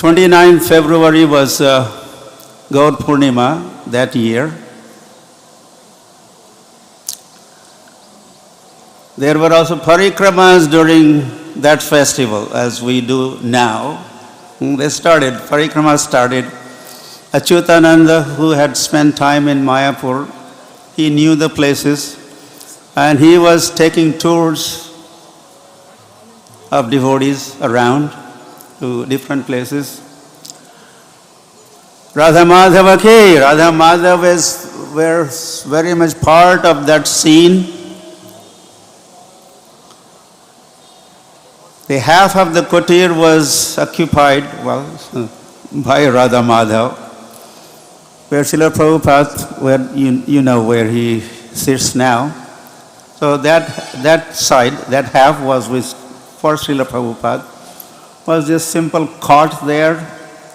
29th February was Gaur Purnima that year. There were also parikramas during that festival, as we do now. Parikrama started. Achyutananda, who had spent time in Mayapur, he knew the places, and he was taking tours of devotees around to different places. Radha Madhava ki, Radha Madhava were very much part of that scene. The half of the kutir was occupied, by Radha Madhava, where Srila Prabhupada, where you know where he sits now. So that side, that half was for Srila Prabhupada, was just simple cot there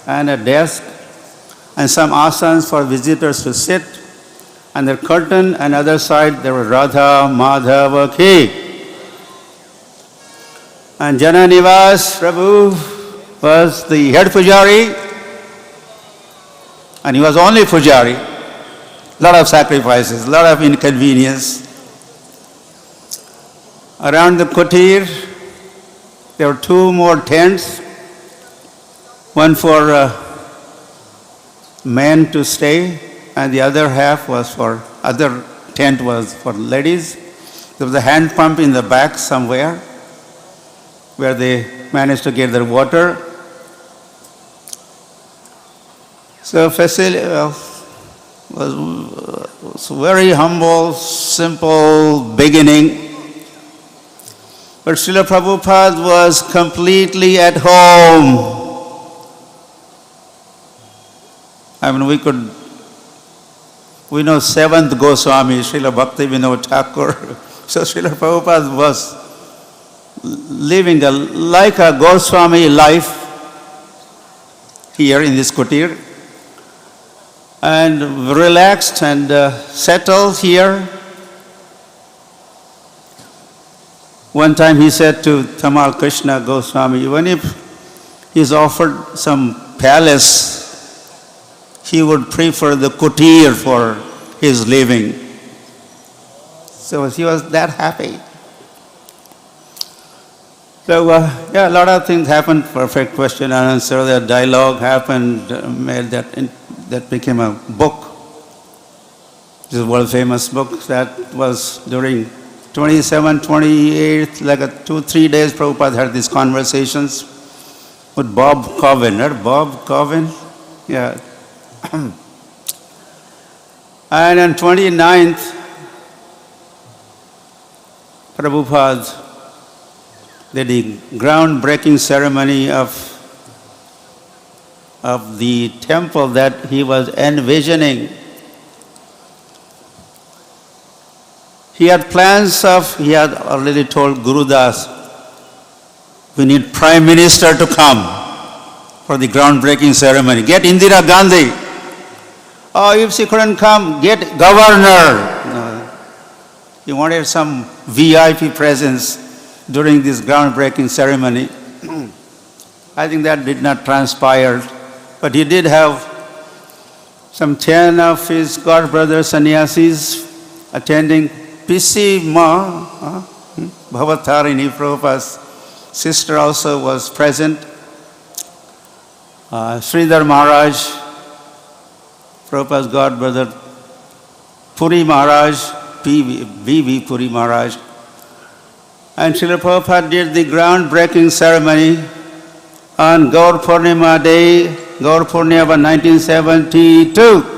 and a desk and some asanas for visitors to sit, and the curtain, and other side there was Radha Madhava ki. And Jana Nivas Prabhu was the head pujari, and he was only pujari. Lot of sacrifices, lot of inconvenience. Around the kutir, there were two more tents, one for men to stay, and the other tent was for ladies. There was a hand pump in the back somewhere, where they managed to get their water. So facility was very humble, simple beginning. But Srila Prabhupada was completely at home. I mean, we know seventh Goswami, Srila Bhakti Vinod Thakur. So Srila Prabhupada was living like a Goswami life here in this kutir, and relaxed and settled here. One time he said to Tamal Krishna Goswami, even if he's offered some palace, he would prefer the kutir for his living. So he was that happy. So, a lot of things happened. Perfect question and answer. The dialogue happened, that became a book. This is a world famous book that was during 27, 28, like 2-3 days, Prabhupada had these conversations with Bob Coven, right? Bob Coven? Yeah. And on 29th, Prabhupada did the groundbreaking ceremony of the temple that he was envisioning. He had already told Guru Das, we need Prime Minister to come for the groundbreaking ceremony. Get Indira Gandhi. Oh, if she couldn't come, get Governor. He wanted some VIP presence during this groundbreaking ceremony. I think that did not transpire, but he did have some 10 of his god brothers sannyasis attending. P.C. Ma, Bhavatarini, Prabhupada's sister, also was present. Sridhar Maharaj, Prabhupada's god brother, Puri Maharaj, B.V. Puri Maharaj. And Srila Prabhupada did the groundbreaking ceremony on Gaur Purnima Day, Gaur Purnima 1972.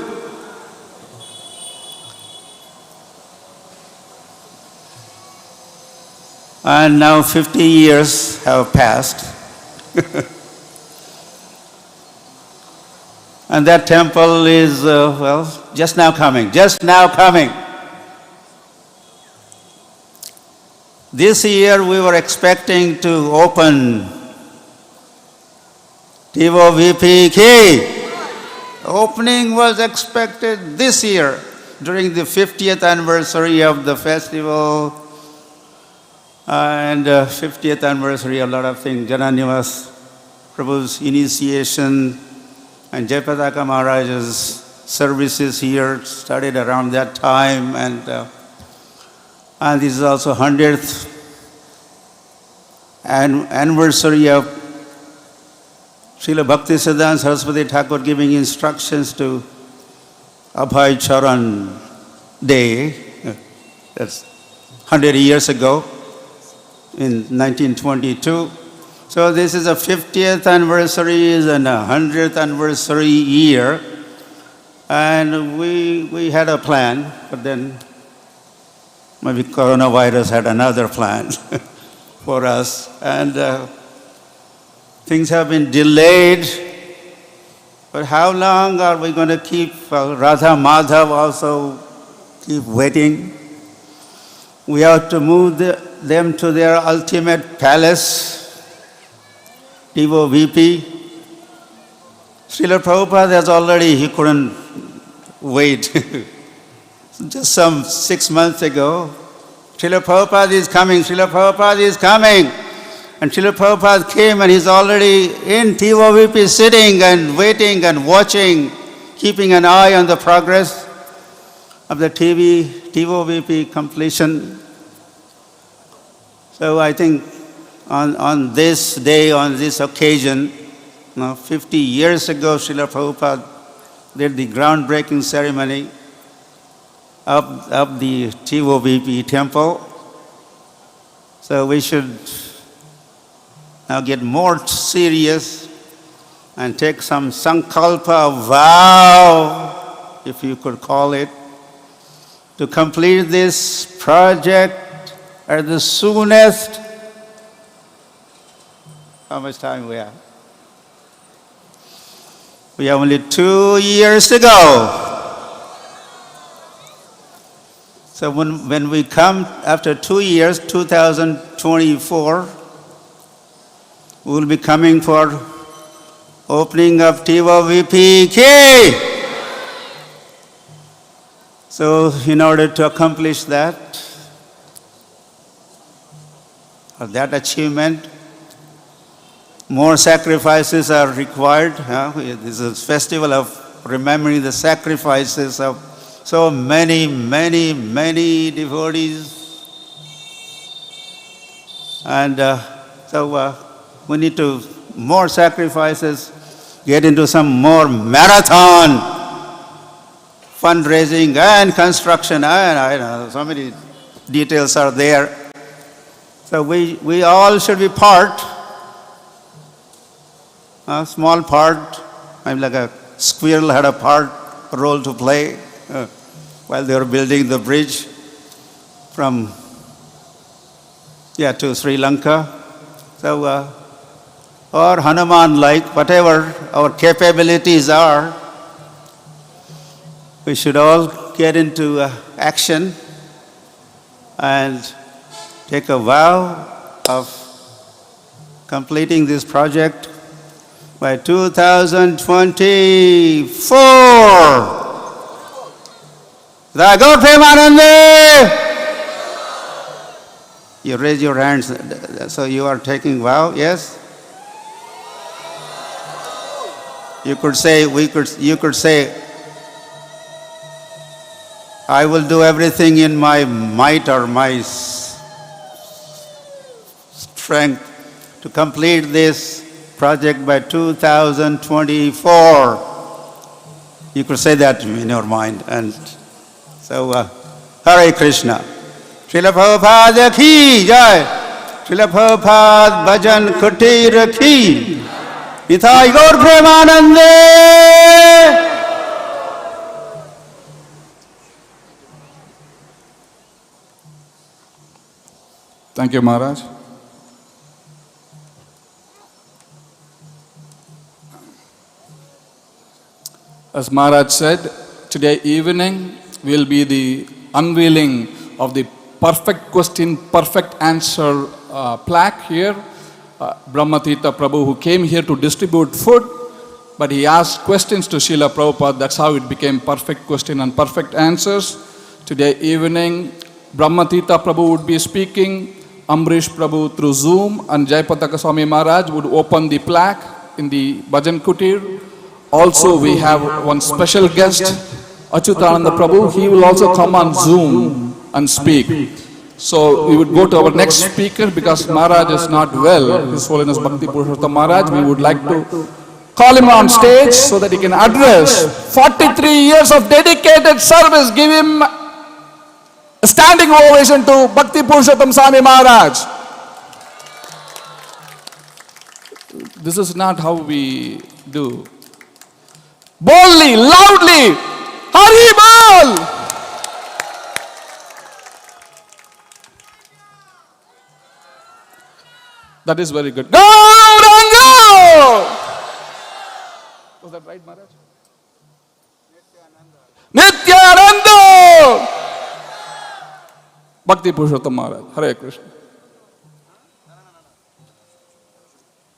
And now 50 years have passed. And that temple is, just now coming. This year we were expecting to open Tivo VP Ki. Opening was expected this year during the 50th anniversary of the festival and 50th anniversary, a lot of things. Jananivas Prabhu's initiation and Jayapataka Maharaj's services here started around that time, and this is also 100th anniversary of Srila Bhaktisiddhanta Saraswati Thakur giving instructions to Abhay Charan Day. That's 100 years ago in 1922. So this is a 50th anniversary and a 100th anniversary year. And we had a plan, but then maybe coronavirus had another plan for us. And things have been delayed. But how long are we going to keep Radha Madhava also keep waiting? We have to move them to their ultimate palace, Devo VP. Srila Prabhupada has already, he couldn't wait. Just some 6 months ago, Srila Prabhupada is coming, Srila Prabhupada is coming. And Srila Prabhupada came and he's already in Devo VP sitting and waiting and watching, keeping an eye on the progress of the Devo VP completion. So I think on this day, on this occasion, 50 years ago, Srila Prabhupada did the groundbreaking ceremony of the Devo VP temple. So we should now get more serious and take some sankalpa vow, if you could call it, to complete this project at the soonest. How much time we have? We have only 2 years to go. So when we come after 2 years, 2024, we will be coming for opening of Devo VP Key. So in order to accomplish that, or that achievement, more sacrifices are required. This is a festival of remembering the sacrifices of so many, many, many devotees. And so we need to more sacrifices, get into some more marathon fundraising and construction, and I know so many details are there. So we all should be part, a small part. I'm like a squirrel had a role to play while they were building the bridge from to Sri Lanka. So or Hanuman, like whatever our capabilities are, we should all get into action and take a vow of completing this project by 2024. Gaur Premanande! You raise your hands, so you are taking vow, yes? You could say, you could say, I will do everything in my might or my strength to complete this project by 2024. You could say that in your mind. And so, Hare Krishna. Srila Prabhupada ki jai. Srila Prabhupada bhajan kutir ki. Nithai Gaur Premanande. Thank you, Maharaj. As Maharaj said, today evening will be the unveiling of the perfect question, perfect answer plaque here. Brahmatita Prabhu, who came here to distribute food, but he asked questions to Srila Prabhupada. That's how it became perfect question and perfect answers. Today evening, Brahmatita Prabhu would be speaking, Amrish Prabhu through Zoom, and Jayapataka Swami Maharaj would open the plaque. in the Bhajan Kutir. Also, we have one special guest, Achyutananda Prabhu. He will also come on Zoom and speak. So we would go to our next speaker because Maharaj is not well. His Holiness Bhakti Purushottam Maharaj. We would like to call him on stage so that he can address 43 years of dedicated service. Give him a standing ovation to Bhakti Purushottam Swami Maharaj. This is not how we do. Boldly, loudly, Hari Bol! That is very good. Gauranga! Was that right, Maharaj? Nityananda! Bhakti Purushottam Maharaj. Hare Krishna.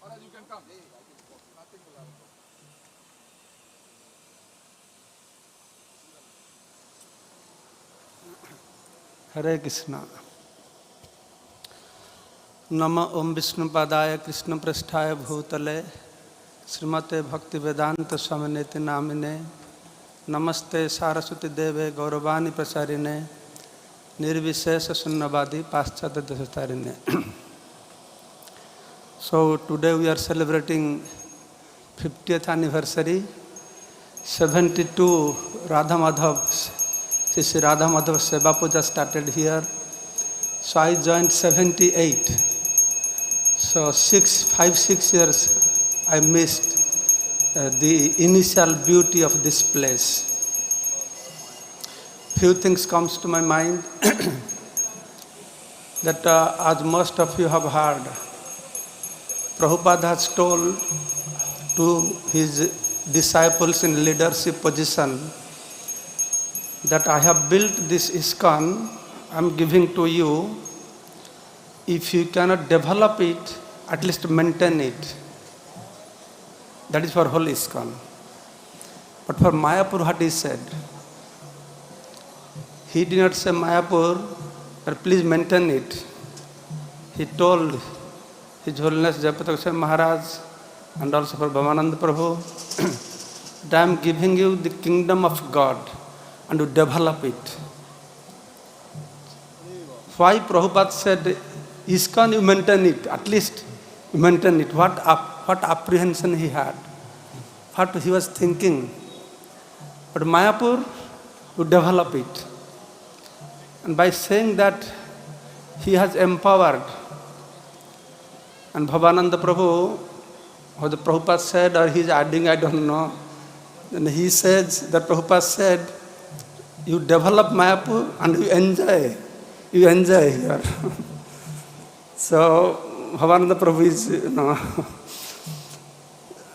Maharaj, you can come. Hare Krishna. Nama Om Vishnu Padaya Krishna Prasthaya Bhutale Srimate Bhakti Vedanta Swaminiti Namine Namaste Saraswati Deve Gauravani Prasarine Nirvishesha Sunnavadi Paschata Dastarine. So today we are celebrating 50th anniversary, 72 Radha Madhava, Sri Radha Madhava Seva Puja started here. So I joined 78. So 5-6 years I missed the initial beauty of this place. Few things comes to my mind that as most of you have heard, Prabhupada has told to his disciples in leadership position that I have built this ISKCON, I am giving to you. If you cannot develop it, at least maintain it. That is for whole ISKCON. But for Mayapur, what he said? He did not say Mayapur, but please maintain it. He told His Holiness Jayaprakash Maharaj and also for Bhavananda Prabhu that I am giving you the kingdom of God and to develop it. Why Prabhupada said, ISKCON you maintain it, at least you maintain it. What apprehension he had, what he was thinking. But Mayapur, you develop it. And by saying that, he has empowered. And Bhavananda Prabhu, or the Prabhupada said, or he is adding, I don't know. And he says, that Prabhupada said, you develop Mayapur and you enjoy. You enjoy here. So, Bhavananda Prabhu is,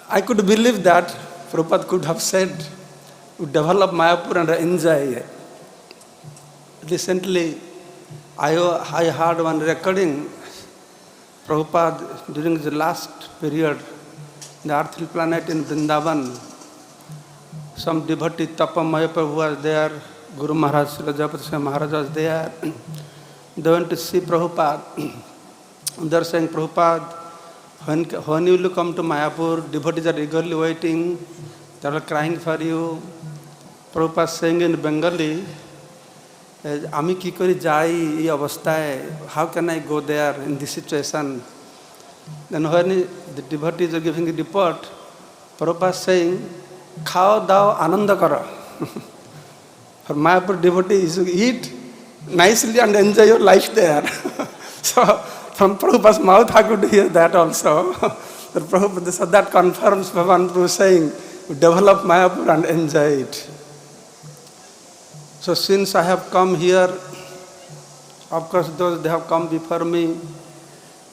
I could believe that Prabhupada could have said, you develop Mayapur and enjoy it. Recently, I heard one recording, Prabhupada during the last period, the earthly planet in Vrindavan, some devotee Tapa Mayapur who was there, Guru Maharaj, Srila Jayaprakash Maharaj was there. They went to see Prabhupada. They are saying, Prabhupada, when you will come to Mayapur, devotees are eagerly waiting, they are crying for you. Prabhupada saying in Bengali, Ami ki kori jai ei avasthaye, how can I go there in this situation? Then when the devotees are giving a report, Prabhupada saying, khao dao ananda karo. For Mayapur devotees, you eat nicely and enjoy your life there. So from Prabhupada's mouth I could hear that also. So that confirms Bhavan Prabhu saying, develop Mayapur and enjoy it. So since I have come here, of course those they have come before me,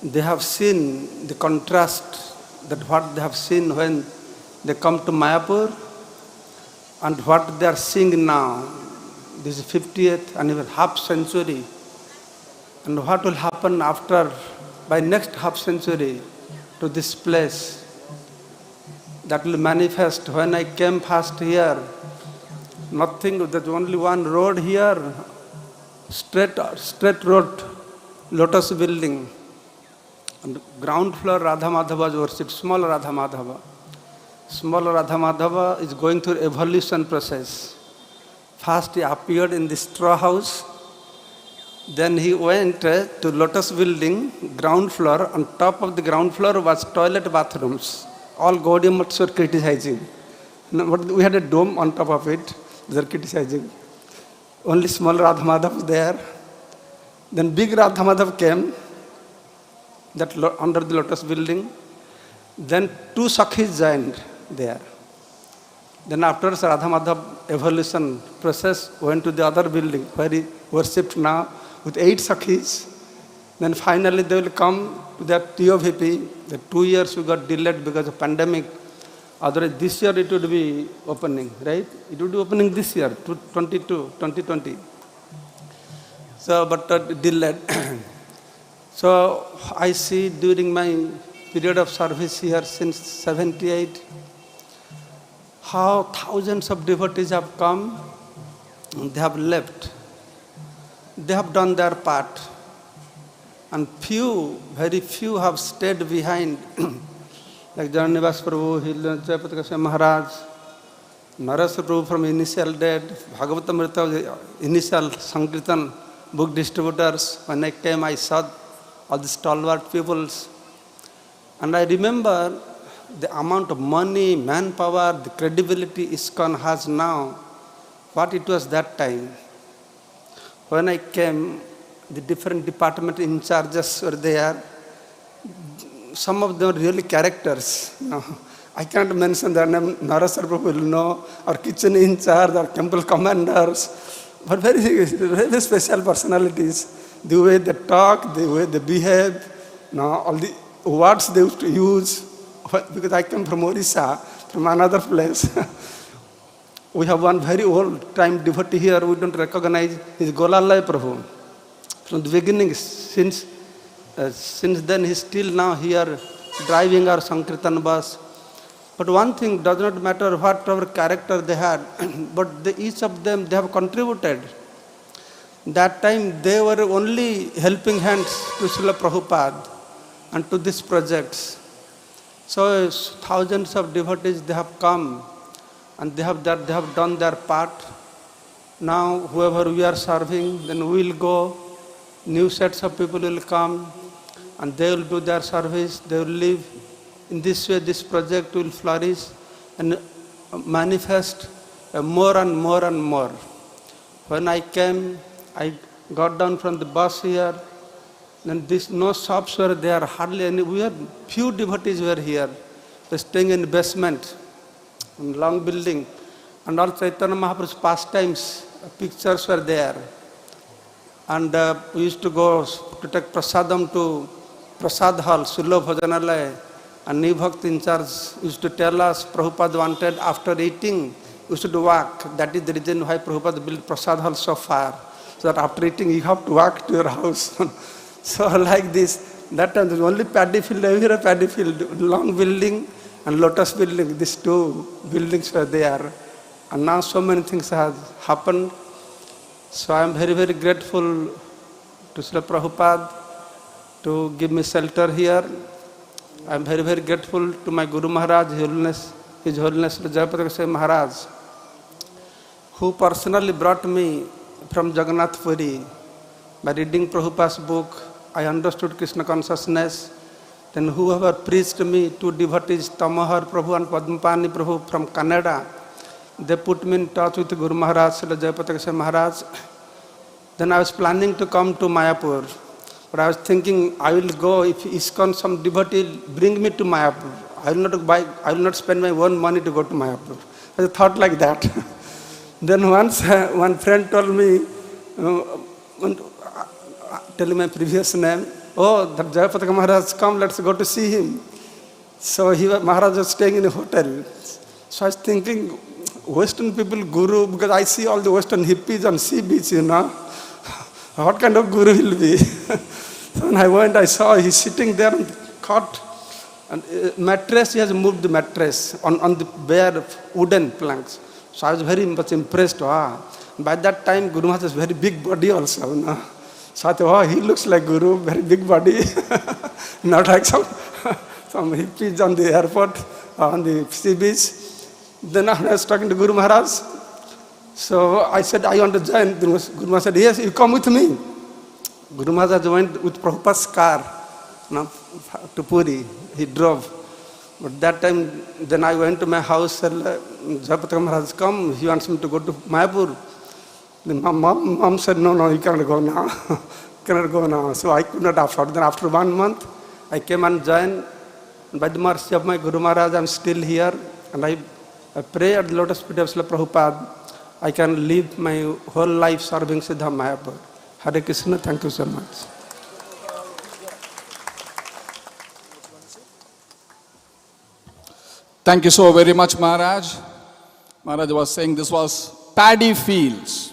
they have seen the contrast, that what they have seen when they come to Mayapur and what they are seeing now. This is 50th and half century. And what will happen after, by next half century, to this place? That will manifest. When I came first here, nothing, there's only one road here, straight road, Lotus building. On the ground floor, Radha Madhava was worshipped, small Radha Madhava. Small Radha Madhava is going through evolution process. First he appeared in the straw house, then he went to Lotus building, ground floor. On top of the ground floor was toilet bathrooms. All Gaudiya Maths were criticizing. But we had a dome on top of it, they were criticizing. Only small Radha Madhava was there. Then big Radha Madhava came under the Lotus building. Then two Sakhis joined there. Then afterwards Radha Madhava evolution process went to the other building where he worshipped now with 8 Sakhis. Then finally they will come to that TOVP. The 2 years we got delayed because of pandemic. Otherwise this year it would be opening, right? It would be opening this year, 2020. So, but delayed. So I see during my period of service here since 78, how thousands of devotees have come, they have left. They have done their part. And few, very few have stayed behind. Like Janivas Prabhu, Jayapataka Maharaj, Naras Prabhu from initial date, Bhagavatamrita, initial Sankirtan book distributors. When I came, I saw all the stalwart peoples. And I remember the amount of money, manpower, the credibility ISKCON has now, what it was that time. When I came, the different department in charges were there. Some of them are really characters. You know, I can't mention their name. Narasar Prabhu will know, or kitchen in charge, or temple commanders, but very, very special personalities. The way they talk, the way they behave, you know, all the words they used to use. Because I come from Orissa, from another place. We have one very old time devotee here, we don't recognize, is Golalai Prabhu. From the beginning, since then, he's still now here driving our Sankirtan bus. But one thing does not matter whatever character they had, but each of them, they have contributed. That time, they were only helping hands to Srila Prabhupada and to these projects. So thousands of devotees, they have come and they have done their part. Now, whoever we are serving, then we will go. New sets of people will come and they will do their service, they will live. In this way, this project will flourish and manifest more and more and more. When I came, I got down from the bus here, then no shops were there, hardly any. We had few devotees were here. They were staying in the basement, in long building. And all Chaitanya Mahaprabhu's pastimes, pictures were there. And we used to go to take prasadam to Prasad Hall, Sullo Bhojanalaya. And New Bhakti in charge used to tell us, Prabhupada wanted after eating, you should walk. That is the reason why Prabhupada built Prasad Hall so far. So that after eating, you have to walk to your house. So like this, that time there was only paddy field, everywhere paddy field, long building and Lotus building, these two buildings were there. And now so many things have happened. So I am very, very grateful to Srila Prabhupada to give me shelter here. I am very, very grateful to my Guru Maharaj, His Holiness Jayapataka Maharaj, who personally brought me from Jagannath Puri. By reading Prabhupada's book, I understood Krishna consciousness. Then whoever preached me, 2 devotees, Tamahar Prabhu and Padmapani Prabhu from Canada, they put me in touch with Guru Maharaj, Srila Jayapataka Maharaj. Then I was planning to come to Mayapur. But I was thinking, I will go, if ISKCON, some devotee, bring me to Mayapur. I will not spend my own money to go to Mayapur. I thought like that. Then once, one friend told me, telling my previous name, oh, that Jayapataka Maharaj come, let's go to see him. So Maharaj was staying in a hotel. So I was thinking, Western people, Guru, because I see all the Western hippies on sea beach, you know. What kind of Guru will be? So when I went, I saw he's sitting there on the cot. And mattress, he has moved the mattress on the bare wooden planks. So I was very much impressed. By that time, Guru Maharaj has very big body also, you know. So I thought, oh, he looks like Guru, very big body, not like some hippies on the airport, on the sea beach. Then I was talking to Guru Maharaj. So I said, I want to join. Guru Maharaj said, yes, you come with me. Guru Maharaj went with Prabhupada's car to Puri. He drove. But that time, then I went to my house, said, Jayapataka Maharaj come, he wants me to go to Mayapur. Then my mom said, no, you cannot go now. Cannot go now. So I could not afford. Then after 1 month, I came and joined. And by the mercy of my Guru Maharaj, I am still here. And I pray at the lotus feet of Srila Prabhupada, I can live my whole life serving Siddha Mayapur. Hare Krishna, thank you so much. Thank you so very much, Maharaj. Maharaj was saying this was paddy fields.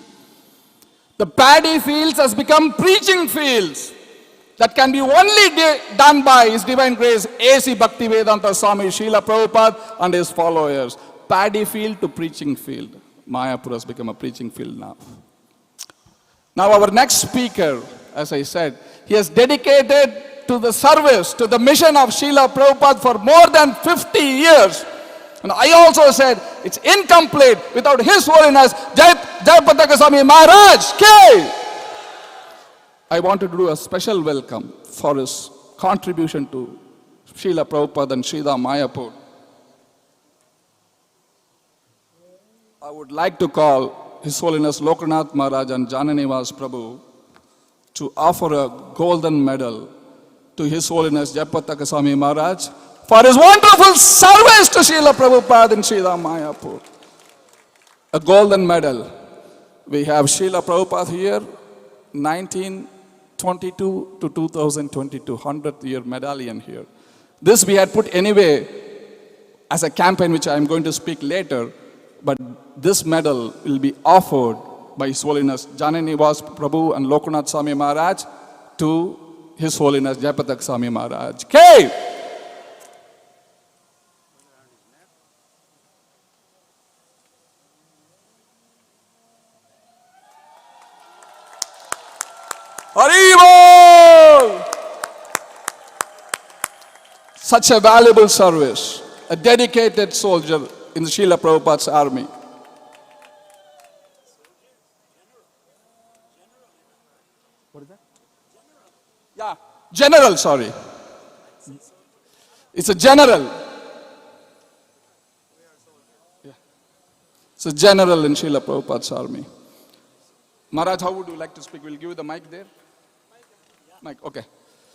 The paddy fields has become preaching fields that can be only done by His Divine Grace, A.C. Bhaktivedanta Swami Srila Prabhupada and his followers. Paddy field to preaching field. Mayapur has become a preaching field now. Now our next speaker, as I said, he has dedicated to the service, to the mission of Srila Prabhupada for more than 50 years. And I also said, it's incomplete without His Holiness, Jayapataka Swami Maharaj K. I wanted to do a special welcome for his contribution to Srila Prabhupada and Sridhar Mayapur. I would like to call His Holiness Lokanath Maharaj and Jananivas Prabhu to offer a golden medal to His Holiness Jayapataka Swami Maharaj for his wonderful service to Srila Prabhupada and Sridhar Mayapur. A golden medal. We have Srila Prabhupada here, 1922 to 2022, 100th year medallion here. This we had put anyway as a campaign which I am going to speak later, but this medal will be offered by His Holiness Jananivas Prabhu and Lokanath Swami Maharaj to His Holiness Jayapataka Swami Maharaj. K. Haribol! Such a valuable service, a dedicated soldier in the Srila Prabhupada's army. What is that? Yeah, general, sorry. It's a general. Yeah. It's a general in Srila Prabhupada's army. Maharaj, how would you like to speak? We'll give you the mic there. Mic, okay.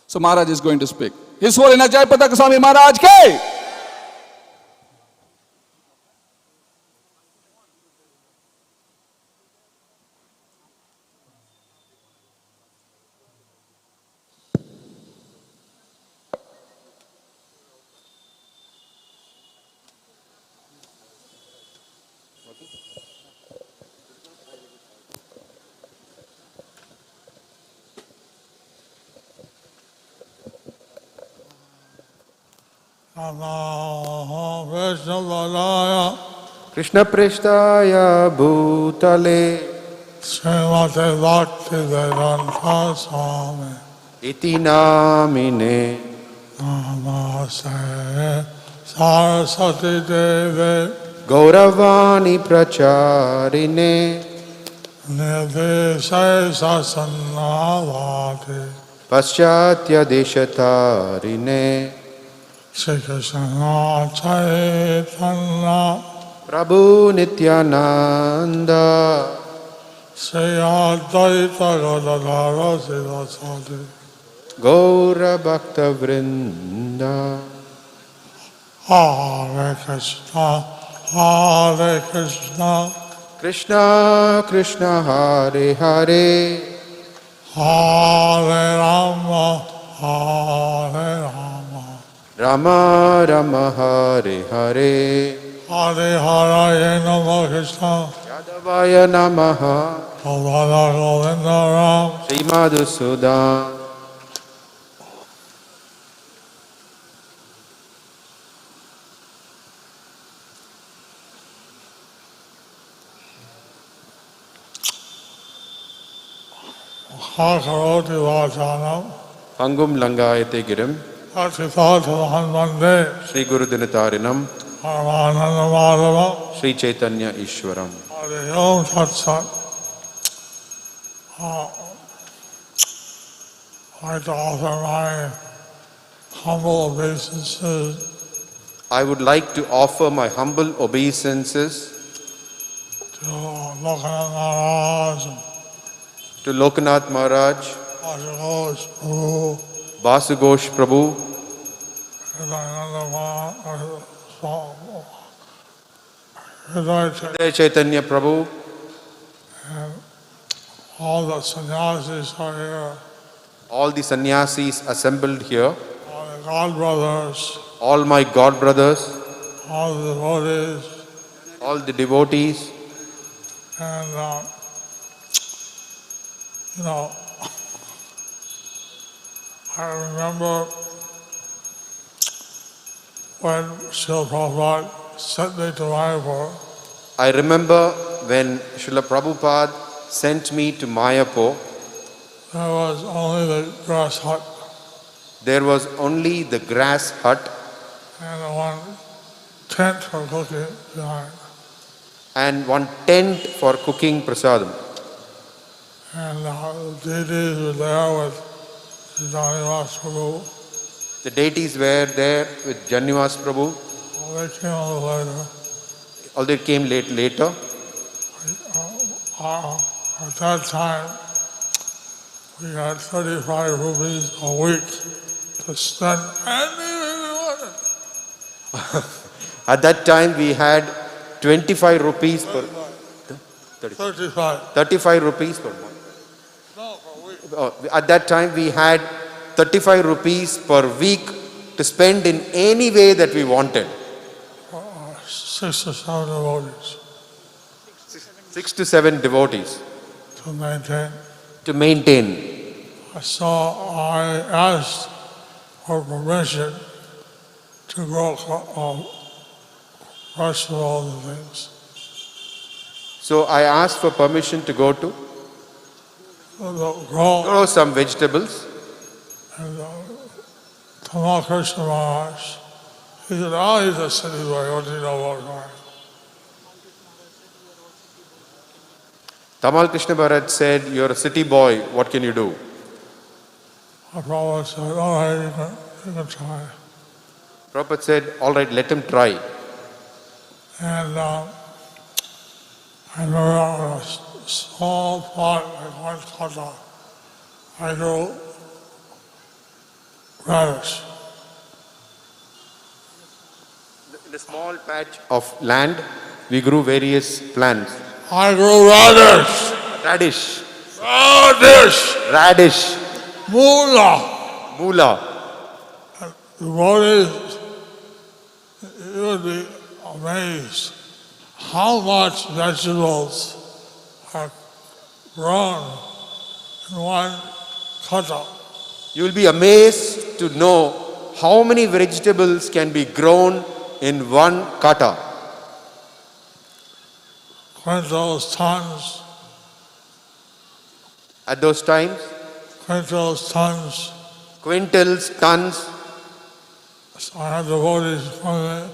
So Maharaj is going to speak. His Holiness Jayapataka Swami Maharaj K. Krishna Prishtaya Bhutale Srimate Bhaktivedanta Swami Iti Namine Namaste Saraswati Deve Gauravani Pracharine Nideshe Sasanavati Paschatya Deshatarine Shri Krishna Chaitanya Prabhu Nityananda Shri Advaita Gadadhara Sivasadi Gaura Bhakta Vrinda Hare Krishna Krishna Krishna Hare Hare Hare Rama Rama Rama Hare Hare Hare Hare Namo Krishna Yadavaya Namaha Radha Govinda Ram Sri Madhusudan Hakaroti Vajanam, Pangum Langayate Girim, Atithatavan Mande, Sri Guru Dinatarinam, Paramananda Madhava, Sri Chaitanya Ishwaram. Hare Om Tat Sat. I'd like to offer my humble obeisances I would like to offer my humble obeisances to Lokanath Maharaj, to Lokanath Maharaj, Ashutosh Prabhu, Basugosh Prabhu, Hridaya Chaitanya Prabhu, and all the sannyasis are here, all the sannyasis assembled here, all the God brothers, all my God brothers, all the devotees, all the devotees, and you know, I remember when Srila Prabhupada sent me to Mayapur. I remember when Srila Prabhupada sent me to Mayapur, There was only the grass hut there was only the grass hut and one tent for cooking behind. and one tent for cooking prasadam. And the deities were there with Janivas Prabhu. The deities were there with Janivas Prabhu, They came a little later. although they came later. At that time, we had 35 rupees a week to spend anything we wanted. At that time we had 25 rupees per 35. 35 rupees per month. No, for a week. At that time we had 35 rupees per week to spend in any way that we wanted. 6 or 7 devotees 6 to 7 devotees to maintain. to maintain. So I asked for permission to grow vegetables and things. So I asked for permission to go to Grow, grow some vegetables. and Tamal Krishna Maharaj, he said, oh, he's a city boy, what do you know about growing? Tamal Krishna Bharat said, "You're a city boy, what can you do?" My Prabhupada said, all right, you can try. Prabhupada said, "All right, let him try." And I remember on a small plot, like one kata, I grew radish. In a small patch of land, we grew various plants. I grew radish, Radish, radish, moolah. moolah. The devotees, you would be amazed how much vegetables are grown in one kata. You will be amazed to know how many vegetables can be grown in one kata. Quintals, tons, At those times, quintals, tons. quintals, tons. So I had devotees coming in,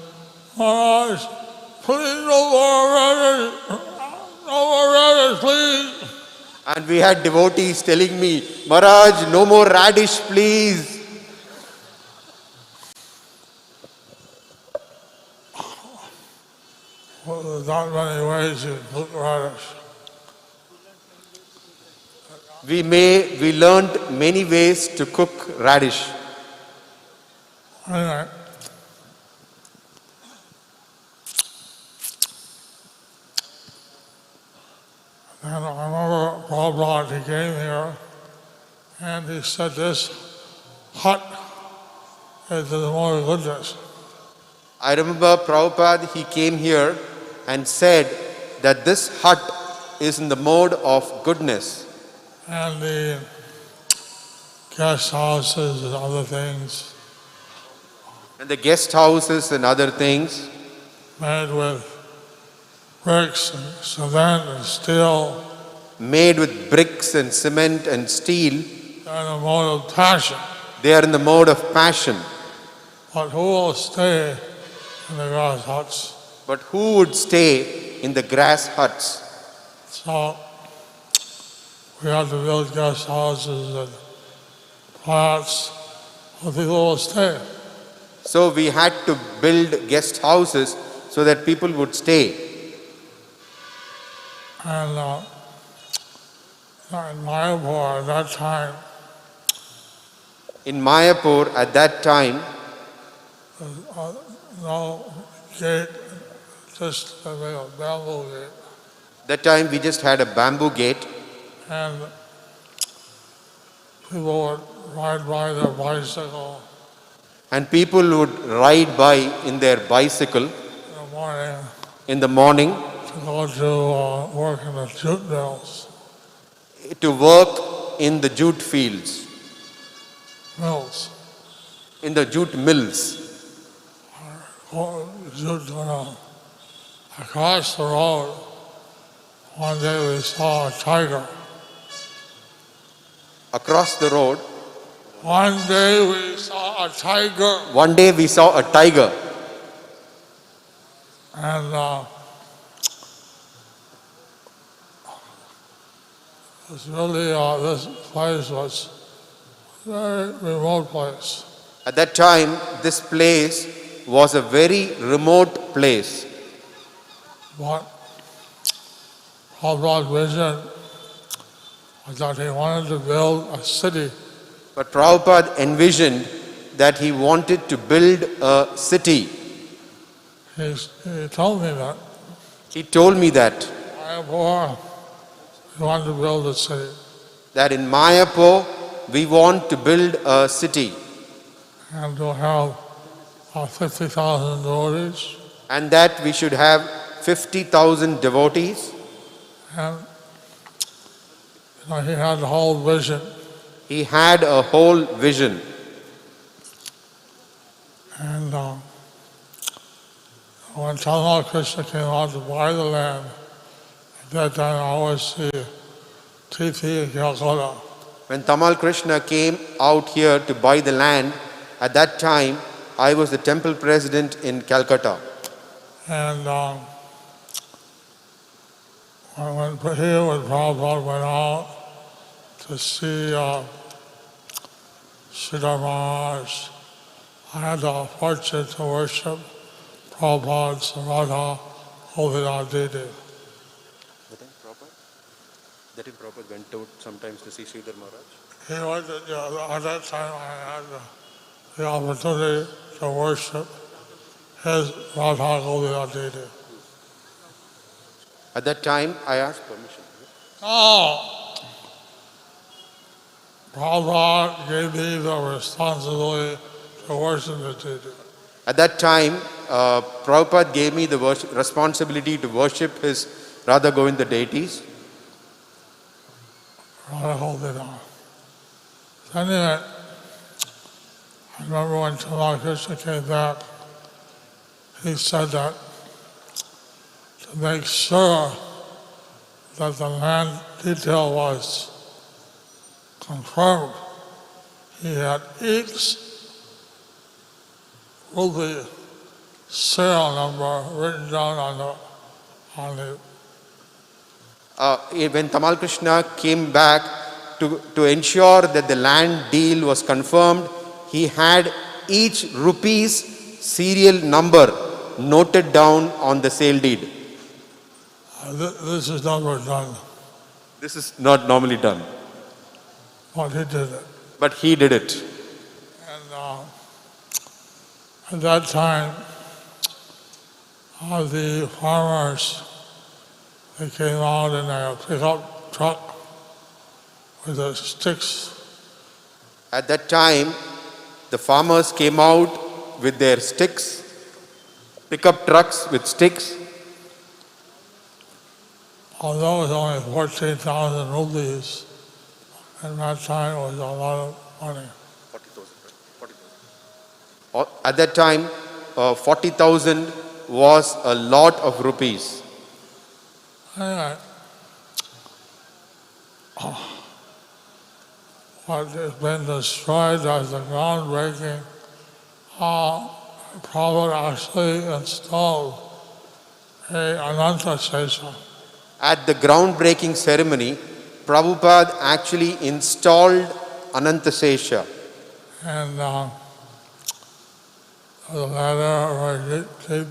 Maharaj, please no more radish, please. And we had devotees telling me, "Maharaj, no more radish, please." Well, there's not many ways you cook radish. We learned many ways to cook radish. Anyway, and I remember Prabhupada, he came here and he said this hut is the more goodness. I remember Prabhupada, he came here and said that this hut is in the mode of goodness. And the guest houses and other things And the guest houses and other things made with bricks and cement and steel made with bricks and cement and steel. They're in the mode of passion. They are in the mode of passion. But who will stay in the grass huts? But who would stay in the grass huts? So we have to build guest houses and flats where people will stay. So we had to build guest houses so that people would stay. And in Mayapur at that time, In Mayapur at that time, no gate, just a bamboo gate. that time we just had a bamboo gate, And people would ride by their bicycle and people would ride by in their bicycle in the morning in the morning to go to work in the jute mills. to work in the jute fields, in the jute mills. Jute mill. Across the road, one day we saw a tiger. Across the road, One day we saw a tiger, one day we saw a tiger, and it's really this place was a very remote place. At that time, this place was a very remote place. But Prabhupada's vision was that he wanted to build a city. But Prabhupada envisioned that he wanted to build a city. He told me that. He told me that Mayapur, he wanted to build a city. that in Mayapur we want to build a city And to have 50,000 devotees. and that we should have 50,000 devotees. And he had the whole vision. He had a whole vision. And when Tamal Krishna came out to buy the land, at that time I always see TP in Calcutta. When Tamal Krishna came out here to buy the land, at that time I was the temple president in Calcutta. And when Prabhupada went out to see Sridhar Maharaj, I had the fortune to worship Prabhupada's Radha Madhava. That Prabhupada went out sometimes to see Sridhar Maharaj. He was, at that time I had the opportunity to worship his Radha Madhava. At that time I asked permission. Oh, Prabhupada gave me the responsibility to worship the deity. At that time, Prabhupada gave me the responsibility to worship his Radha Govinda deities. Radha Madhava. Anyway, I remember when Tamal Krishna came back, he said that to make sure that the land detail was confirmed, he had each rupee serial number written down on the When Tamal Krishna came back to ensure that the land deal was confirmed, he had each rupee's serial number noted down on the sale deed. This is never done, This is not normally done, but he did it. but he did it. And at that time, the farmers, they came out in a pickup truck with the sticks. At that time, the farmers came out with their sticks, pickup trucks with sticks. Although it was only 14,000 rupees, at that time it was a lot of money. At that time, 40,000 was a lot of rupees. Anyway, what has been destroyed as the groundbreaking, Prabhupada actually installed a Ananta Sesha. At the groundbreaking ceremony, Prabhupada actually installed Anantasesha. And the ladder or deep pit,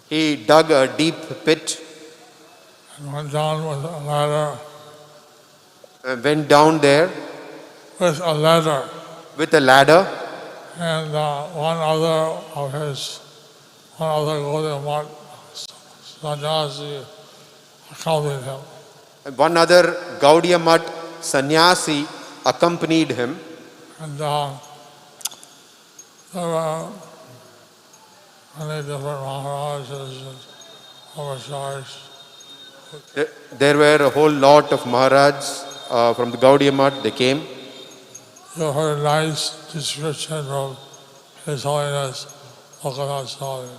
He dug a deep pit, and went down with a ladder, went down there with a ladder, with a ladder, and one other Gaudiya Math sannyasi accompanied him. one other Gaudiya Math sannyasi accompanied him. And there were many different Maharajas and Brahmacharis. There were a whole lot of Maharajs from the Gaudiya Math. They came. You heard a nice description from His Holiness Lokanath Swami.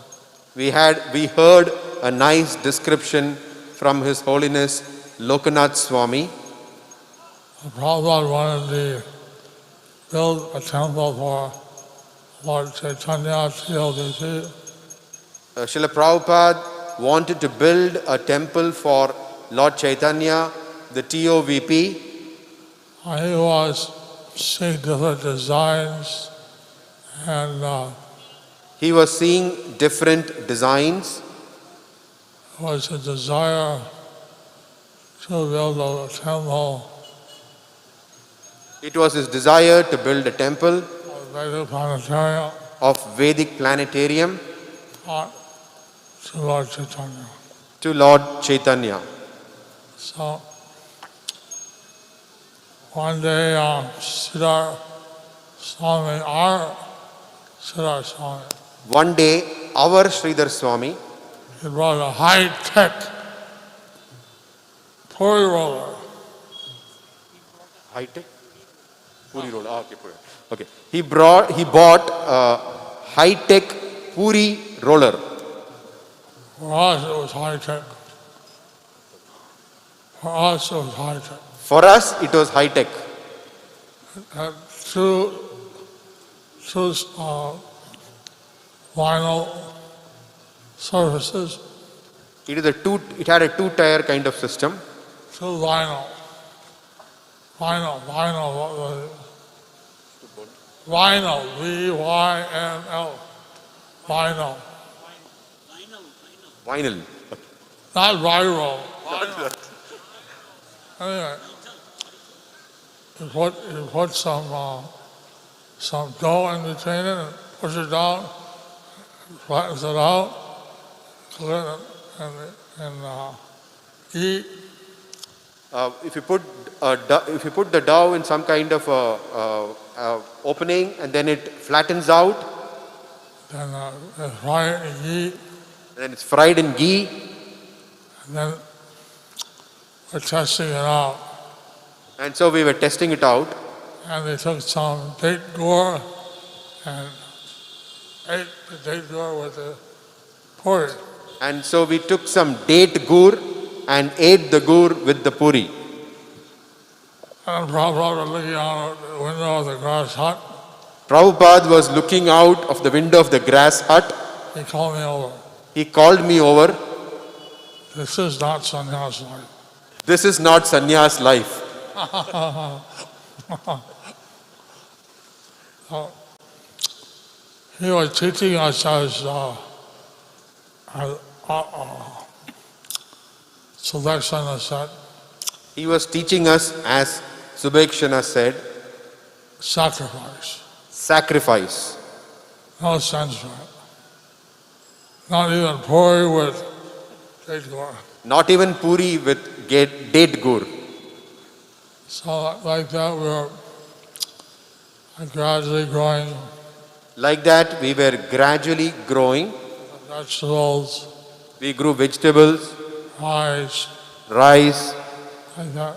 We heard a nice description from His Holiness Lokanath Swami. Prabhupada wanted to build a temple for Lord Chaitanya TLDT. Srila Prabhupada wanted to build a temple for Lord Chaitanya, the TOVP. He was seeing different designs, and He was seeing different designs. it was a desire to build a temple It was his desire to build a temple of Vedic planetarium of Vedic planetarium to Lord Chaitanya. to Lord Chaitanya. So one day, Siddhar Swami, our Siddhar Swami, One day, our Sridhar Swami, he brought a high-tech puri roller. high-tech Puri roller. Okay. He bought a high-tech Puri roller. For us, it was high-tech. For us, it was high-tech. For us, it was high-tech. Had two vinyl surfaces, It had a two-tier kind of system. two vinyl, V-Y-N-L, vinyl, Vinyl. not viral. Vinyl. Anyway, you put some dough in between it and push it down, flattens it out, clean it, and eat. If you put the dough in some kind of opening and then it flattens out, Then fry it in ghee, then it's fried in ghee. and then we're testing it out. And so we were testing it out. And they took some date gur and ate the date gur with the puri. And so we took some date gur and ate the gur with the puri. And Prabhupada was looking out the window of the grass hut. Prabhupada was looking out of the window of the grass hut. He called me over. He called me over. This is not sannyas life. This is not sannyas life. So, he was teaching us as Seleksana said, He was teaching us, as Subhekshana said, sacrifice. sacrifice. No sense for it. Not even puri with date gur. Not even puri with date gur. So like that, we were gradually growing Like that, we were gradually growing. vegetables, We grew vegetables, rice, rice. like that.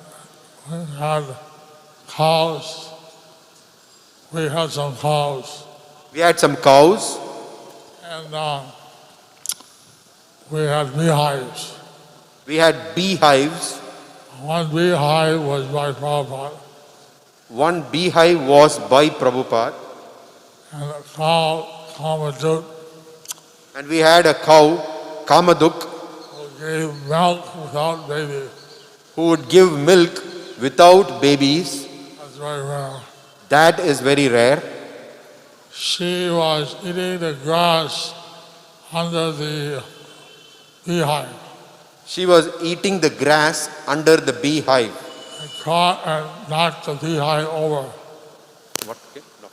We had cows. We had some cows. We had some cows. And we had beehives. We had beehives. One beehive was by Prabhupada, One beehive was by Prabhupada. and a cow, Kamadut, And we had a cow, Kamaduk, who gave milk without baby. who would give milk without babies. That's very rare. That is very rare. She was eating the grass under the beehive She was eating the grass under the beehive. and caught and knocked the beehive over. What? Okay, no.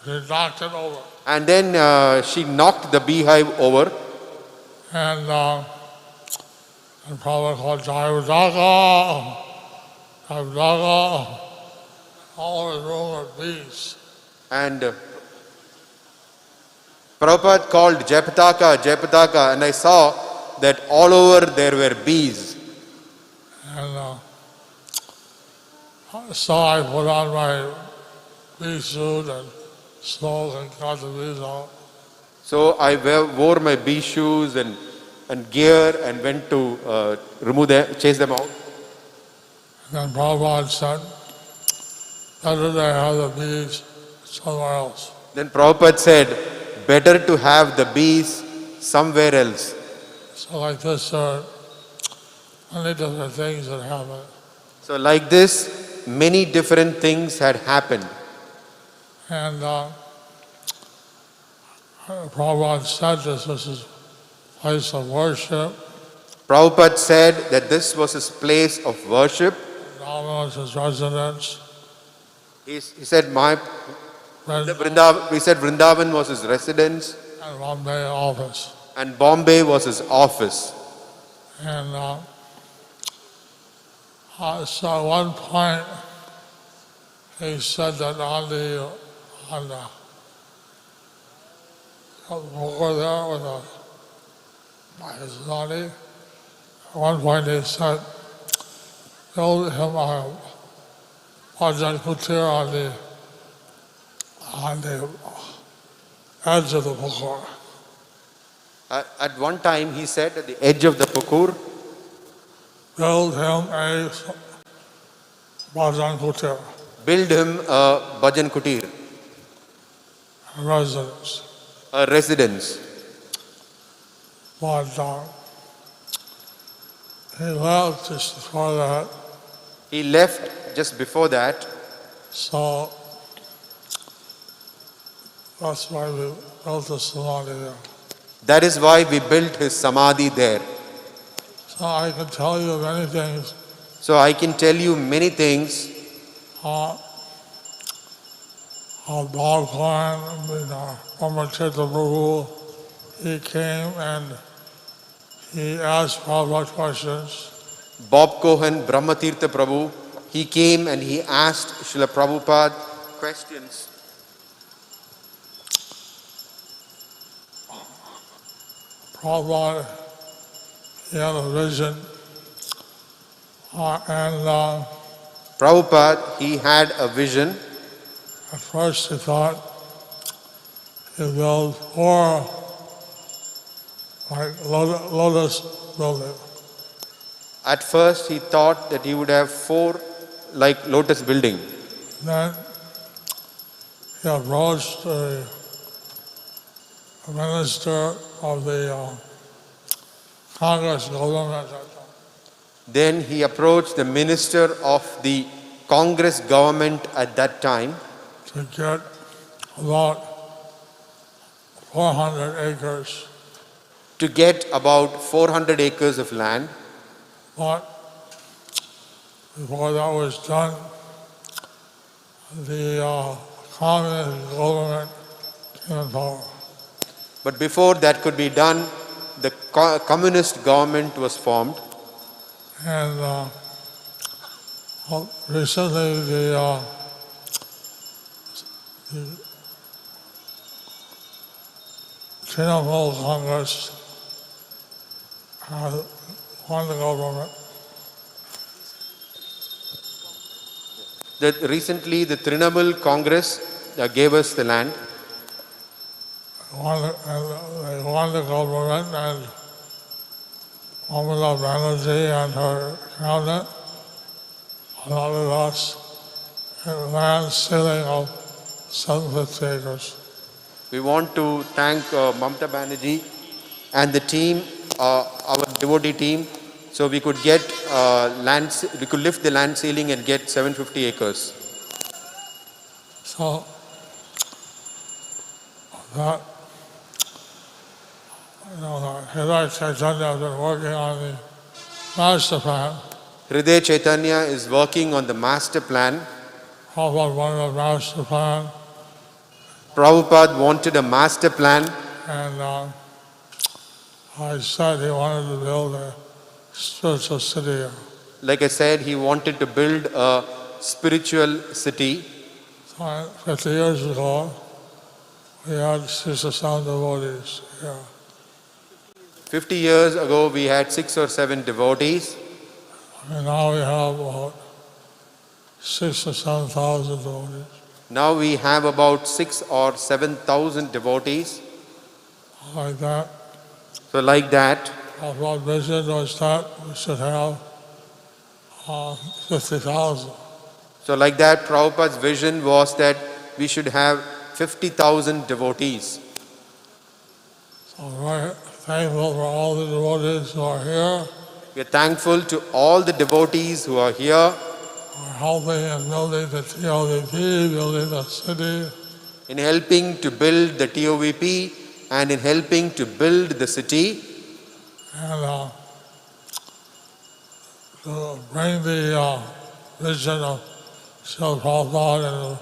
She knocked it over. And then she knocked the beehive over. And Prabhupada called Jayadaga, Jayadaga, all the room of bees. And Prabhupada called Jayapataka, Jayapataka, and I saw that all over there were bees. And so I put on my bee suit and slowed and got the bees out. So I wore my bee shoes and gear and went to chase them out. And then Prabhupada said, better they have the bees somewhere else. Then Prabhupada said, better to have the bees somewhere else. So like this, many different things that happen. So like this, many different things had happened. And Prabhupada said this is place of worship. Prabhupada said that this was his place of worship. Vrindavan was his residence. He said, Vrindavan was his residence And Bombay office. and Bombay was his office. And so at one point, he said that on the over there with his body, at one point he said, build him a Bhajan Kutir on the edge of the Pukur. At one time he said at the edge of the Pukur, Build him a Bhajan Kutir, build him a Bhajan Kutir, a residence. a residence. But he left just before that, He left just before that. so that's why we built the samadhi there. That is why we built his samadhi there. So I can tell you many things. So I can tell you many things. Bhagwan, Brahmachitra Prabhu, he came and he asked Prabhupada questions. Bob Cohen, Brahmatirtha Prabhu, he came and he asked Srila Prabhupada questions. Prabhupada, he had a vision, and Prabhupada, he had a vision. at first he thought he built 4 like lotus building. At first he thought that he would have 4 like lotus building. Then he approached the minister of the Congress government Then he approached the minister of the Congress government at that time to get about 400 acres. to get about 400 acres of land. But before that was done, the communist government came in power. But before that could be done, the communist government was formed. And recently the Trinamool Congress won the government. That recently the Trinamool Congress gave us the land. They won the government, and woman of energy and her cabinet allotted us a land ceiling of 750 acres. We want to thank Mamta Banerjee and the team, our devotee team, so we could get we could lift the land ceiling and get 750 acres. So that, Hridaya Chaitanya has been working on the master plan. Hridaya Chaitanya is working on the master plan. Prabhupada wanted a master plan, Prabhupada wanted a master plan, and I said he wanted to build a spiritual city. like I said, he wanted to build a spiritual city. So 50 years ago, we had 6 or 7 devotees here. 50 years ago, we had 6 or 7 devotees. And now we have about 6 or 7,000 devotees. Now we have about 6 or 7,000 devotees. Like that. So like that, Our vision was that we should have 50,000. so like that, Prabhupada's vision was that we should have 50,000 devotees. So we're thankful for all the devotees who are here. We are thankful to all the devotees who are here, We're helping in building the TLDP, building the city. in helping to build the TOVP and in helping to build the city, And to bring the vision of Srila Prabhupada and the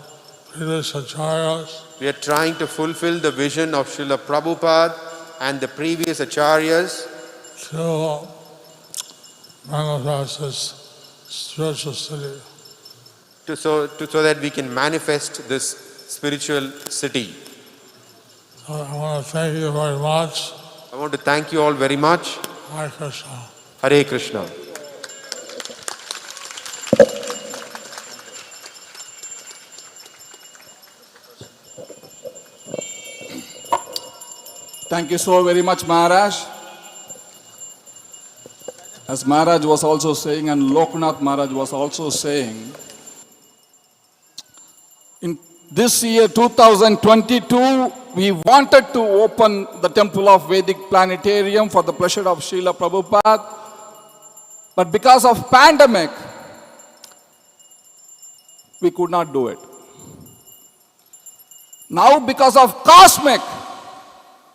previous acharyas we are trying to fulfill the vision of Srila Prabhupada and the previous acharyas to manifest this spiritual city. so that we can manifest this spiritual city. So I want to thank you very much. I want to thank you all very much. Hare Krishna. Hare Krishna. Thank you so very much, Maharaj. As Maharaj was also saying, and Loknath Maharaj was also saying, in this year 2022, we wanted to open the Temple of Vedic Planetarium for the pleasure of Srila Prabhupada, but because of pandemic, we could not do it. Now because of cosmic,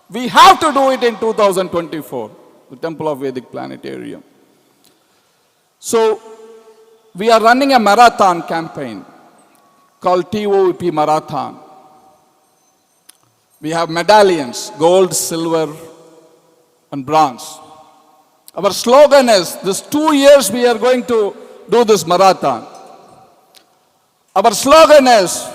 we have to do it in 2024, the Temple of Vedic Planetarium. So, we are running a marathon campaign called TOVP Marathon. We have medallions, gold, silver, and bronze. Our slogan is, this 2 years we are going to do this marathon. Our slogan is,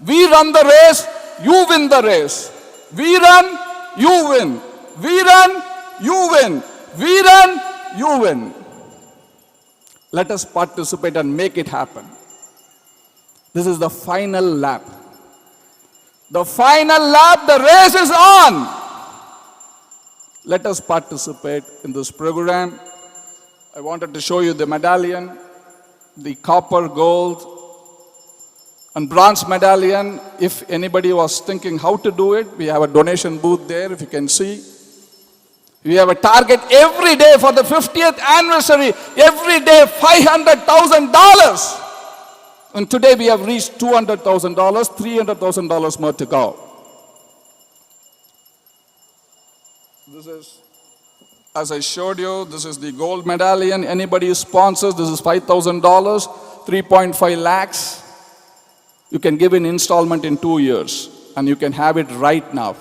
we run the race, you win the race. We run, you win. We run, you win. We run, you win. Let us participate and make it happen. This is the final lap. The final lap, the race is on. Let us participate in this program. I wanted to show you the medallion, the copper, gold, and bronze medallion. If anybody was thinking how to do it, we have a donation booth there, if you can see. We have a target every day for the 50th anniversary, every day $500,000. And today we have reached $200,000, $300,000 more to go. This is, as I showed you, this is the gold medallion. Anybody who sponsors, this is $5,000, 3.5 lakhs. You can give an installment in 2 years, and you can have it right now.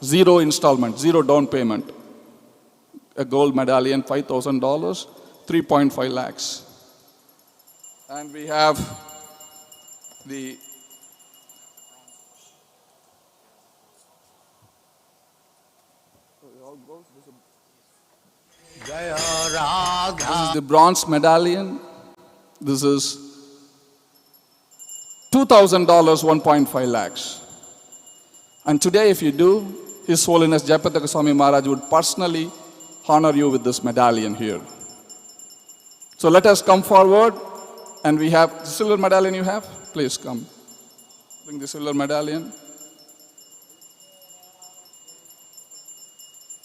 0 installment, 0 down payment. A gold medallion, $5,000, 3.5 lakhs. And we have the this is the bronze medallion. This is $2,000, 1.5 lakhs. And today, if you do, His Holiness Jayapataka Swami Maharaj would personally honor you with this medallion here. So let us come forward, and we have the silver medallion you have. Please come. Bring the silver medallion.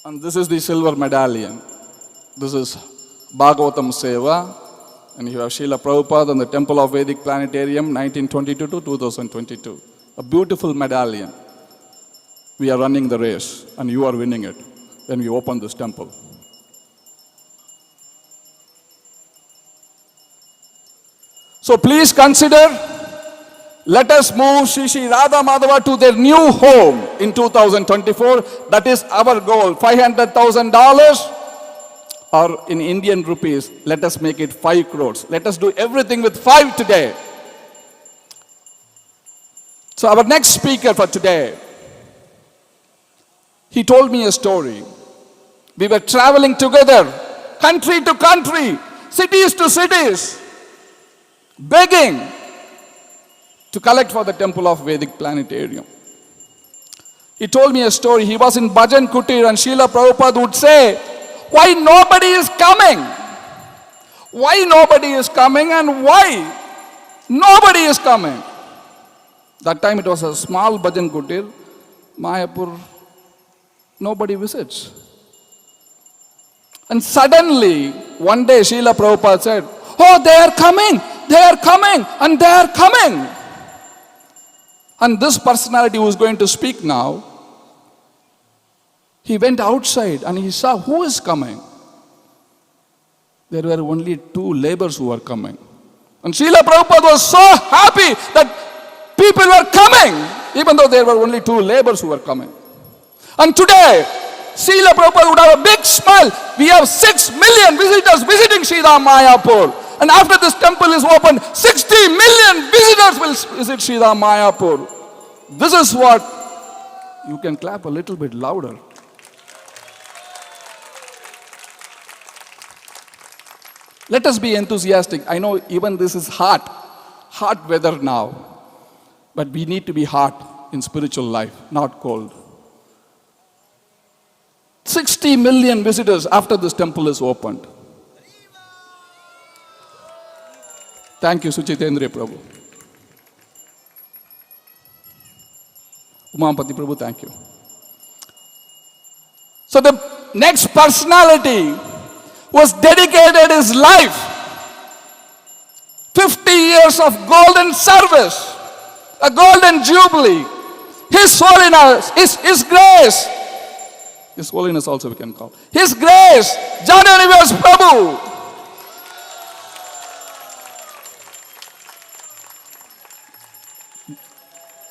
And this is the silver medallion. This is Bhagavatam Seva, and you have Srila Prabhupada and the Temple of Vedic Planetarium, 1922 to 2022. A beautiful medallion. We are running the race, and you are winning it when we open this temple. So please consider, let us move Shri Radha Madhava to their new home in 2024. That is our goal, $500,000, or in Indian rupees, let us make it 5 crores. Let us do everything with 5 today. So our next speaker for today, he told me a story. We were traveling together, country to country, cities to cities, begging to collect for the Temple of Vedic Planetarium. He told me a story. He was in Bhajan Kutir, and Srila Prabhupada would say, why nobody is coming? Why nobody is coming, and why nobody is coming? That time it was a small Bhajan Kutir, Mayapur, nobody visits. And suddenly, one day Srila Prabhupada said, oh, they are coming, and they are coming. And this personality who is going to speak now, he went outside and he saw who is coming. There were only 2 laborers who were coming. And Srila Prabhupada was so happy that people were coming, even though there were only 2 laborers who were coming. And today, Srila Prabhupada would have a big smile. We have 6 million visitors visiting Sri Mayapur. And after this temple is opened, 60 million visitors will visit Sri Mayapur. This is what, you can clap a little bit louder. Let us be enthusiastic. I know even this is hot weather now. But we need to be hot in spiritual life, not cold. 60 million visitors after this temple is opened. Thank you, Suchitendra Prabhu. Umampati Prabhu, thank you. So the next personality was dedicated his life, 50 years of golden service, a golden jubilee. His Holiness, His Grace, His Holiness also we can call, His Grace, Jananiwas Prabhu.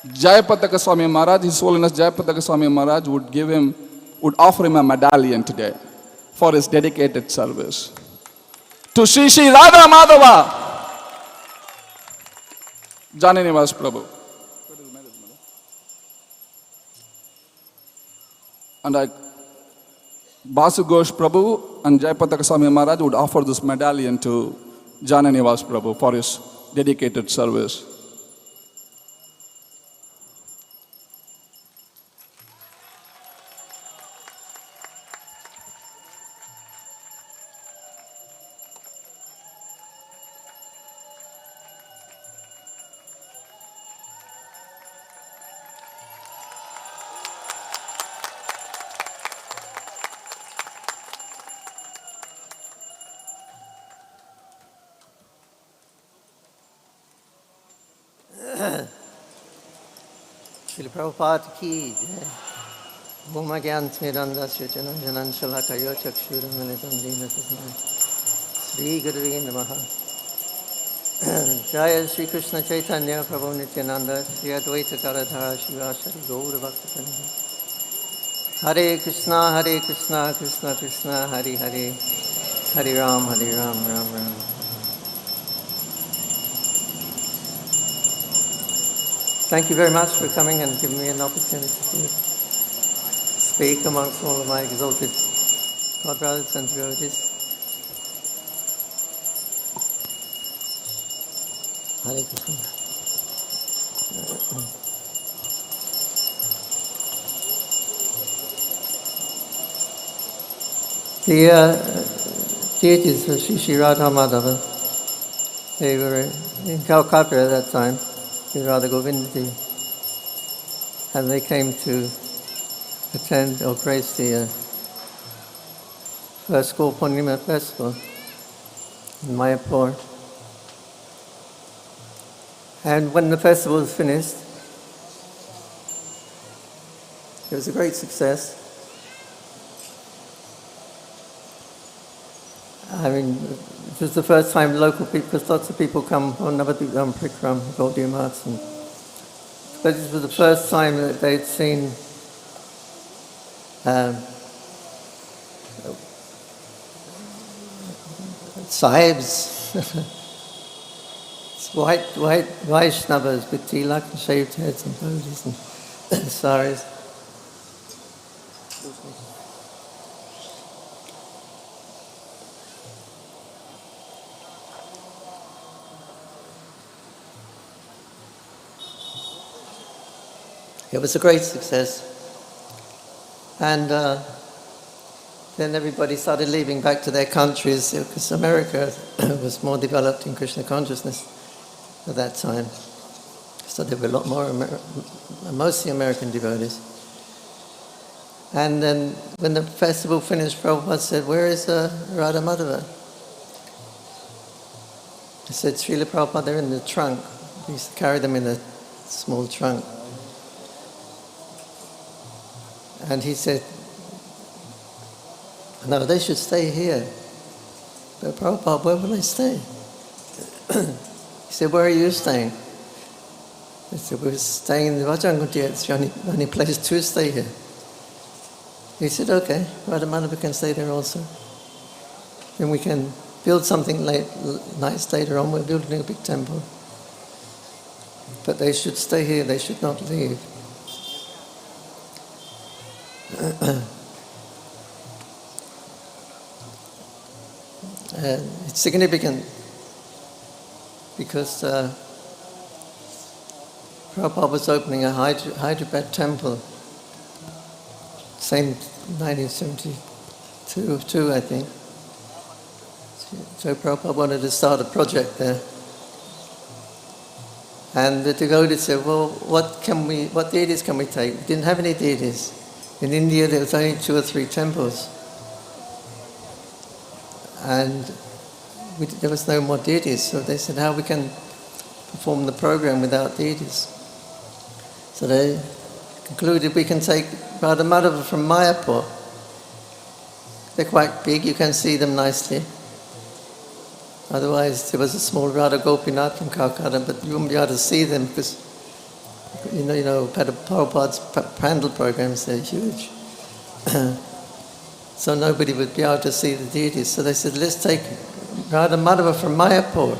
Jayapataka Swami Maharaj, His Holiness Jayapataka Swami Maharaj would offer him a medallion today for his dedicated service. To Shri Radha Madhava, Jananiwas Prabhu. And Basu Ghosh Prabhu and Jayapataka Swami Maharaj would offer this medallion to Jananiwas Prabhu for his dedicated service. Srila Prabhupada ki jai. Bhuma Gyan Smidanda Sujana Janan Shalakayo Chakshura Militam Dina Tasmai Sri Guruvi Namaha. Jaya Sri Krishna Chaitanya Prabhu Nityananda Sri Advaita Garadhara Shivasari Gaura Bhakta Hare Krishna, Krishna Krishna, Hare Hare, Hare Ram, Ram Ram. Thank you very much for coming and giving me an opportunity to speak amongst all of my exalted God brothers and devotees. Hare Krishna. The deities were Shri Radha Madhava. They were in Calcutta at that time, with Radha Govindji, and they came to attend or grace the first school Purnima festival in Mayapur. And when the festival was finished, it was a great success. I mean, it was the first time local people, because lots of people come on Navadvip Prikram, Gaudiya Maths, but it was the first time that they'd seen sahibs, white Vaishnavas with tilak and shaved heads and dhodis and saris. It was a great success. And then everybody started leaving back to their countries because America was more developed in Krishna consciousness at that time. So there were a lot more, mostly American devotees. And then when the festival finished, Prabhupada said, "Where is Radha Madhava?" He said, "Srila Prabhupada, they're in the trunk." We used to carry them in a small trunk. And he said, "No, they should stay here." But Prabhupada, where will they stay? He said, "Where are you staying?" I said, "We're staying in the Vajankutia. It's the only place to stay here." He said, "Okay, Radha Madhava can stay there also. Then we can build something nice later on. We're building a big temple. But they should stay here, they should not leave." It's significant because Prabhupada was opening a Hyderabad temple, same 1972, I think. So Prabhupada wanted to start a project there. And the devotee said, "Well, what deities can we take?" We didn't have any deities. In India, there was only 2 or 3 temples. And there was no more deities. So they said, how we can perform the program without deities? So they concluded we can take Radha Madhava from Mayapur. They're quite big, you can see them nicely. Otherwise, there was a small Radha Gopinath from Calcutta, but you wouldn't be able to see them because you know, Prabhupada's Pandal programs, they're huge. So nobody would be able to see the deities. So they said, let's take Radha Madhava from Mayapur.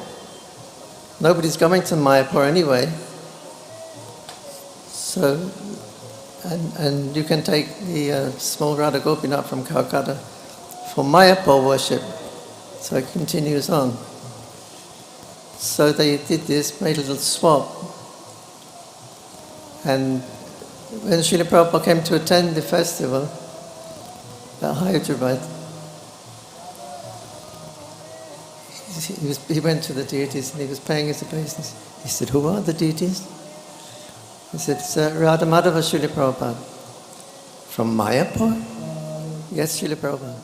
Nobody's going to Mayapur anyway. So, and you can take the small Radha Gopinath from Calcutta for Mayapur worship. So it continues on. So they did this, made a little swap. And when Srila Prabhupada came to attend the festival at Hyderabad, he went to the deities and he was paying his obeisance. He said, "Who are the deities?" He said, "It's Radha Madhava, Srila Prabhupada." "From Mayapur?" "Yes, Srila Prabhupada."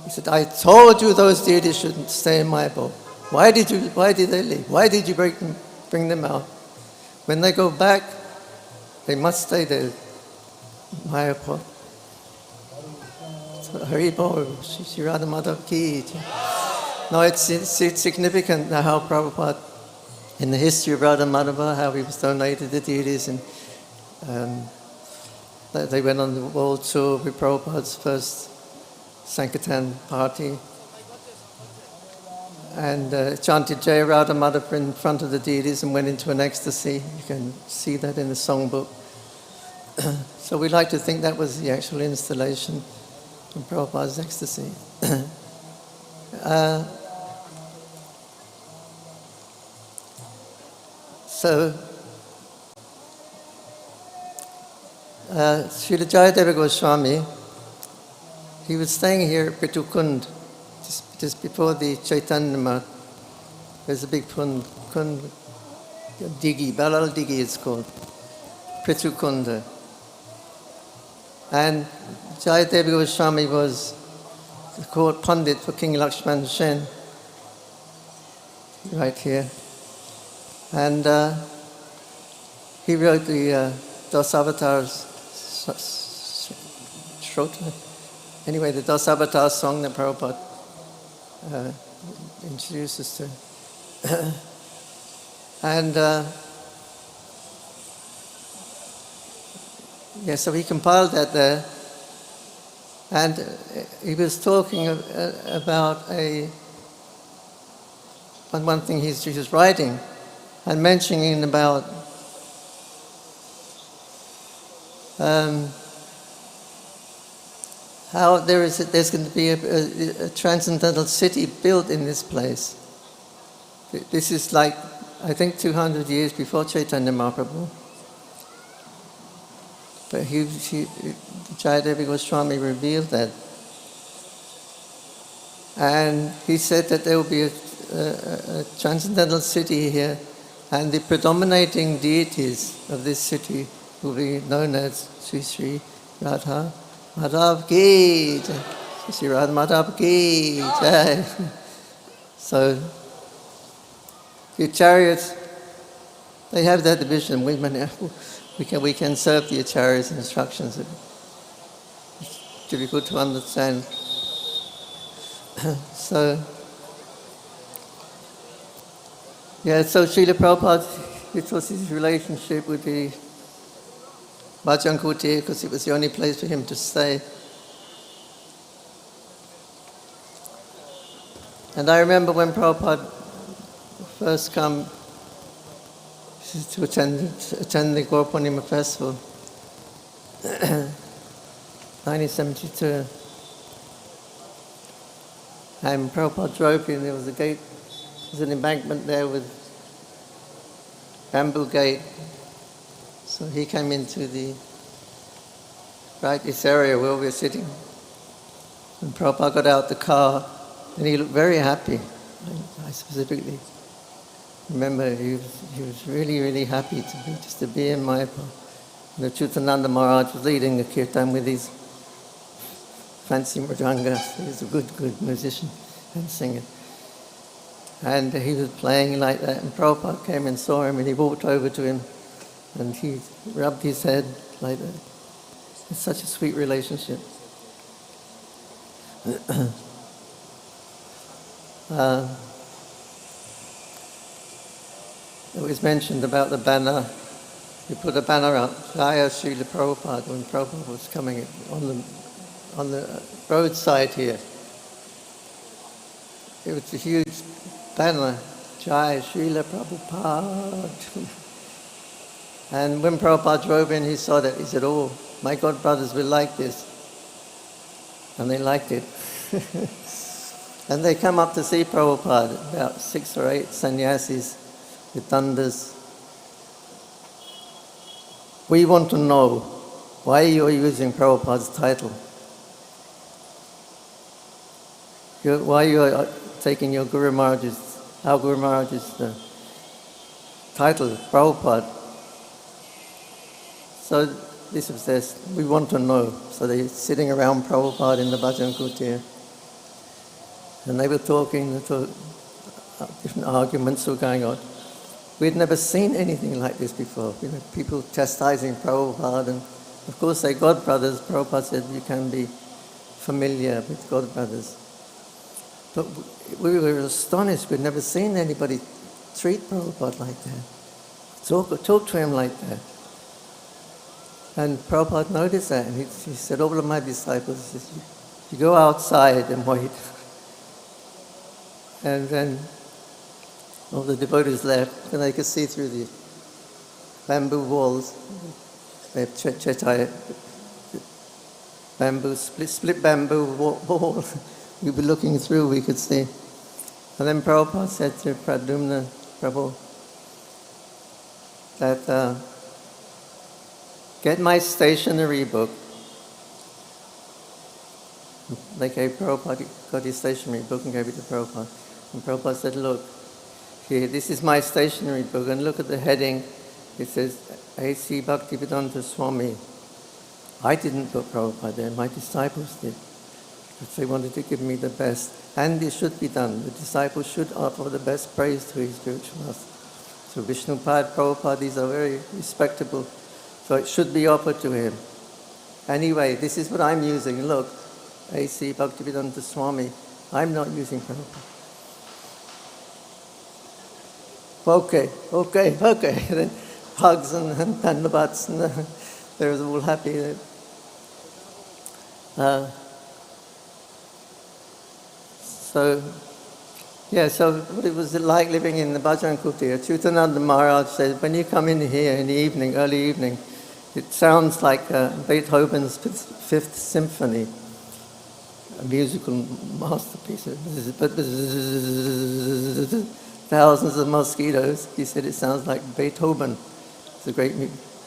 He said, "I told you those deities shouldn't stay in Mayapur. Why did they leave? Why did you bring them out? When they go back, they must stay there, Mayapur." So, Hari Bol, Shri Radha Madhava ki. No, it's significant how Prabhupada, in the history of Radha Madhava, how he was donated the deities, and they went on the world tour with Prabhupada's first Sankirtan party, and chanted Jaya Radha Madhava in front of the deities and went into an ecstasy. You can see that in the songbook. So we like to think that was the actual installation in Prabhupada's ecstasy. So, Srila Jayadeva Goswami, he was staying here at Pitukund, just before the Chaitanya Math. There's a big kund digi, Balal digi it's called, Pitukunda. And Jayadevi Goswami was the court pundit for King Lakshman Sen, right here. And he wrote the Dasavatars, anyway, the Dasavatars song that Prabhupada introduced us to. And so he compiled that there. And he was talking about one thing he was writing and mentioning about how there's going to be a transcendental city built in this place. This is like, I think, 200 years before Chaitanya Mahaprabhu. But Jayadevi Goswami revealed that. And he said that there will be a transcendental city here, and the predominating deities of this city will be known as Sri Sri Radha Madhava ki Jai. Sri Sri Radha Madhava ki Jai. So, the chariots, they have that division. We can serve the acharyas' instructions. It's difficult to understand. So Srila Prabhupada, it was his relationship with the Bhajan Kutir, because it was the only place for him to stay. And I remember when Prabhupada first come to attend the Gaur Purnima festival, 1972. And Prabhupada drove in, there was a gate, there was an embankment there with bamboo gate. So he came into this area where we were sitting. And Prabhupada got out the car and he looked very happy. I specifically remember he was really, really happy to be in Mayapur. The Chutananda Maharaj was leading the kirtan with his fancy mridanga. He was a good musician and singer. And he was playing like that, and Prabhupada came and saw him, and he walked over to him, and he rubbed his head like that. It's such a sweet relationship. It was mentioned about the banner. You put a banner up, Jaya Srila Prabhupada, when Prabhupada was coming on the roadside here. It was a huge banner, Jaya Srila Prabhupada. And when Prabhupada drove in, he saw that. He said, "Oh, my God brothers will like this." And they liked it. And they come up to see Prabhupada, about 6 or 8 sannyasis with thunders. "We want to know why you're using Prabhupada's title. Why you're taking your Guru Maharaj's, our Guru Maharaj's title, Prabhupada." So this was this, we want to know. So they're sitting around Prabhupada in the Bhajan Kutir. And they were talking, different arguments were going on. We'd never seen anything like this before. You know, people chastising Prabhupada, and of course they're God brothers. Prabhupada said you can be familiar with God brothers. But we were astonished. We'd never seen anybody treat Prabhupada like that. Talk to him like that. And Prabhupada noticed that, and he said, "All of my disciples, you go outside and wait." And then all the devotees left, and they could see through the bamboo walls. They have chetai, bamboo, split bamboo wall. We were looking through, we could see. And then Prabhupada said to Pradyumna Prabhu that, "Get my stationery book They gave Prabhupada, got his stationery book and gave it to Prabhupada. And Prabhupada said, look, here, this is my stationery book, and look at the heading. It says, A.C. Bhaktivedanta Swami. I didn't put Prabhupada there, my disciples did. Because they wanted to give me the best. And it should be done. The disciples should offer the best praise to his spiritual master. So Vishnupad, Prabhupada, these are very respectable. So it should be offered to him. Anyway, this is what I'm using. Look, A.C. Bhaktivedanta Swami. I'm not using Prabhupada. Okay. Then hugs and dandavats, and they were all happy. So what it was like living in the Bhajan Kutir. Chutananda Maharaj said, when you come in here in the evening, early evening, it sounds like Beethoven's Fifth Symphony, a musical masterpiece. Thousands of mosquitoes. He said it sounds like Beethoven. He's a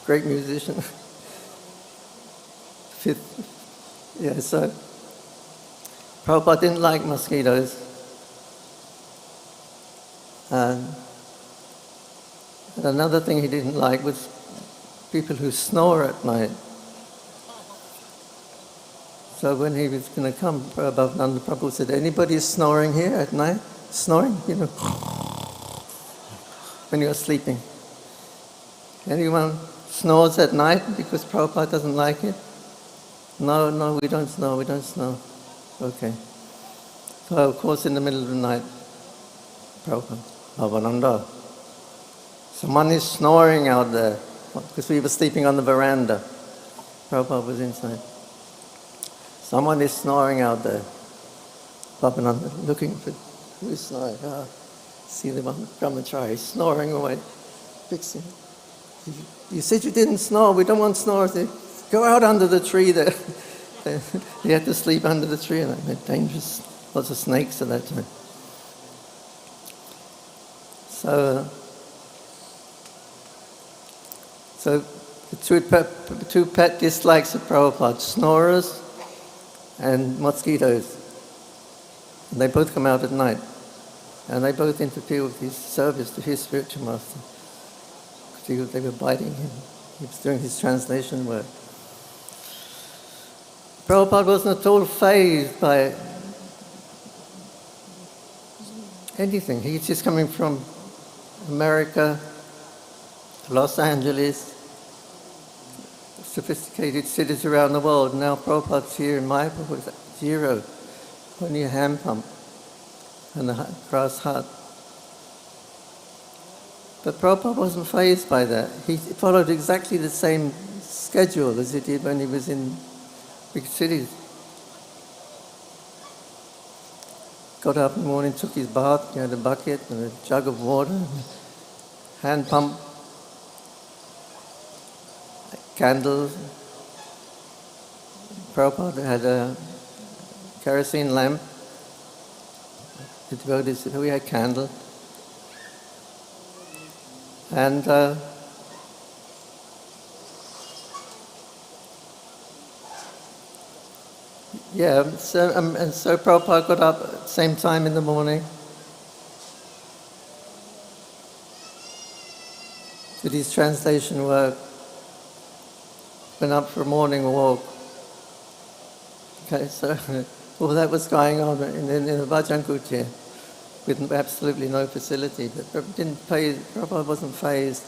great musician. So Prabhupada didn't like mosquitoes. And another thing he didn't like was people who snore at night. So when he was going to come, Bhavananda Prabhu said, anybody snoring here at night? Snoring? When you're sleeping. Anyone snores at night because Prabhupada doesn't like it? No, we don't snore. Okay. So of course in the middle of the night, Prabhupada, Bhavananda, someone is snoring out there. Because we were sleeping on the veranda. Prabhupada was inside. Someone is snoring out there. Bhavananda looking for who's snoring. See the one brahmachari snoring away. Fixing. You said you didn't snore. We don't want snores. Go out under the tree there. He had to sleep under the tree, and they're dangerous. Lots of snakes at that time. So the two pet dislikes of Prabhupada, snorers and mosquitoes. And they both come out at night. And they both interfere with his service to his spiritual master. Because they were biting him. He was doing his translation work. Prabhupada wasn't at all fazed by anything. He's just coming from America, Los Angeles, sophisticated cities around the world. Now Prabhupada's here in Mayapur with zero, only a hand pump and a grass hut. But Prabhupada wasn't fazed by that. He followed exactly the same schedule as he did when he was in big cities. Got up in the morning, took his bath, he had a bucket and a jug of water, hand pump, candles. Prabhupada had a kerosene lamp. The devotees said, we had candle. And so Prabhupada got up at the same time in the morning, did his translation work, went up for a morning walk. Okay, so all that was going on in the Bhajan Kutir with absolutely no facility. But Prabhupada wasn't fazed,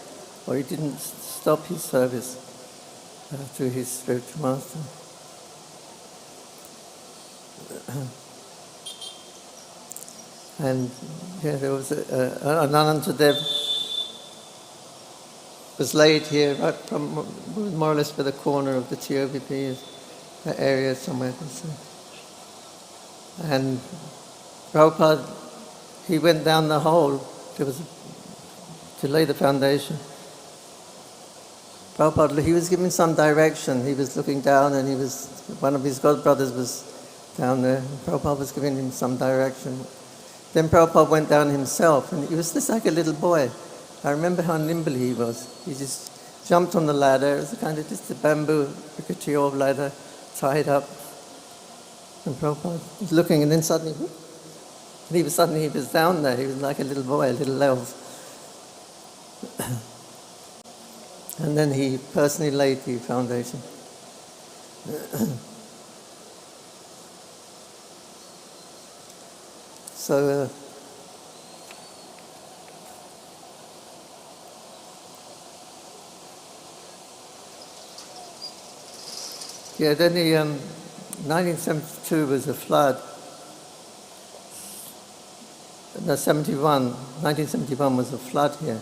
or he didn't stop his service to his spiritual master. And there was Anantadev was laid here, right from more or less by the corner of the TOVP, that area somewhere. And Prabhupada, he went down the hole to lay the foundation. Prabhupada, he was given some direction. He was looking down, and one of his godbrothers was down there. Prabhupada was giving him some direction. Then Prabhupada went down himself, and he was just like a little boy. I remember how nimble he was. He just jumped on the ladder. It was kind of just a bamboo, like a ladder, tied up. And Prabhupada was looking, and then suddenly he was down there. He was like a little boy, a little elf. And then he personally laid the foundation. So yeah, then the 1972 was a flood. No, 1971 was a flood here.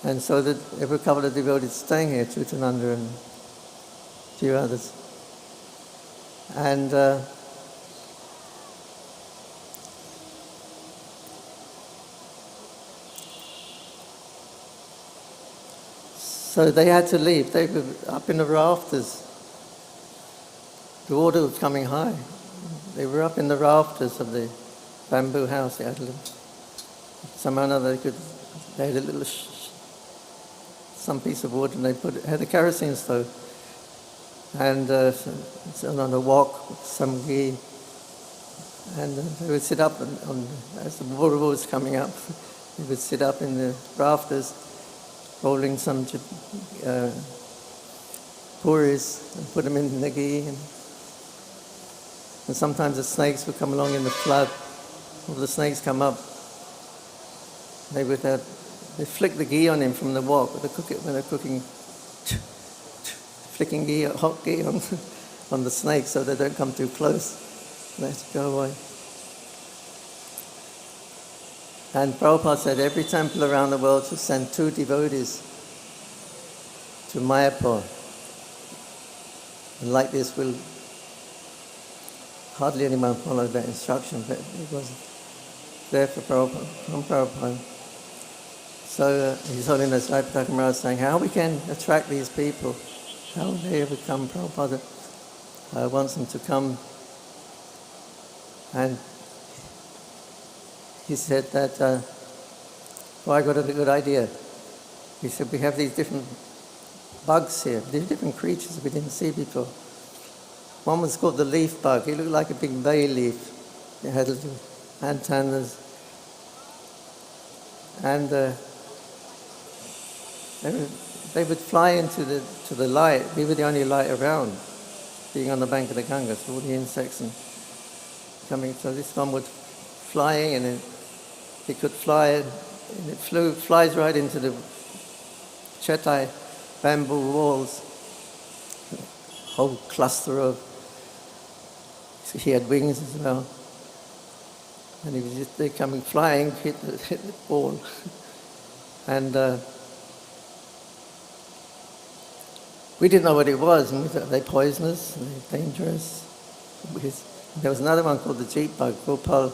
And so there were a couple of devotees staying here, Chutananda and a few others. And so they had to leave. They were up in the rafters. The water was coming high. They were up in the rafters of the bamboo house. They had a little, somehow or another they had a little some piece of wood, and they had a kerosene stove, and on a wok with some ghee, and they would sit up as the water was coming up. They would sit up in the rafters, rolling some puris and put them in the ghee, and sometimes the snakes would come along in the flood. All the snakes come up. They would they flick the ghee on him from the wok when they're cooking, flicking ghee, hot ghee on the snakes so they don't come too close. They have to go away. And Prabhupada said every temple around the world should send 2 devotees to Mayapur. And like this, hardly anyone followed that instruction, but it was there for Prabhupada, from Prabhupada. So His Holiness Jayapataka Maharaj was saying how we can attract these people, how they ever come. Prabhupada wants them to come. And he said that, I got a good idea. He said, we have these different bugs here, these different creatures we didn't see before. One was called the leaf bug. He looked like a big bay leaf. It had little antennas. And they would fly into the light. We were the only light around, being on the bank of the Ganga, so all the insects and coming. So this one would flying, and it could fly, and it flies right into the chetai bamboo walls. A whole cluster of. So he had wings as well, and he was just there coming flying, hit the ball, and we didn't know what it was. And we thought, are they poisonous? Are they dangerous? There was another one called the jeep bug. Gopal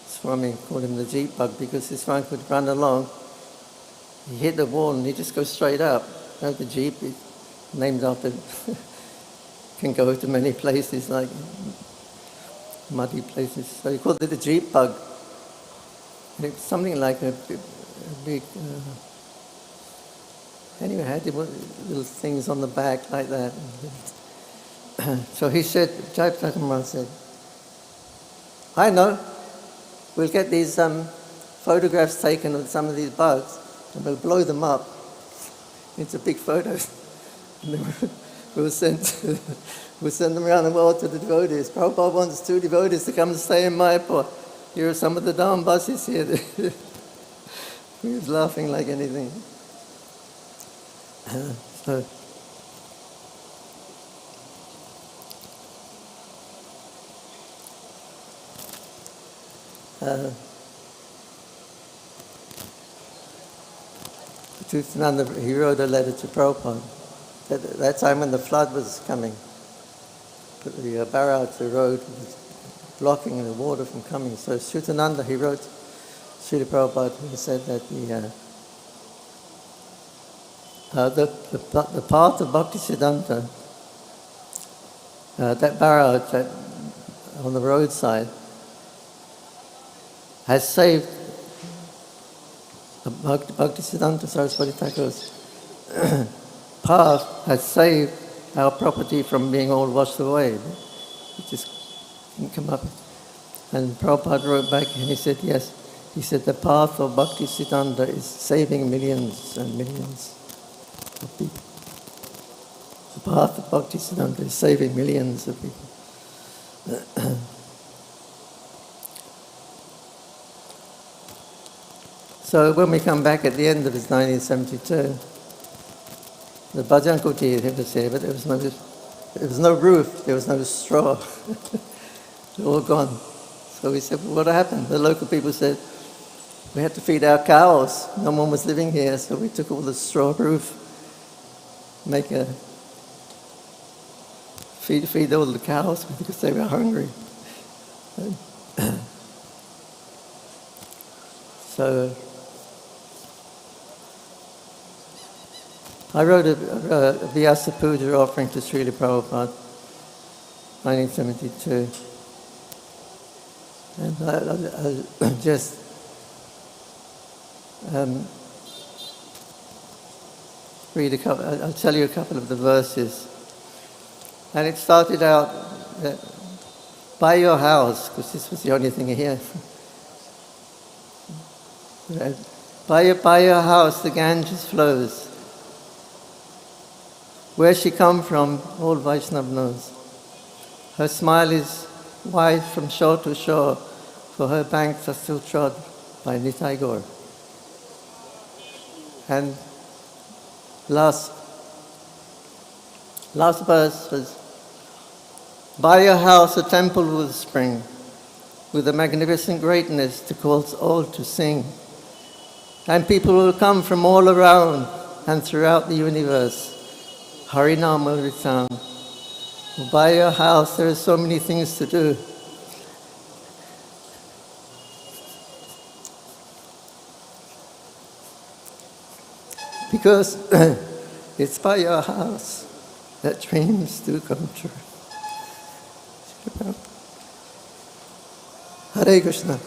Swami called him the jeep bug because this one could run along. He hit the wall and he just goes straight up. Now the jeep is named after, can go to many places, like muddy places. So he called it the jeep bug. And it's something like a big, anyway, it had little things on the back like that. So he said, Jayapataka Maharaj said, I know, we'll get these photographs taken of some of these bugs and we'll blow them up into big photos. And then we'll send them around the world to the devotees. Prabhupada wants 2 devotees to come and stay in Mayapur. Here are some of the Dham buses here. He was laughing like anything. So, Chutananda, he wrote a letter to Prabhupada. At that time when the flood was coming, the barrage, the road was blocking the water from coming. So Chutananda, he wrote Srila Prabhupada, he said that the path of Bhaktisiddhanta, that barrage on the roadside, has saved Bhaktisiddhanta Saraswati Thakur's path has saved our property from being all washed away. He just didn't come up. And Prabhupada wrote back and he said, yes. He said, the path of Bhakti Siddhanta is saving millions and millions of people. The path of Bhakti Siddhanta is saving millions of people. So when we come back at the end of his 1972, the bhajan kuti was here, but there was no roof, there was no straw. They're all gone. So we said, well, what happened? The local people said, we had to feed our cows. No one was living here, so we took all the straw roof, feed all the cows because they were hungry. So I wrote a Vyasa Puja offering to Srila Prabhupada, 1972. And I just read a couple, I'll tell you a couple of the verses. And it started out, by your house, because this was the only thing here. By your house the Ganges flows. Where she come from, all Vaishnav knows. Her smile is wide from shore to shore, for her banks are still trod by Nitai Gaur. And last verse was, by your house a temple will spring, with a magnificent greatness to cause all to sing. And people will come from all around and throughout the universe. Harinam will resound. By your house there are so many things to do. Because it's by your house that dreams do come true. Hare Krishna.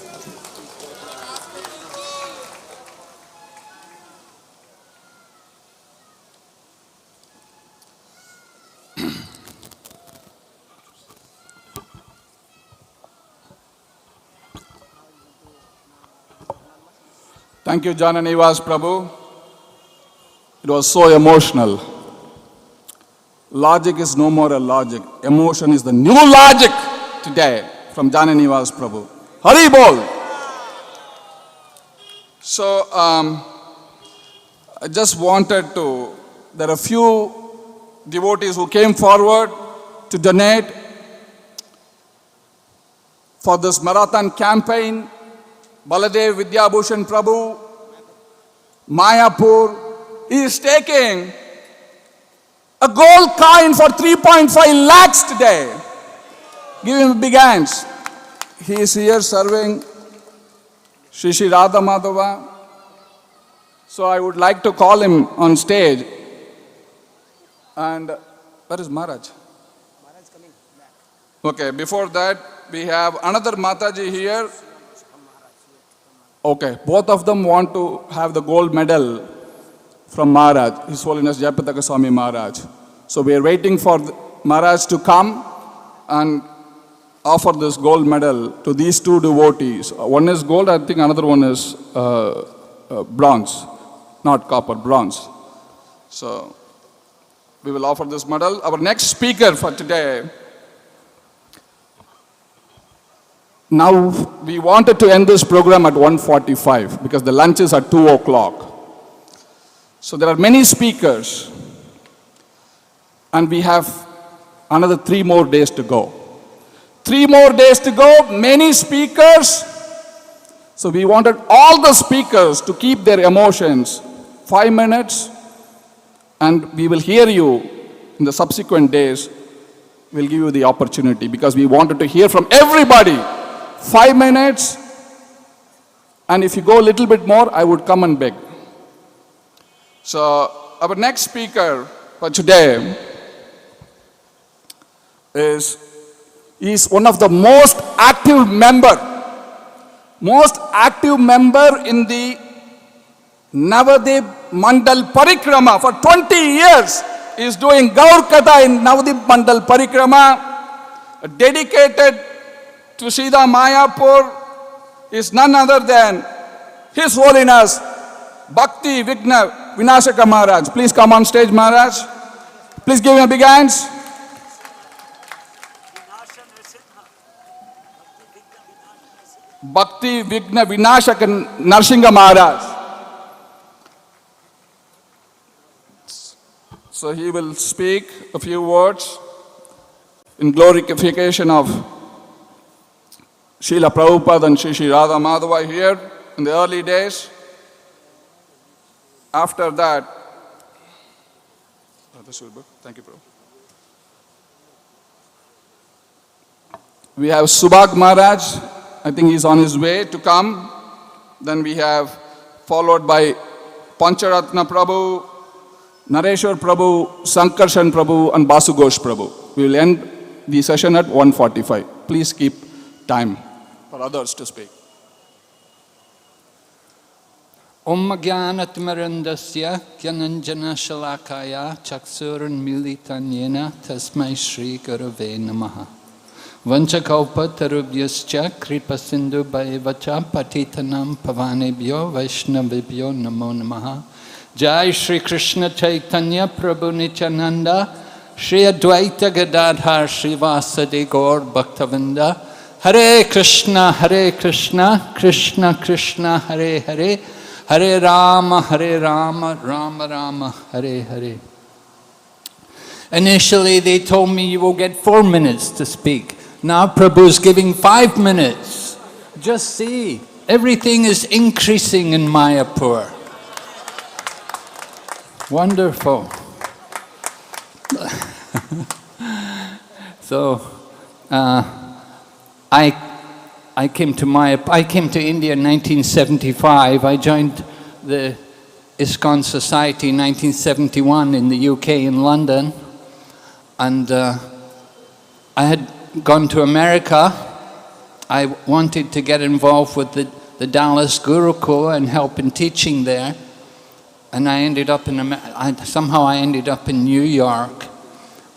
Thank you, Jananivas Prabhu. It was so emotional. Logic is no more a logic. Emotion is the new logic today from Jananivas Prabhu. Hari Bol! So, I just wanted to, there are a few devotees who came forward to donate for this marathon campaign. Baladev Vidyabhushan Prabhu, Mayapur, he is taking a gold coin for 3.5 lakhs today. Give him a big hands. He is here serving Shri Radha Madhava. So I would like to call him on stage. And where is Maharaj? Maharaj coming back. Okay, before that we have another Mataji here. Okay, both of them want to have the gold medal from Maharaj, His Holiness Jayapataka Swami Maharaj. So we are waiting for Maharaj to come and offer this gold medal to these two devotees. One is gold, I think another one is bronze, not copper, bronze. So we will offer this medal. Our next speaker for today. Now, we wanted to end this program at 1:45 because the lunch is at 2 o'clock. So there are many speakers and we have another 3 more days to go. 3 more days to go, many speakers. So we wanted all the speakers to keep their emotions 5 minutes and we will hear you in the subsequent days. We'll give you the opportunity because we wanted to hear from everybody. 5 minutes, and if you go a little bit more, I would come and beg. So, our next speaker for today is one of the most active member in the Navadip Mandal Parikrama. For 20 years, he is doing Gaur Katha in Navadip Mandal Parikrama. dedicated to Sridhar Mayapur is none other than His Holiness Bhakti Vigna Vinashaka Maharaj. Please come on stage, Maharaj. Please give him a big hands. Bhakti Vigna Vinashaka Narsingha Maharaj. So he will speak a few words in glorification of Srila Prabhupada and Shri Radha Madhava here in the early days. After that, thank you, Prabhu. We have Subhag Maharaj. I think he's on his way to come. Then we have followed by Pancharatna Prabhu, Nareshwar Prabhu, Sankarshan Prabhu and Basu Ghosh Prabhu. We will end the session at 1:45. Please keep time for others to speak. Om Jnanatmarandasya Gyananjana Shalakaya Chaksuran Militanyena Tasmai Shri Gurave Namaha Vanchakalpa Tarubhyascha Kripa Sindhu Bhaivacha Patitanam Pavanebhyo Vaishnavibhyo Namo Namaha Jai Shri Krishna Chaitanya Prabhu Nityananda Shri Advaita Gadadhar Srivasadi Gaur Bhaktavinda Hare Krishna Krishna Krishna Hare Hare Hare Rama, Rama Rama, Hare Hare. Initially they told me you will get 4 minutes to speak. Now Prabhu is giving 5 minutes. Just see, everything is increasing in Mayapur. Wonderful. So, I came to India in 1975. I joined the ISKCON Society in 1971 in the UK in London. And I had gone to America. I wanted to get involved with the Dallas Gurukul and help in teaching there. And I ended up somehow I ended up in New York.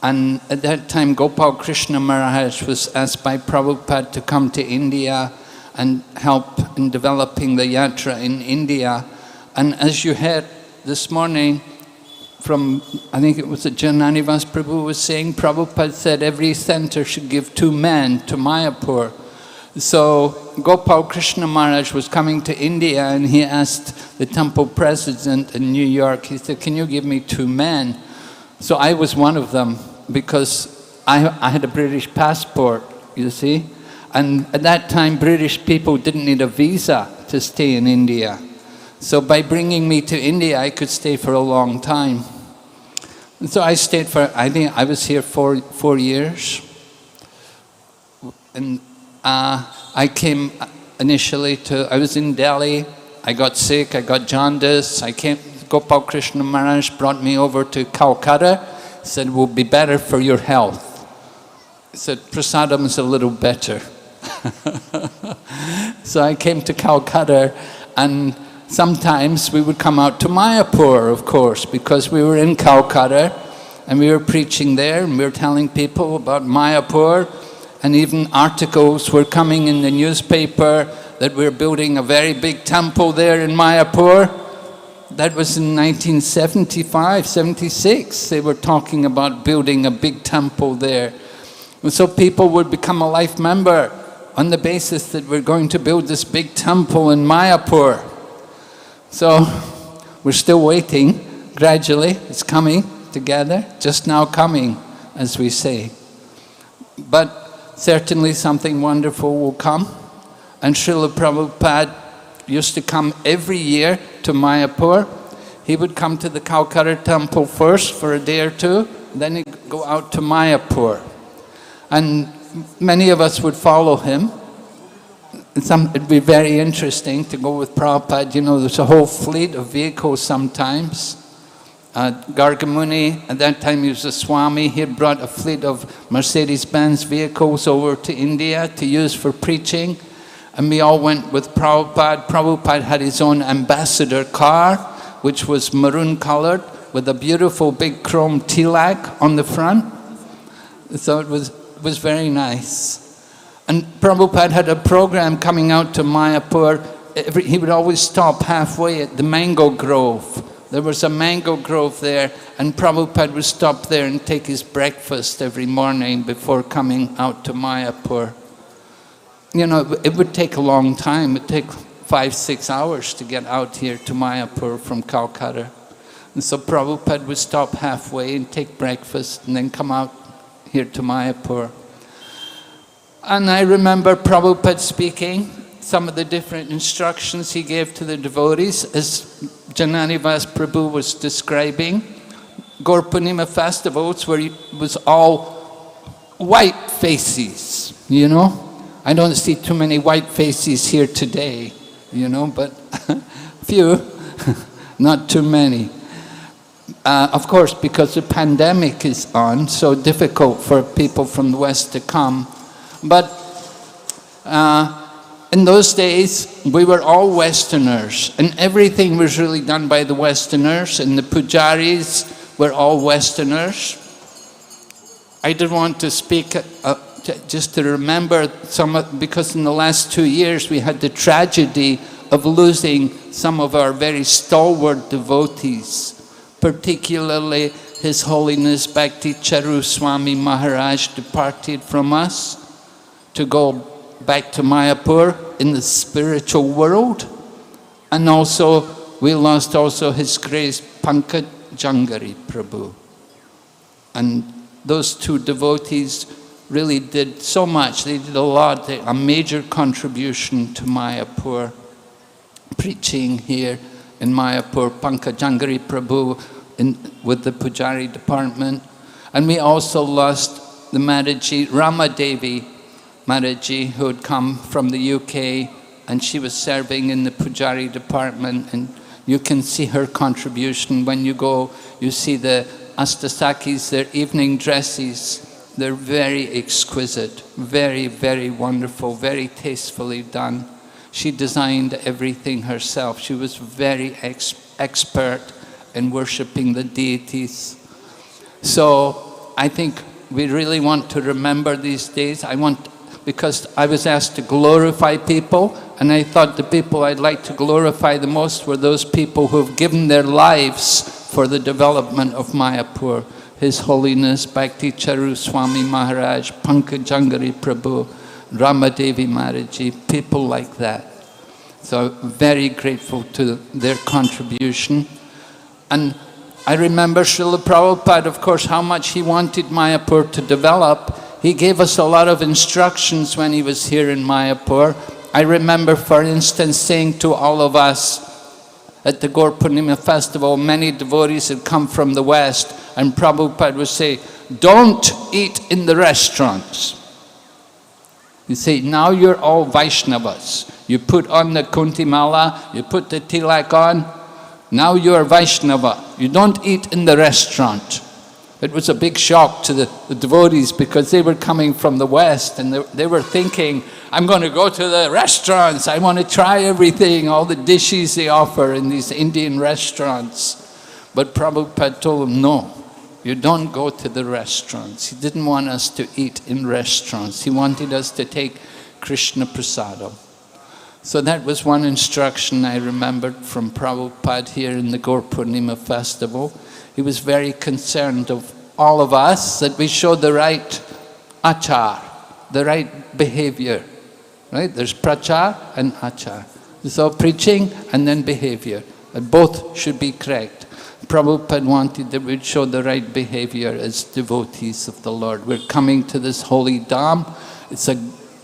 And at that time, Gopal Krishna Maharaj was asked by Prabhupada to come to India and help in developing the yatra in India. And as you heard this morning from, I think it was the Jananivas Prabhu was saying, Prabhupada said every center should give 2 men to Mayapur. So Gopal Krishna Maharaj was coming to India and he asked the temple president in New York, he said, can you give me 2 men? So I was one of them because I had a British passport, you see. And at that time, British people didn't need a visa to stay in India. So by bringing me to India, I could stay for a long time. And so I stayed for, I think I was here 4 years. And I came initially I was in Delhi. I got sick, I got jaundice. Gopal Krishna Maharaj brought me over to Calcutta. He said, it will be better for your health. He said, prasadam is a little better. So I came to Calcutta, and sometimes we would come out to Mayapur, of course, because we were in Calcutta and we were preaching there and we were telling people about Mayapur, and even articles were coming in the newspaper that we're building a very big temple there in Mayapur. That was in 1975, 76. They were talking about building a big temple there. And so people would become a life member on the basis that we're going to build this big temple in Mayapur. So we're still waiting. Gradually, it's coming together, just now coming, as we say. But certainly something wonderful will come. And Srila Prabhupada used to come every year to Mayapur. He would come to the Calcutta temple first for a day or 2, then he'd go out to Mayapur. And many of us would follow him. It'd be very interesting to go with Prabhupada. You know, there's a whole fleet of vehicles sometimes. Gargamuni, at that time he was a Swami, he had brought a fleet of Mercedes-Benz vehicles over to India to use for preaching. And we all went with Prabhupada. Prabhupada had his own ambassador car, which was maroon colored, with a beautiful big chrome tilak on the front. So it was was very nice. And Prabhupada had a program coming out to Mayapur. He would always stop halfway at the mango grove. There was a mango grove there, and Prabhupada would stop there and take his breakfast every morning before coming out to Mayapur. You know, it would take a long time. It would take 5-6 hours to get out here to Mayapur from Calcutta. And so Prabhupada would stop halfway and take breakfast and then come out here to Mayapur. And I remember Prabhupada speaking some of the different instructions he gave to the devotees, as Jananivas Prabhu was describing. Gaur Purnima festivals where it was all white faces, you know. I don't see too many white faces here today, you know, but few, not too many. Of course, because the pandemic is on, so difficult for people from the West to come. But in those days, we were all Westerners, and everything was really done by the Westerners, and the pujaris were all Westerners. I did want to speak just to remember because in the last 2 years we had the tragedy of losing some of our very stalwart devotees, particularly His Holiness Bhakti Charu Swami Maharaj departed from us to go back to Mayapur in the spiritual world. And also, we lost also His Grace Pankaj Jangari Prabhu. And those two devotees really did so much. They did a lot, a major contribution to Mayapur, preaching here in Mayapur. Pankaj Jangari Prabhu with the Pujari department. And we also lost the Mataji, Ramadevi Mataji, who had come from the UK, and she was serving in the Pujari department, and you can see her contribution. When you go, you see the Astasakis, their evening dresses. They're very exquisite, very, very wonderful, very tastefully done. She designed everything herself. She was very expert in worshipping the deities. So I think we really want to remember these days. Because I was asked to glorify people, and I thought the people I'd like to glorify the most were those people who have given their lives for the development of Mayapur. His Holiness Bhakti Charu Swami Maharaj, Pankaj Jangari Prabhu, Ramadevi Mataji, people like that. So very grateful to their contribution. And I remember Srila Prabhupada, of course, how much he wanted Mayapur to develop. He gave us a lot of instructions when he was here in Mayapur. I remember, for instance, saying to all of us at the Gaur Purnima festival, many devotees had come from the West, and Prabhupada would say, don't eat in the restaurants. You say, now you're all Vaishnavas. You put on the Kunti Mala, you put the tilak on, now you're Vaishnava. You don't eat in the restaurant. It was a big shock to the devotees, because they were coming from the West, and they were thinking, I'm going to go to the restaurants, I want to try everything, all the dishes they offer in these Indian restaurants. But Prabhupada told them, no, you don't go to the restaurants. He didn't want us to eat in restaurants. He wanted us to take Krishna Prasadam. So that was one instruction I remembered from Prabhupada here in the Gaur Purnima festival. He was very concerned of all of us, that we show the right achar, the right behavior. Right? There's prachar and achar. So preaching and then behavior. And both should be correct. Prabhupada wanted that we'd show the right behavior as devotees of the Lord. We're coming to this holy dham. It's a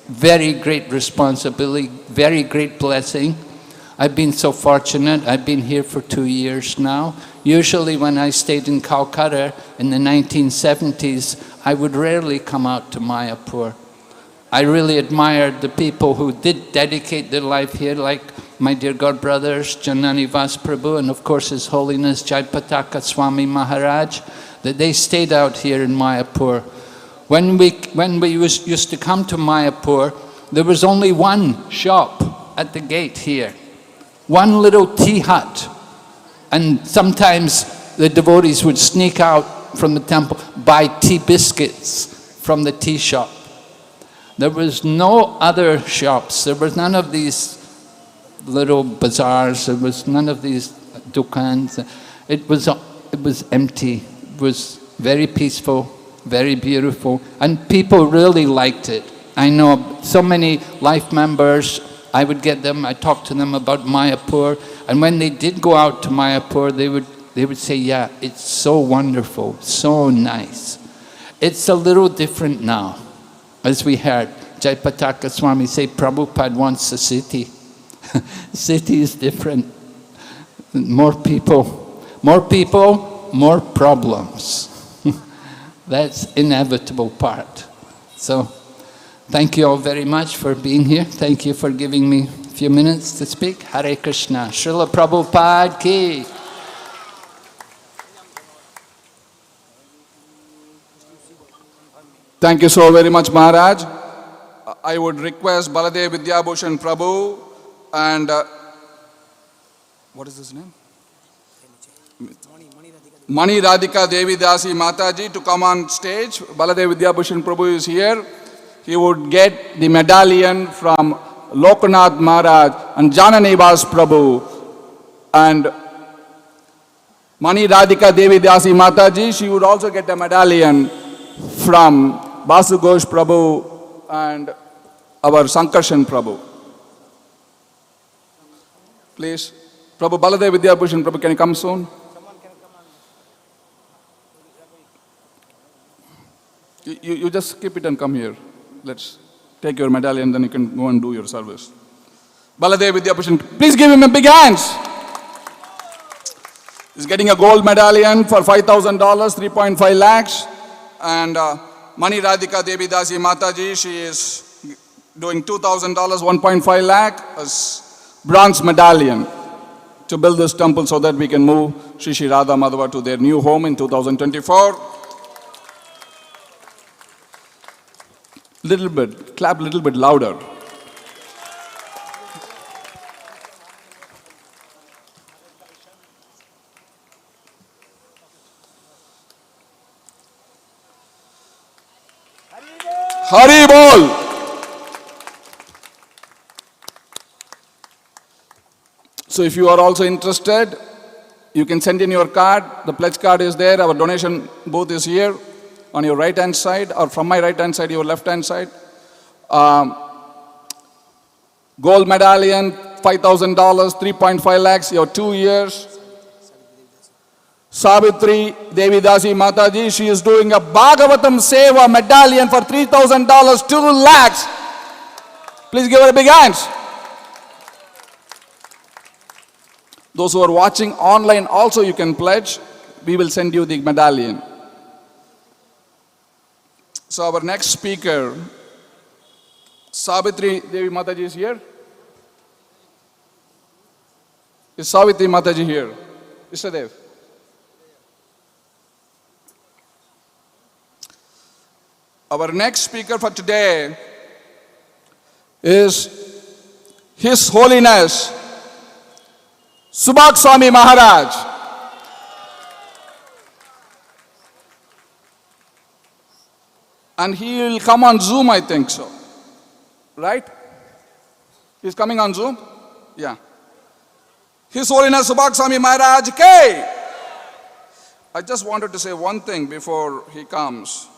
very great responsibility, very great blessing. I've been so fortunate. I've been here for 2 years now. Usually when I stayed in Calcutta in the 1970s, I would rarely come out to Mayapur. I really admired the people who did dedicate their life here, like my dear God brothers, Jananivas Prabhu, and of course His Holiness Jaipataka Swami Maharaj, that they stayed out here in Mayapur. When we used to come to Mayapur, there was only one shop at the gate here, one little tea hut. And sometimes the devotees would sneak out from the temple, buy tea biscuits from the tea shop. There was no other shops. There was none of these little bazaars. There was none of these dukans. It was empty. It was very peaceful, very beautiful, and people really liked it. I know so many life members, I would get them, I talked to them about Mayapur, and when they did go out to Mayapur, they would say, yeah, it's so wonderful, so nice. It's a little different now. As we heard, Jayapataka Swami say, Prabhupada wants a city. City is different. More people, more problems. That's inevitable part. So, thank you all very much for being here. Thank you for giving me a few minutes to speak. Hare Krishna. Srila Prabhupada ki. Thank you so very much, Maharaj. I would request Baladev Vidyabhushan Prabhu and what is his name? Mani Radhika Devi Dasi Mataji to come on stage. Baladev Vidyabhushan Prabhu is here. He would get the medallion from Lokanath Maharaj and Jananivas Prabhu. And Mani Radhika Devi Dasi Mataji, she would also get a medallion from Basu Ghosh Prabhu and our Sankarshan Prabhu. Please, Prabhu Baladev Vidyabhushan Prabhu, can you come soon? You just keep it and come here. Let's take your medallion, then you can go and do your service. Baladev Vidyabhushan, please give him a big hands. He's getting a gold medallion for $5,000, 3.5 lakhs. And Mani Radhika Devi Dasi Mataji, she is doing $2,000, 1.5 lakh as bronze medallion to build this temple so that we can move Shri Radha Madhava to their new home in 2024. Little bit, clap a little bit louder. Hari Bol! So if you are also interested, you can send in your card. The pledge card is there. Our donation booth is here on your right hand side, or from my right hand side, your left hand side. Gold medallion, $5,000, 3.5 lakhs, your 2 years. Savitri Devi Dasi Mataji, she is doing a Bhagavatam Seva medallion for $3,000, 2 lakhs. Please give her a big hands. Those who are watching online also you can pledge. We will send you the medallion. So our next speaker, Savitri Devi Mataji is here. Is Savitri Mataji here? Isadev. Our next speaker for today is His Holiness Subhak Swami Maharaj. And he will come on Zoom, I think so. Right? He's coming on Zoom? Yeah. His Holiness Subhak Swami Maharaj K. I just wanted to say one thing before he comes.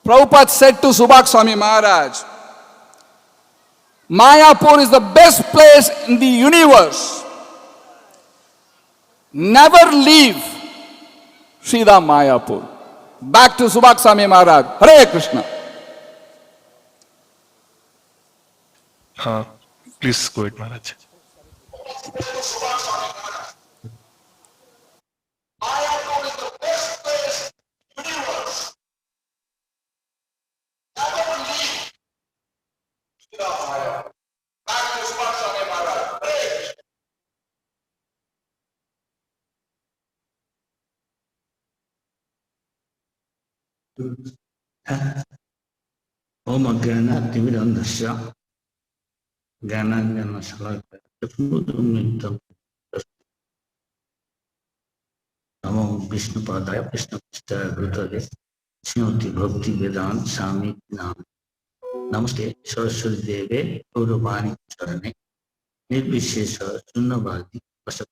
Prabhupada said to Subhak Swami Maharaj, Mayapur is the best place in the universe. Never leave Sridham Mayapur. Back to Subhak Swami Maharaj. Hare Krishna. Please go ahead, Maharaj. Mayapur is the best place in the universe. Never leave Sridham Mayapur. Back to Subhak Swami Maharaj. Hare Krishna. Om Gana Dividendasya Gana Gana Salaka Namo Vishnu Padaya Vishnu Gurutade Srimati Bhakti Vedant Swami Nam. Namaste Saraswati Deve Gauravani Charane Nirvishesha Sunnavadi Vasat.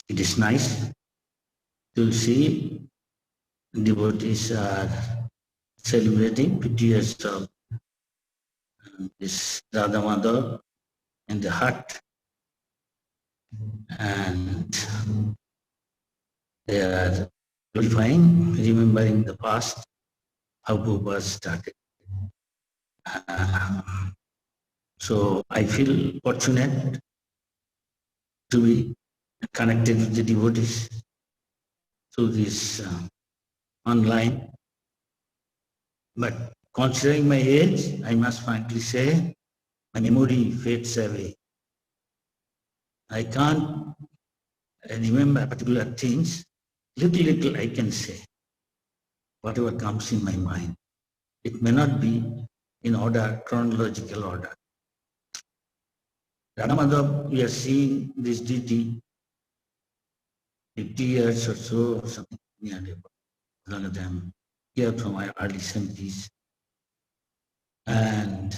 It is nice to see devotees are celebrating 50 years of this Radha Madhava in the heart, and they are glorifying, remembering the past, how Prabhupada started. So I feel fortunate to be connected with the devotees through this online. But considering my age, I must frankly say, my memory fades away. I can't remember particular things. Little I can say, whatever comes in my mind. It may not be in order, chronological order. Radha Madhava, we are seeing this deity 50 years or so, or something nearly longer than here from my early 70s. And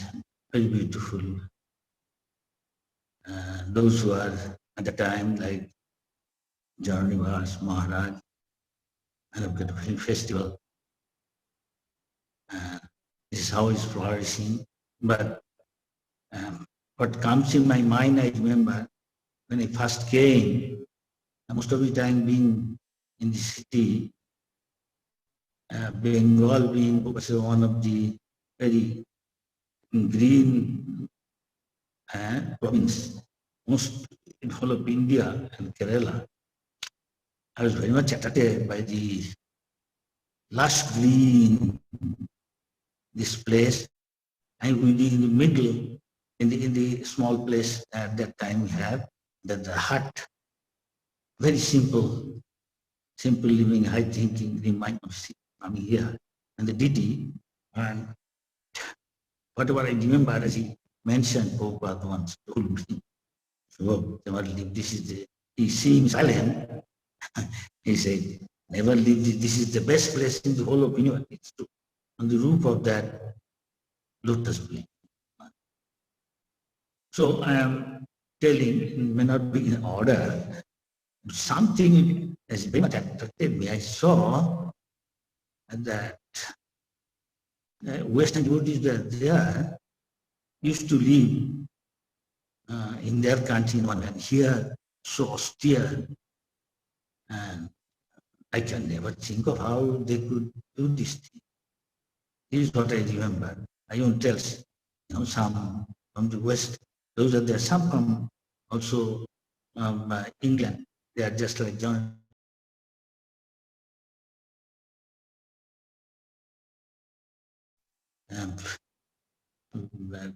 very beautiful. Those who are at the time like Jarnivas, Maharaj, and a beautiful festival. This is how it's flourishing. But what comes in my mind, I remember when I first came, most of the time being in the city, Bengal being one of the very green province, most in whole of India and Kerala. I was very much attracted by the lush green, this place, and in the middle, in the small place at that time we have, that the hut, very simple living, high thinking, remind of coming here. And the deity, and whatever I remember as he mentioned Prabhupada once told me, so never leave, this is the, he seems silent, he said, never leave, this is the best place in the whole of universe. It's true. On the roof of that lotus tree. So I am telling, it may not be in order, something has very much attracted me. I saw that Western devotees were there, used to live in their country, and here so austere, and I can never think of how they could do this thing. This is what I remember. I won't tell, some from the West, those are there, some from also England. They are just like John.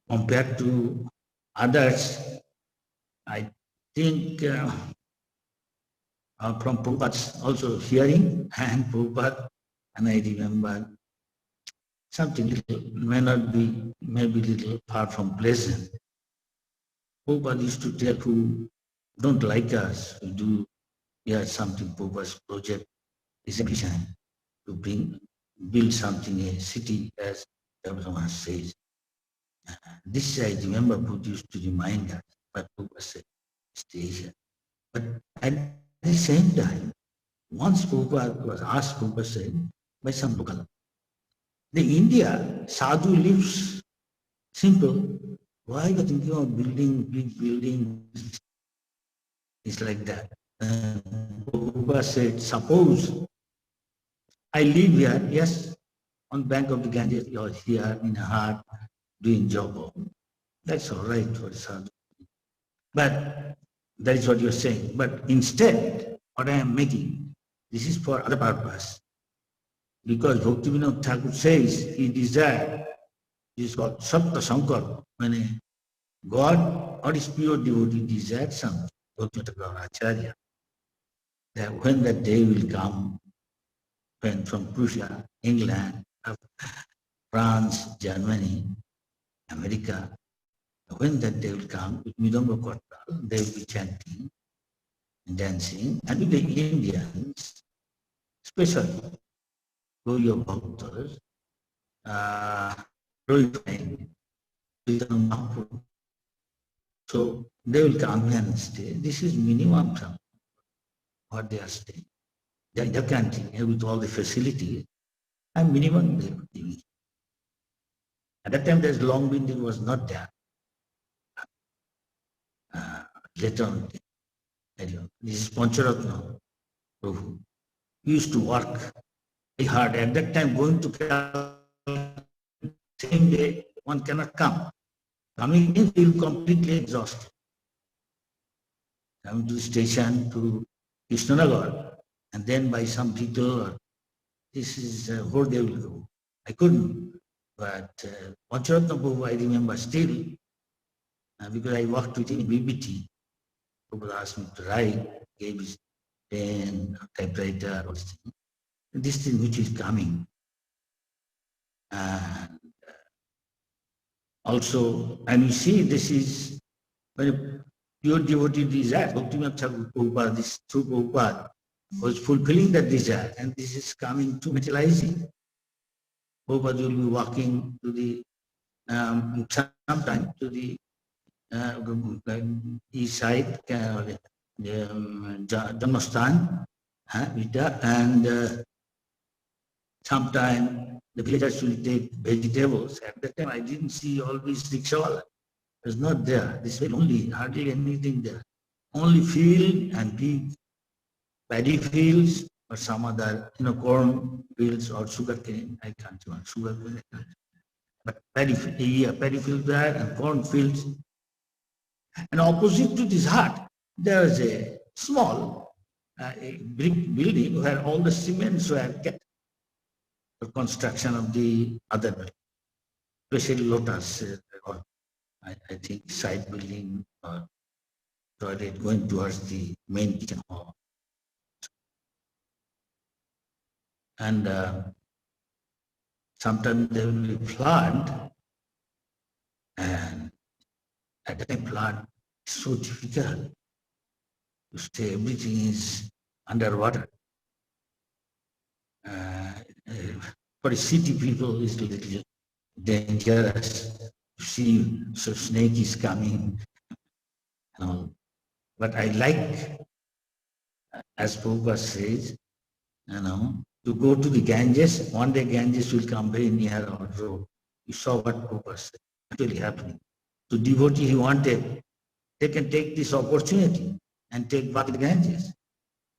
Compared to others, I think from Prabhupada's also hearing and Prabhupada, and I remember something little, may not be, maybe little far from pleasant. Prabhupada used to tell who don't like us, we do here something. Prabhupada's project is every time to build something, a city, as Prabhupada says. This I remember Buddha used to remind us, but Prabhupada said, stay here. But at the same time, once Prabhupada was asked, Prabhupada said, by some local, the India, sadhu lives simple. Why are you thinking of building big buildings? It's like that. Prabhupada said, suppose I live here, yes, on bank of the Ganges, or here in a heart, doing job. That's all right for sadhu. But that is what you're saying. But instead, what I am making, this is for other purpose. Because Bhaktivinoda Thakur says he desired, this is called Sapta Sankar, when a God or his pure devotee desired something, Bhaktivinoda Thakur Acharya, that when that day will come, when from Prussia, England, France, Germany, America, when that day will come, with Midamba Kotal, they will be chanting, dancing, and with the Indians, especially Gaudiya Bhaktas, glorifying Mayapur. So they will come and stay. This is minimum from what they are staying. They are continuing with all the facilities, and minimum they are giving. At that time, this long building was not there. Later on, this is Pancharatna Prabhu. He used to work very hard. At that time, going to Kerala, same day, one cannot come. Coming in, he will completely exhausted. Coming to the station to Krishnanagar, and then by some people, this is whole day will go. I couldn't, but Pancharatna Prabhu, I remember still, because I worked with him in BBT. Prabhu asked me to write, gave his pen, typewriter, all this thing. This thing which is coming. And also, and you see, this is very pure devotee desire. Bhaktivinoda Thakur Prabhupada, this true Prabhupada, was fulfilling that desire, and this is coming to materializing. Prabhupada will be walking to the, sometime to the east side, Janmastan, and sometime the villagers will take vegetables. At that time, I didn't see all these rickshawala. It was not there. This was only, hardly anything there. Only field and big paddy fields or some other, corn fields or sugar cane. I can't remember sugar cane. But paddy fields there and corn fields. And opposite to this hut, there is a small a brick building where all the cements were kept for construction of the other building, especially lotus, or I think side building or toilet going towards the main kitchen hall. And sometimes there will be flood, and at that time flood is so difficult to stay. Everything is underwater. For a city people, it's a little dangerous to see so snake is coming and all. But I like, as Prabhupada says, to go to the Ganges. One day Ganges will come very near our road. You saw what Prabhupada said, actually happening. So devotee, he wanted, they can take this opportunity and take back the Ganges.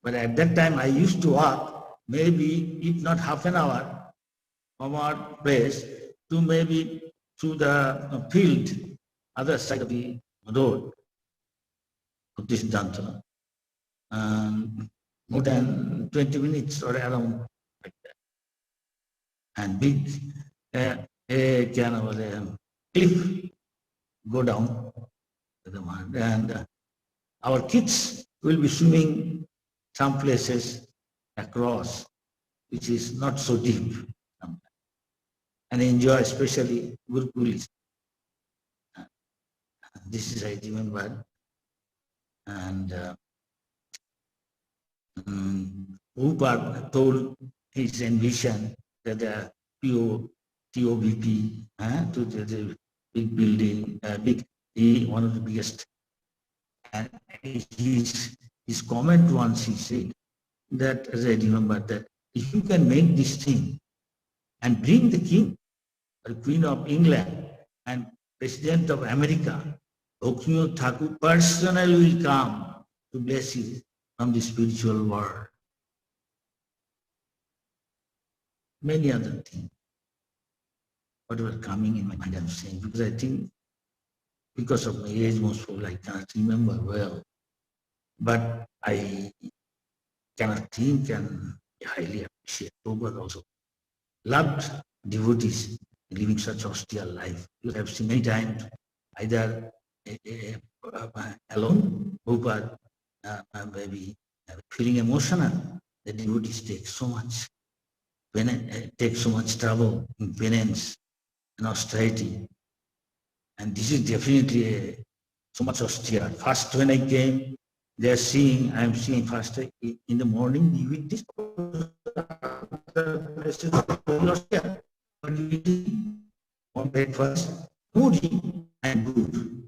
But at that time, I used to walk, maybe if not half an hour from our place to maybe through the field, other side of the road of this Danta. More than 20 minutes or around like that. And big cliff go down to the mud. And our kids will be swimming some places across, which is not so deep, and enjoy especially Gurukulis. This is I remember. And Prabhupada told his ambition that the TOBP, to the big building, one of the biggest. And his comment once he said that, as I remember, that if you can make this thing and bring the king or queen of England and president of America, Bhaktivinoda Thakur personally will come to bless you from the spiritual world. Many other things. Whatever coming in my mind, I'm saying, because I think because of my age, most probably I cannot remember well. But I cannot think and highly appreciate. Prabhupada also loved devotees living such austere life. You have seen many times, either alone, Prabhupada, maybe feeling emotional. The devotees take so much trouble in penance and austerity. And this is definitely so much austere. First, when I came, They are seeing, I am seeing first in the morning, you eat this, on breakfast, pudding and good.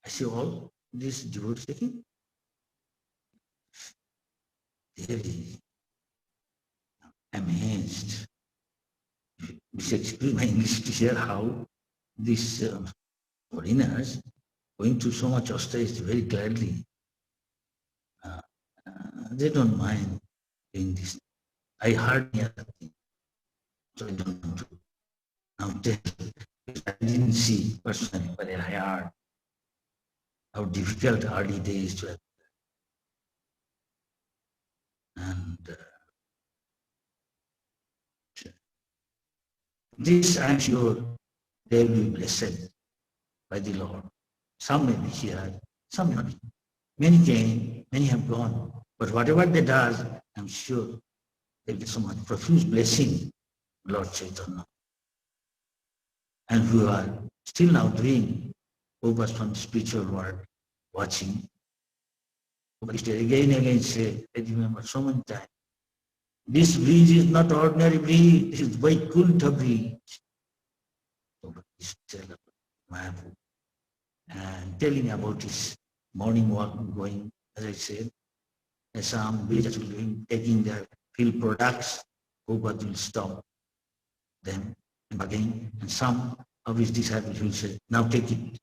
I see all these devotees taking very amazed. This excuse my English teacher how these foreigners going through so much austerity very gladly. They don't mind doing this. I heard the other thing, so I don't want to now tell. I didn't see personally, but I heard how difficult early days were. And this I'm sure they will be blessed by the Lord. Some may be here, some may not be. Many came, many have gone. But whatever they does, I'm sure they'll get so much profuse blessing, Lord Chaitanya. And who are still now doing focus from the spiritual world, watching. But again and again say, I remember so many times, this bridge is not ordinary bridge, it is Vaikuntha bridge. So please tell Mayapur and telling about his morning walk going, as I said, some villages will be taking their field products, Prabhupada will stop them and bargain, and some of his disciples will say, now take it.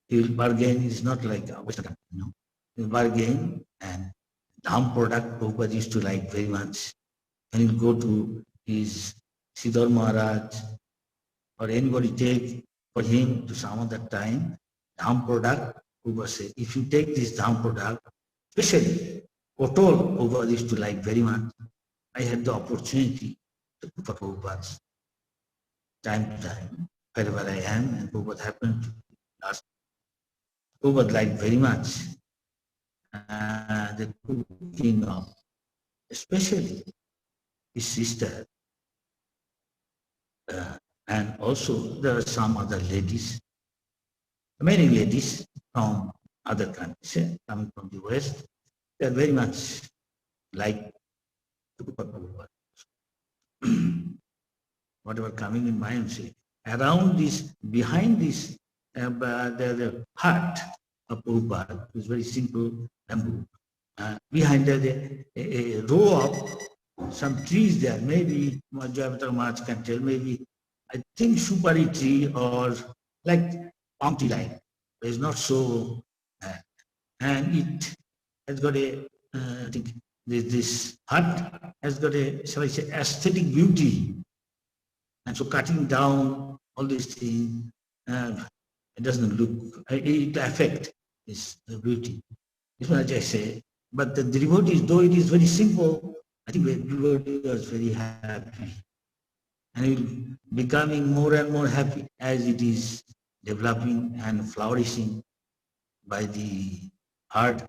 He will bargain, is not like a Western country, no. He will bargain, and Dham product Prabhupada used to like very much. And he will go to his Siddhar Maharaj or anybody take for him to some other time, Dham product, Prabhupada said, if you take this Dham product, especially Otol Prabhupada used to like very much. I had the opportunity to put for Prabhupada's time to time, wherever I am, and Prabhupada happened to ask. Prabhupada liked very much the cooking of, especially his sister, and also there are some other ladies, many ladies from other countries, coming from the West, they are very much like Prabhupada. Whatever coming in mind, say, around this, behind this, the hut of Prabhupada is very simple bamboo. Behind there, a row of some trees there, maybe Jayavata Maharaj can tell, maybe I think supari tree or like palm tree like. It's not so, and it has got a, I think this hut has got a, shall I say, aesthetic beauty. And so cutting down all these things, it doesn't look, it affects this beauty. This one I say, but the devotees, though it is very simple, I think everybody was very happy. And it will becoming more and more happy as it is developing and flourishing by the hard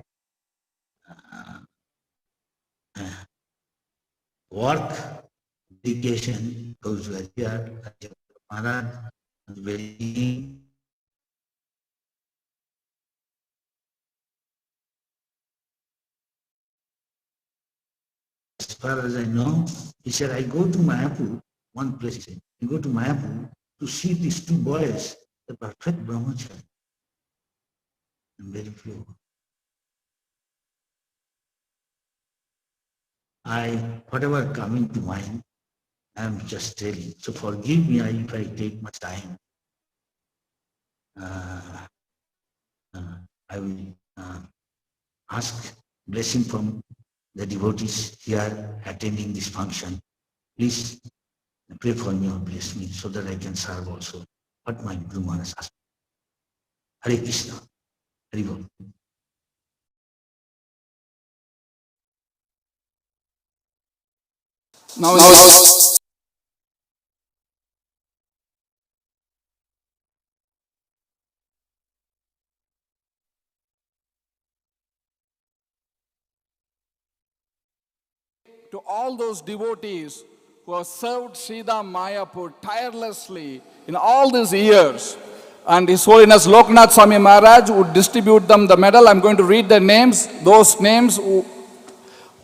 work, dedication, those who are here, Maharaj, very as far as I know, he said, I go to Mayapur, one place he said, I go to Mayapur to see these two boys, the perfect brahmachari, and very pure. Whatever coming to mind, I am just telling. So forgive me if I take much time. I will ask blessing from the devotees here attending this function. Please pray for me or bless me so that I can serve also what my Guru Maharaj asked. Hare Krishna. Hare Bol. Now, to all those devotees who have served Sridham Mayapur tirelessly in all these years, and His Holiness Loknath Swami Maharaj would distribute them the medal. I'm going to read their names. Those names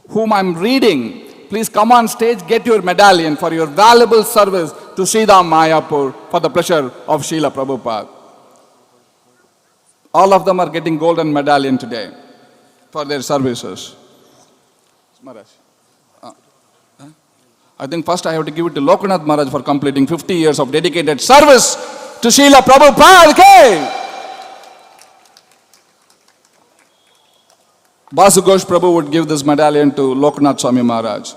whom I'm reading, please come on stage, get your medallion for your valuable service to Sridham Mayapur for the pleasure of Srila Prabhupada. All of them are getting golden medallion today for their services. Maharaj. I think first I have to give it to Loknath Maharaj for completing 50 years of dedicated service to Srila Prabhupada. Okay. Basu Ghosh Prabhu would give this medallion to Loknath Swami Maharaj.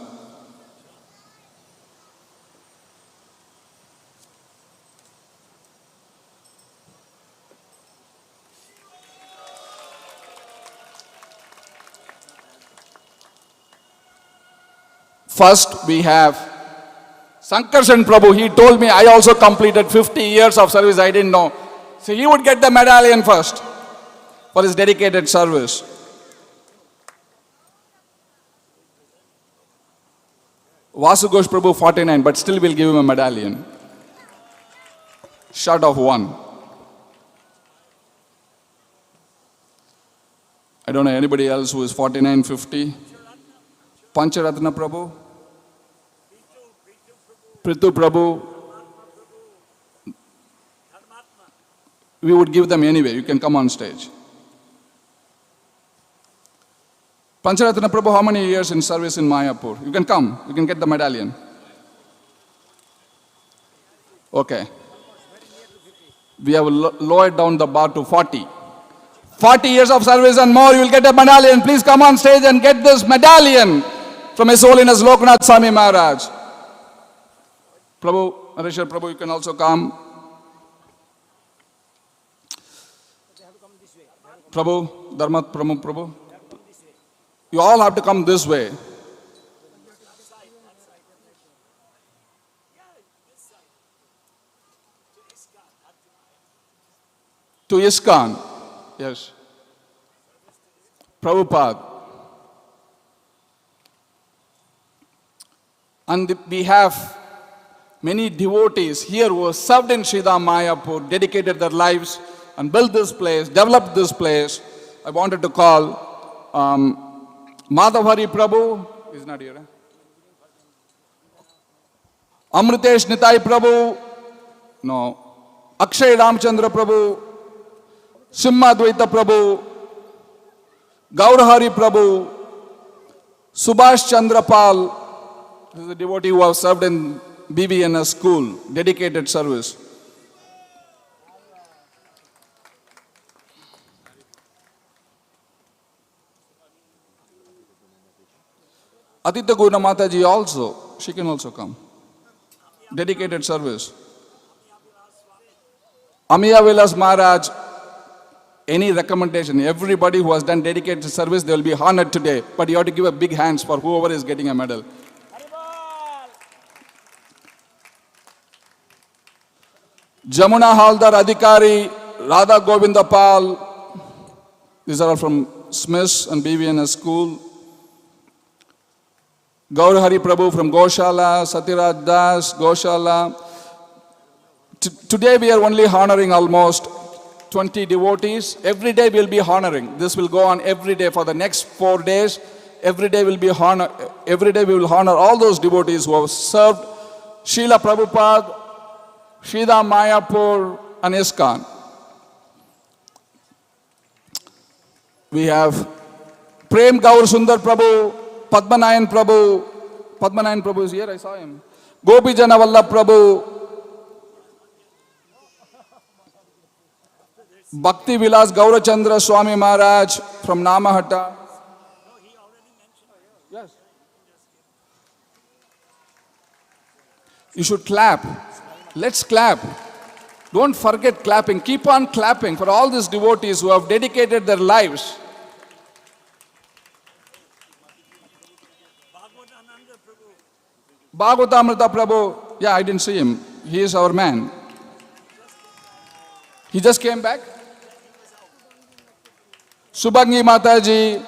First, we have Sankarshan Prabhu. He told me, I also completed 50 years of service. I didn't know. So he would get the medallion first for his dedicated service. Vasu Ghosh Prabhu 49, but still we'll give him a medallion. Short of one. I don't know anybody else who is 49, 50. Pancharatna Prabhu. Prithu Prabhu. We would give them anyway. You can come on stage. Pancharatna Prabhu, how many years in service in Mayapur? You can come. You can get the medallion. Okay. We have lowered down the bar to 40. 40 years of service and more, you will get a medallion. Please come on stage and get this medallion from His Holiness Loknath Swami Maharaj. Prabhu, Nareshwar Prabhu, you can also come. Prabhu, Dharmat Prabhu. You all have to come this way. To ISKCON. Yes. Prabhupada. And we have many devotees here who have served in Sridham Mayapur, dedicated their lives and built this place, developed this place. I wanted to call Madhavhari Prabhu, he's not here. Amritesh Nitai Prabhu, no. Akshay Ramchandra Prabhu, Simhadvaita Prabhu, Gaurahari Prabhu, Subhash Chandra Pal. This is a devotee who has served in BBNS school, dedicated service. Aditya Guna Mataji also, she can also come. Dedicated service. Amiya Vilas Maharaj, any recommendation, everybody who has done dedicated service, they will be honored today. But you have to give a big hands for whoever is getting a medal. Jamuna Haldar Adhikari, Radha Govinda Pal, these are all from Smiths and BVNS school. Gaurahari Prabhu from Goshala, Satiraj Das, Goshala. Today we are only honoring almost 20 devotees. Every day we will be honoring. This will go on every day for the next 4 days. Every day we will honor all those devotees who have served Srila Prabhupada, Sridham Mayapur and ISKCON. We have Prem Gaur Sundar Prabhu, Padmanayan Prabhu is here, I saw him. Gopi Janavallabh Prabhu, Bhakti Vilas Gaurachandra Swami Maharaj from Namahatta. Yes. You should clap. Let's clap. Don't forget clapping. Keep on clapping for all these devotees who have dedicated their lives. Bhagavatamrita Prabhu, yeah, I didn't see him. He is our man. He just came back. Subhangi Mataji,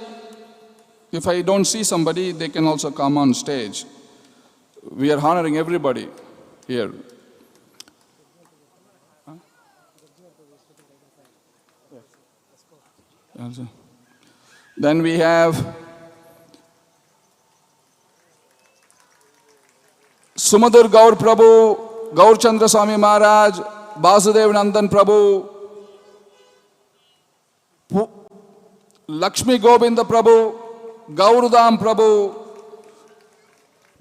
if I don't see somebody, they can also come on stage. We are honoring everybody here. Then we have Sumadur Gaur Prabhu, Gaur Chandra Swami Maharaj, Basudev Nandan Prabhu, Lakshmi Govinda Prabhu, Gaurudam Prabhu,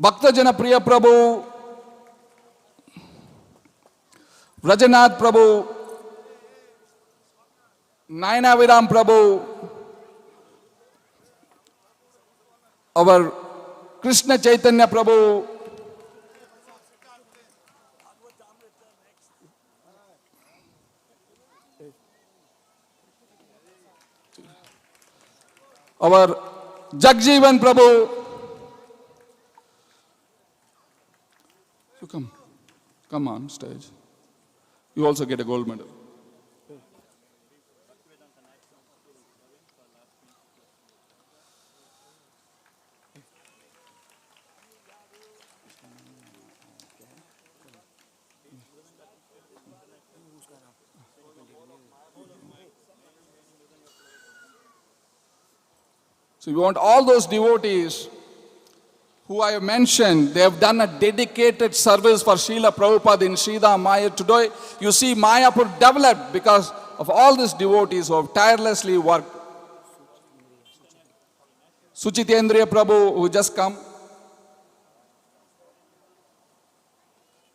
Bhaktajana Priya Prabhu, Rajanath Prabhu, Nayanaviram Prabhu, our Krishna Chaitanya Prabhu, our Jagjeevan Prabhu. You come on stage. You also get a gold medal. So we want all those devotees who I have mentioned, they have done a dedicated service for Srila Prabhupada in Sridham Maya. Today, you see Mayapur developed because of all these devotees who have tirelessly worked. Suchitendriya Prabhu, who just come.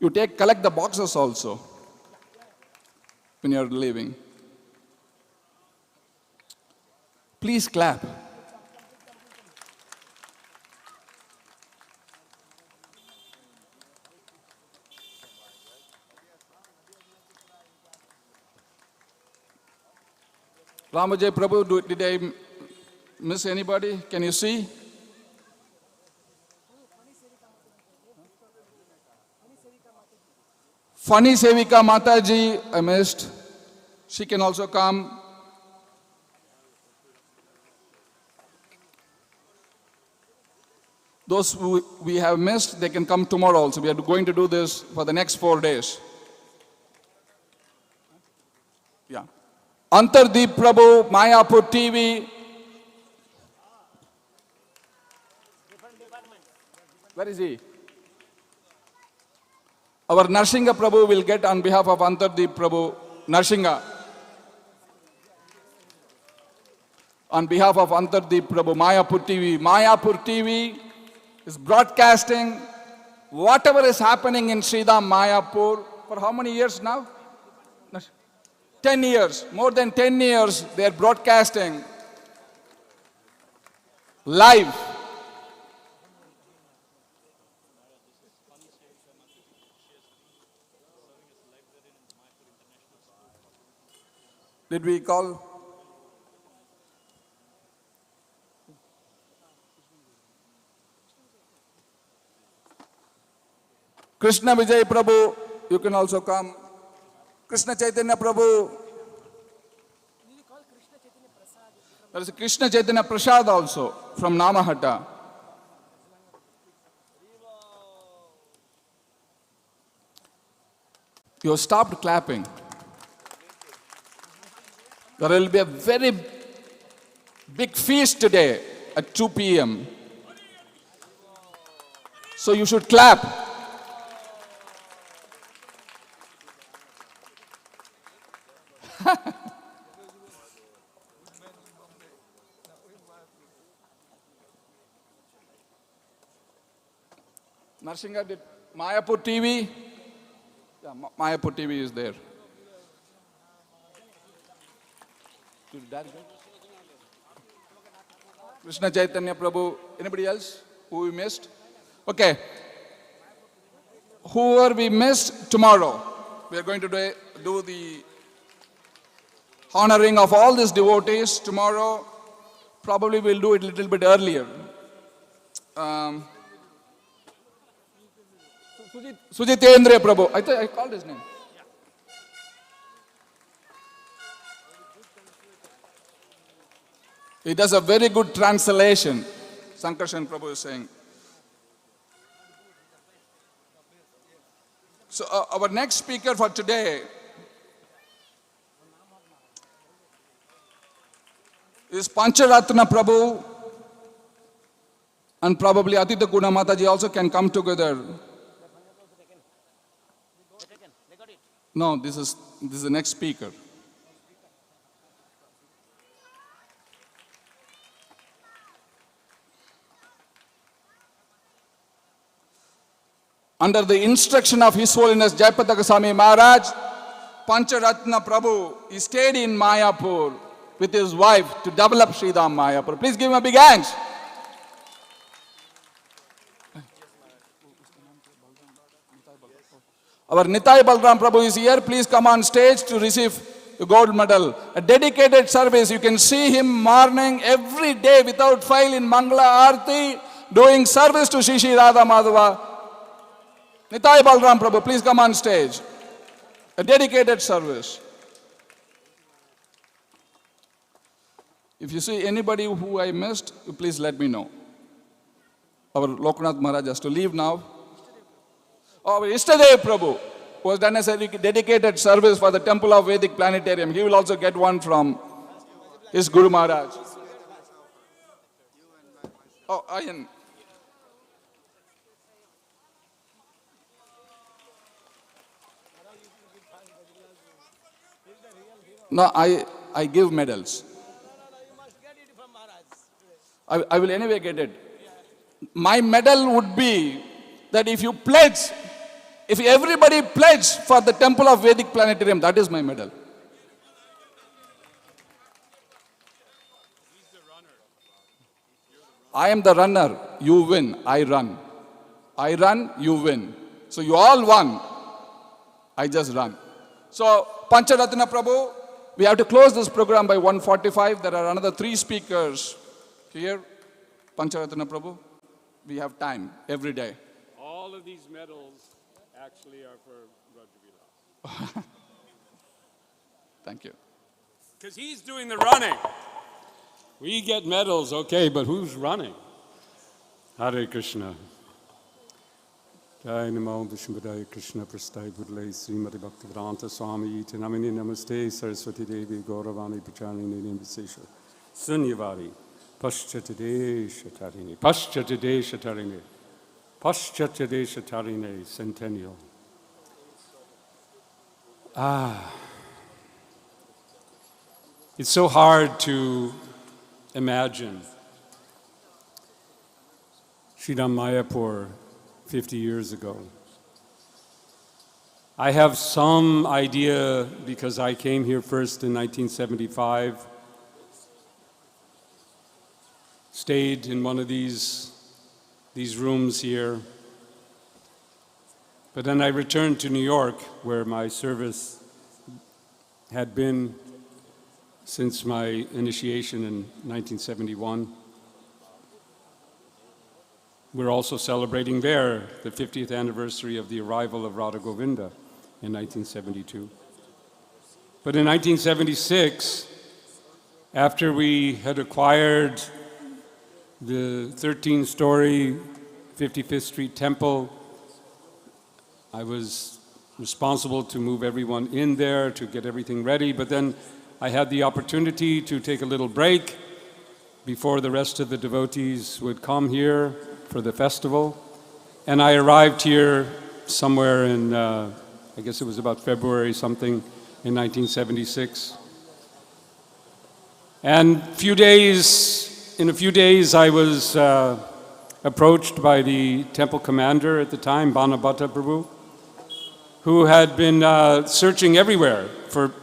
You collect the boxes also when you are leaving. Please clap. Ramajay Prabhu, did I miss anybody? Can you see? Funny Sevika Mataji, I missed. She can also come. Those who we have missed, they can come tomorrow also. We are going to do this for the next 4 days. Yeah. Antardeep Prabhu, Mayapur TV. Where is he? Our Narsingha Prabhu will get on behalf of Antardeep Prabhu, Narsingha. On behalf of Antardeep Prabhu, Mayapur TV. Mayapur TV is broadcasting whatever is happening in Sridham Mayapur for how many years now? 10 years, more than 10 years, they are broadcasting live. Did we call? Krishna Vijay Prabhu, you can also come. Krishna Chaitanya Prabhu. There is a Krishna Chaitanya Prasad also from Namahata. You have stopped clapping. There will be a very big feast today at 2 p.m. So you should clap. Narsingha did Mayapur TV. Yeah, Mayapur TV is there. Krishna Chaitanya Prabhu. Anybody else who we missed? Okay. Whoever we missed, tomorrow we are going to do the honoring of all these devotees. Tomorrow, probably we'll do it a little bit earlier. Sujitendriya Prabhu. I thought I called his name. He does a very good translation, Sankarshan Prabhu is saying. So our next speaker for today This Pancharatna Prabhu and probably Atita Guna Mataji also can come together. No, this is the next speaker. Under the instruction of His Holiness Jayapataka Swami Maharaj, Pancharatna Prabhu, he stayed in Mayapur with his wife to develop Sridham Mayapur. Please give him a big hand. Our Nitai Balram Prabhu is here. Please come on stage to receive the gold medal. A dedicated service. You can see him morning every day without fail in Mangala Aarti, doing service to Shri Radha Madhava. Nitai Balram Prabhu, please come on stage. A dedicated service. If you see anybody who I missed, please let me know. Our Loknath Maharaj has to leave now. Our Ishtadev Prabhu, who has done a dedicated service for the Temple of Vedic Planetarium. He will also get one from his Guru Maharaj. Oh, Ayan. No, I give medals. I will anyway get it. My medal would be that if you pledge, if everybody pledge for the Temple of Vedic Planetarium, that is my medal. I am the runner, you win, I run. I run, you win. So you all won, I just run. So Pancharatna Prabhu, we have to close this program by 1:45. There are another 3 speakers here. Pancharatna Prabhu, we have time every day. All of these medals actually are for Jubilee. Thank you. Because he's doing the running. We get medals, okay, but who's running? Hare Krishna. Jai Namo Vishnupadaya Krishna Prasthai Budle Srimati Bhaktivedanta Swami Iti Namini Namaste Saraswati Devi Gauravani Pacharni Nimbisesha Sunyavari Paschatade Shatarini Paschatade Shatarini Paschatade Shatarini Centennial. It's so hard to imagine Sridham Mayapur 50 years ago. I have some idea because I came here first in 1975, stayed in one of these rooms here, but then I returned to New York where my service had been since my initiation in 1971. We're also celebrating there the 50th anniversary of the arrival of Radha Govinda in 1972. But in 1976, after we had acquired the 13-story 55th Street Temple, I was responsible to move everyone in there, to get everything ready, but then I had the opportunity to take a little break before the rest of the devotees would come here for the festival. And I arrived here somewhere in, I guess it was about February something in 1976. And in a few days I was approached by the temple commander at the time, Banabhata Prabhu, who had been searching everywhere for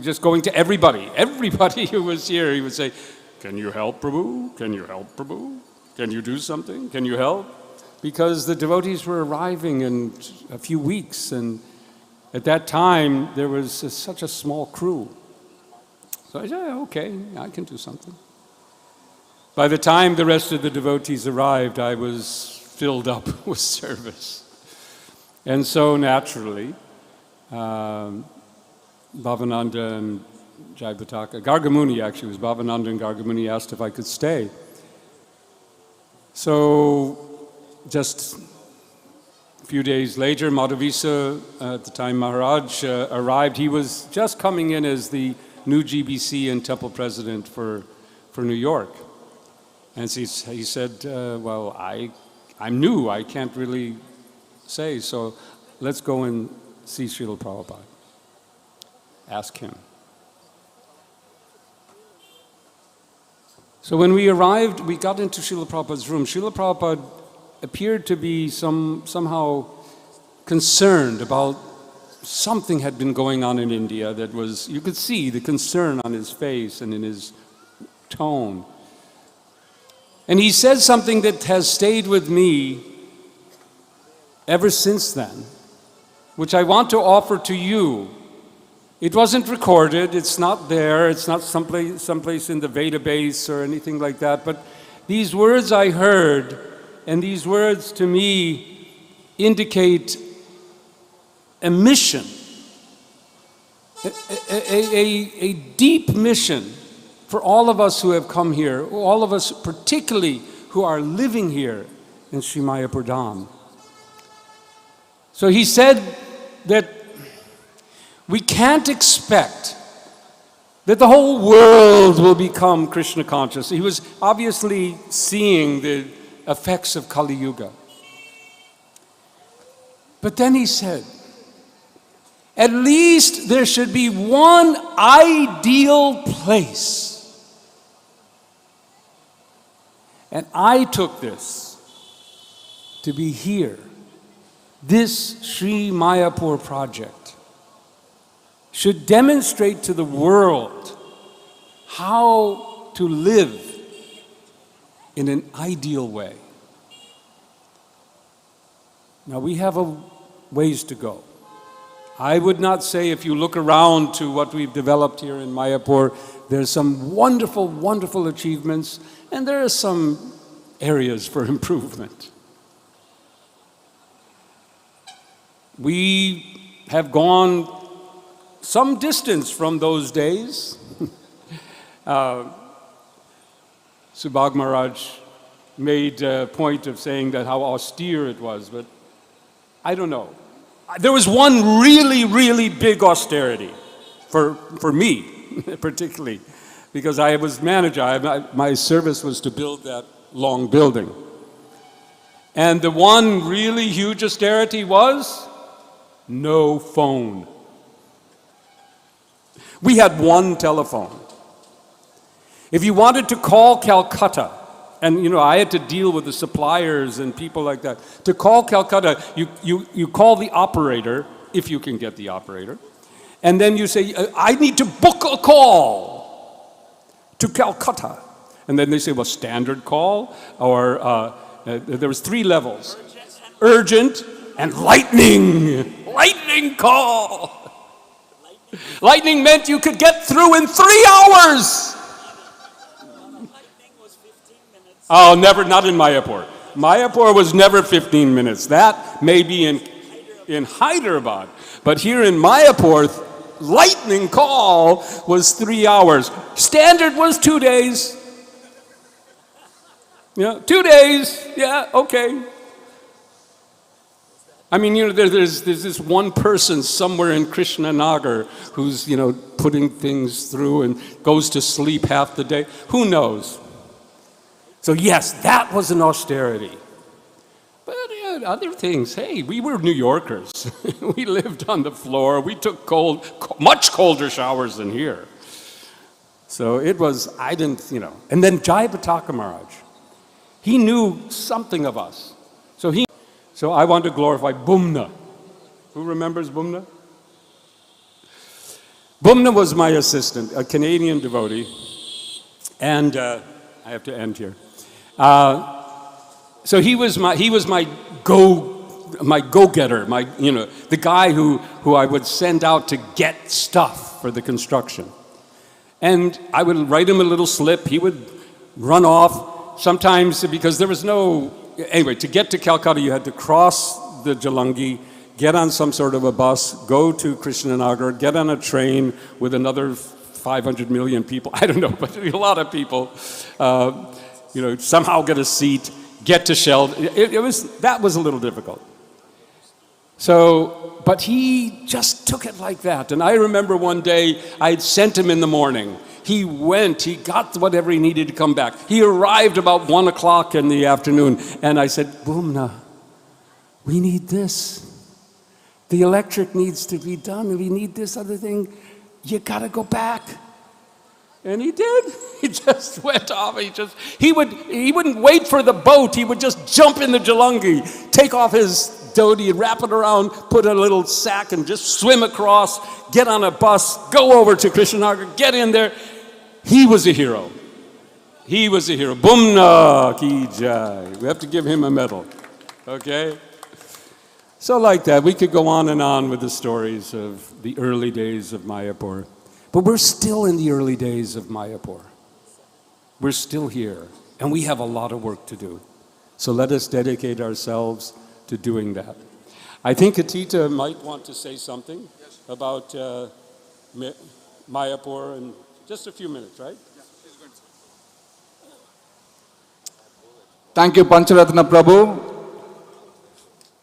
just going to everybody who was here. He would say, "Can you help, Prabhu? Can you help, Prabhu? Can you do something? Can you help?" Because the devotees were arriving in a few weeks, and at that time there was such a small crew. So I said, "Yeah, okay, I can do something." By the time the rest of the devotees arrived, I was filled up with service. And so naturally, Bhavananda and Jayapataka, Gargamuni actually, was Bhavananda and Gargamuni asked if I could stay. So just a few days later, Madhavisa, at the time Maharaj, arrived. He was just coming in as the new GBC and temple president for for New York. And he said, well, I'm new, I can't really say, so let's go and see Srila Prabhupada. Ask him. So when we arrived, we got into Srila Prabhupada's room. Srila Prabhupada appeared to be somehow concerned about something had been going on in India that was, you could see the concern on his face and in his tone. And he said something that has stayed with me ever since then, which I want to offer to you. It wasn't recorded, it's not there, it's not someplace in the database or anything like that, but these words I heard, and these words to me indicate a mission, a deep mission for all of us who have come here, all of us particularly who are living here in Sri Mayapur Dham. So he said that we can't expect that the whole world will become Krishna conscious. He was obviously seeing the effects of Kali Yuga. But then he said, at least there should be one ideal place. And I took this to be here. This Sri Mayapur project should demonstrate to the world how to live in an ideal way. Now we have a ways to go. I would not say, if you look around to what we've developed here in Mayapur, there's some wonderful, wonderful achievements, and there are some areas for improvement. We have gone some distance from those days. Subhag Maharaj made a point of saying that how austere it was, but I don't know. There was one really, really big austerity for me, particularly, because I was manager. My service was to build that long building. And the one really huge austerity was no phone. We had one telephone. If you wanted to call Calcutta, and you know, I had to deal with the suppliers and people like that. To call Calcutta, you call the operator, if you can get the operator, and then you say, I need to book a call to Calcutta. And then they say, well, standard call, or there was 3 levels. Urgent and lightning. Lightning call. Lightning meant you could get through in 3 hours. Oh, never, not in Mayapur. Mayapur was never 15 minutes. That may be in Hyderabad. But here in Mayapur, lightning call was 3 hours. Standard was 2 days. Yeah, 2 days, yeah, okay. I mean, you know, there's this one person somewhere in Krishnanagar who's, you know, putting things through and goes to sleep half the day. Who knows? So yes, that was an austerity. But yeah, other things, hey, we were New Yorkers. We lived on the floor. We took much colder showers than here. So it was, I didn't, you know. And then Jai Pataka Maharaj, he knew something of us. So I want to glorify Bumna. Who remembers Bumna? Bumna was my assistant, a Canadian devotee. And I have to end here. So he was my go-getter, you know, the guy who I would send out to get stuff for the construction. And I would write him a little slip. He would run off sometimes because there was no, anyway, to get to Calcutta, you had to cross the Jalangi, get on some sort of a bus, go to Krishnanagar, get on a train with another 500 million people. I don't know, but a lot of people. You know, somehow get a seat, get to Sheld. That was a little difficult. So, but he just took it like that. And I remember one day, I'd sent him in the morning. He went, he got whatever he needed to come back. He arrived about 1 o'clock in the afternoon, and I said, Bhumna, we need this. The electric needs to be done. We need this other thing. You gotta go back. And he did. He just went off. He wouldn't wait for the boat. He would just jump in the Jalungi, take off his dhoti, wrap it around, put a little sack, and just swim across, get on a bus, go over to Krishnanagar, get in there. He was a hero. He was a hero. Bhumna ki jai. We have to give him a medal. Okay? So like that, we could go on and on with the stories of the early days of Mayapur. But we're still in the early days of Mayapur. We're still here, and we have a lot of work to do. So let us dedicate ourselves to doing that. I think Atita might want to say something about Mayapur in just a few minutes, right? Thank you, Pancharatna Prabhu.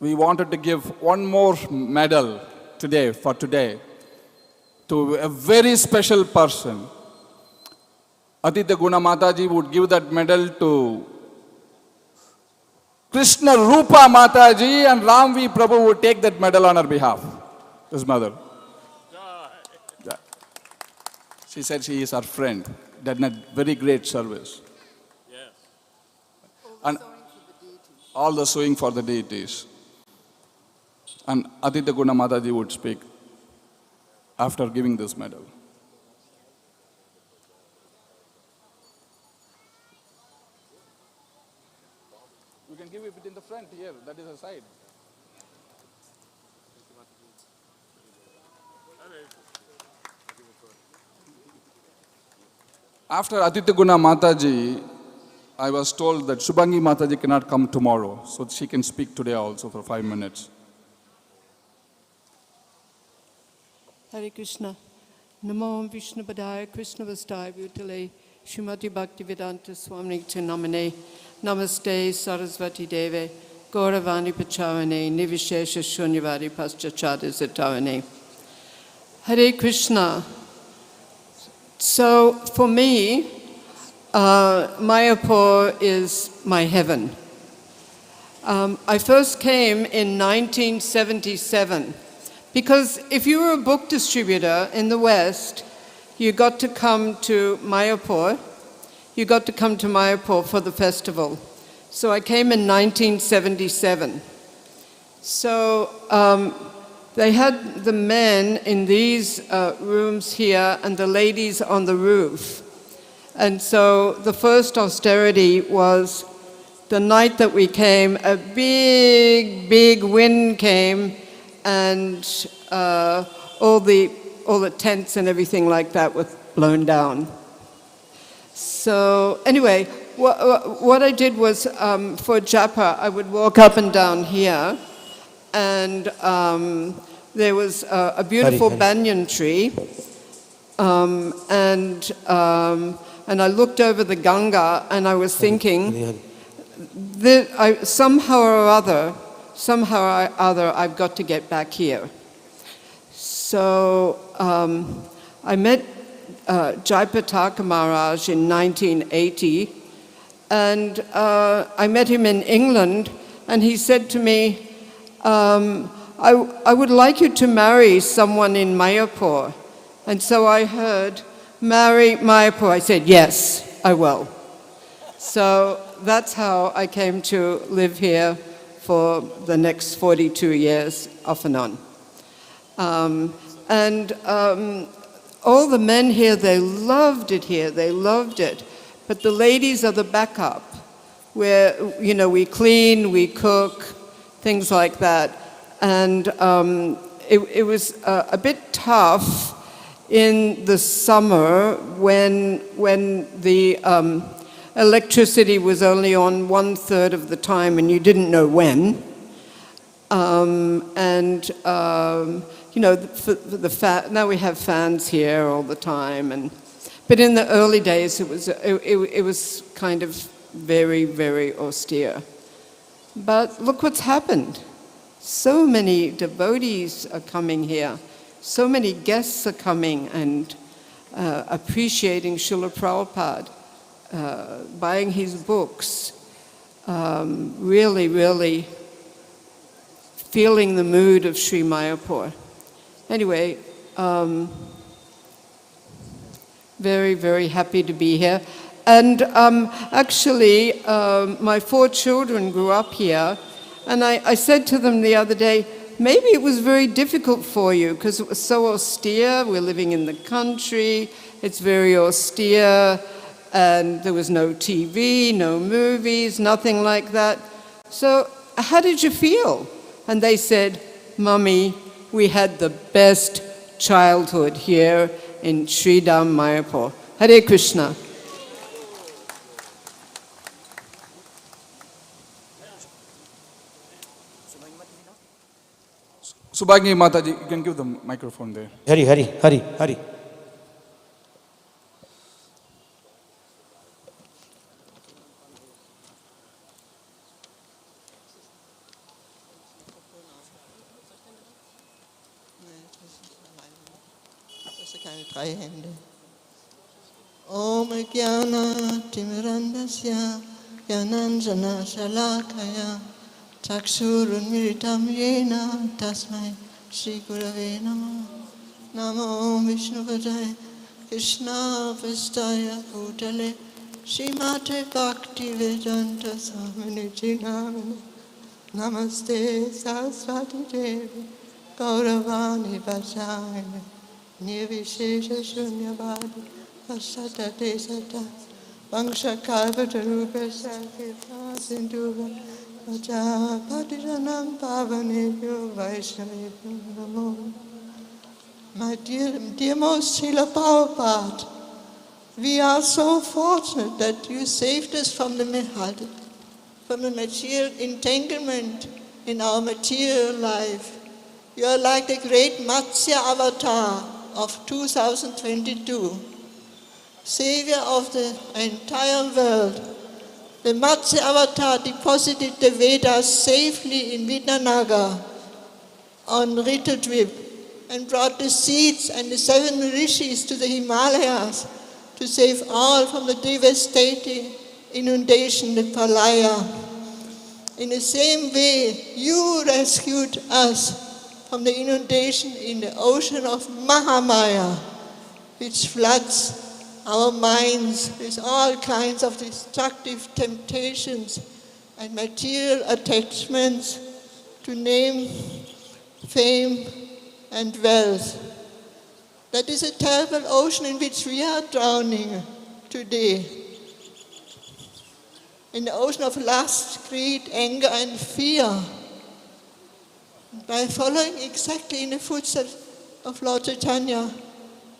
We wanted to give one more medal today, to a very special person. Aditya Guna Mataji would give that medal to Krishna Rupa Mataji, and Ram V. Prabhu would take that medal on her behalf, his mother. Yeah. She said she is her friend, done a very great service. Yes. And all the sewing for the deities. And Aditya Guna Mataji would speak after giving this medal. You can give it in the front here, that is the side. After Aditya Guna Mataji, I was told that Subhangi Mataji cannot come tomorrow, so she can speak today also for 5 minutes. Hare Krishna. Namo Vishnu Padaya Krishna Vastai Bhutale Srimati Bhaktivedanta Swami Namane Namaste Sarasvati Deve Gauravani Pachavane Nivishesha Shunyavadi Paschachada Zatavane. Hare Krishna. So for me, Mayapur is my heaven. I first came in 1977. Because if you were a book distributor in the West, you got to come to Mayapur. You got to come to Mayapur for the festival. So I came in 1977. So they had the men in these rooms here and the ladies on the roof. And so the first austerity was the night that we came, a big, big wind came, and all the tents and everything like that were blown down. So anyway, what I did was for japa, I would walk up and down here, and there was a beautiful banyan tree, and I looked over the Ganga, and I was thinking that somehow or other, I've got to get back here. So I met Jayapataka Maharaj in 1980, and I met him in England, and he said to me, I would like you to marry someone in Mayapur. And so I heard, marry Mayapur. I said, yes, I will. So that's how I came to live here for the next 42 years, off and on. All the men here, they loved it here, they loved it. But the ladies are the backup, where, you know, we clean, we cook, things like that. And it was a bit tough in the summer when the electricity was only on 1/3 of the time and you didn't know when. You know, now we have fans here all the time. But in the early days, it was kind of very, very austere. But look what's happened. So many devotees are coming here. So many guests are coming, and appreciating Srila Prabhupada, buying his books, really, really feeling the mood of Sri Mayapur. Anyway, very, very happy to be here. And actually, my 4 children grew up here, and I said to them the other day, maybe it was very difficult for you because it was so austere. We're living in the country, it's very austere, and there was no TV, no movies, nothing like that. So how did you feel? And they said, Mummy, we had the best childhood here in Sridham Mayapur. Hare Krishna. Subhagini Mataji, you can give the microphone there. Hari, Hari, Hari, Hari. Drei Hände. Om Jnana Timirandasya Jnananjana Shalakaya Chakshurun Miritam Yena Tasmai Shri Gurave Namah. Namo Vishnuvadaya Krishna Vastaya Bhutale Srimate Bhakti Vedanta Swamini Namine Namaste Saraswati Devi Gauravani Vajayane Nirvishesha Shunyavadi Vasata Desata Vangsha Kalvata Rupa Sakita Sindhuva Vaja Patiranam Pavanebhyo Vaishnavebhyo Namo. My dear most Srila Prabhupada, we are so fortunate that you saved us from the material entanglement in our material life. You are like the great Matsya avatar of 2022, savior of the entire world. The Matsya avatar deposited the Vedas safely in Vidnanagar on Ritudvip and brought the seeds and the 7 rishis to the Himalayas to save all from the devastating inundation, the Pralaya. In the same way, you rescued us from the inundation in the ocean of Mahamaya, which floods our minds with all kinds of destructive temptations and material attachments to name, fame, and wealth. That is a terrible ocean in which we are drowning today. In the ocean of lust, greed, anger, and fear. By following exactly in the footsteps of Lord Chaitanya,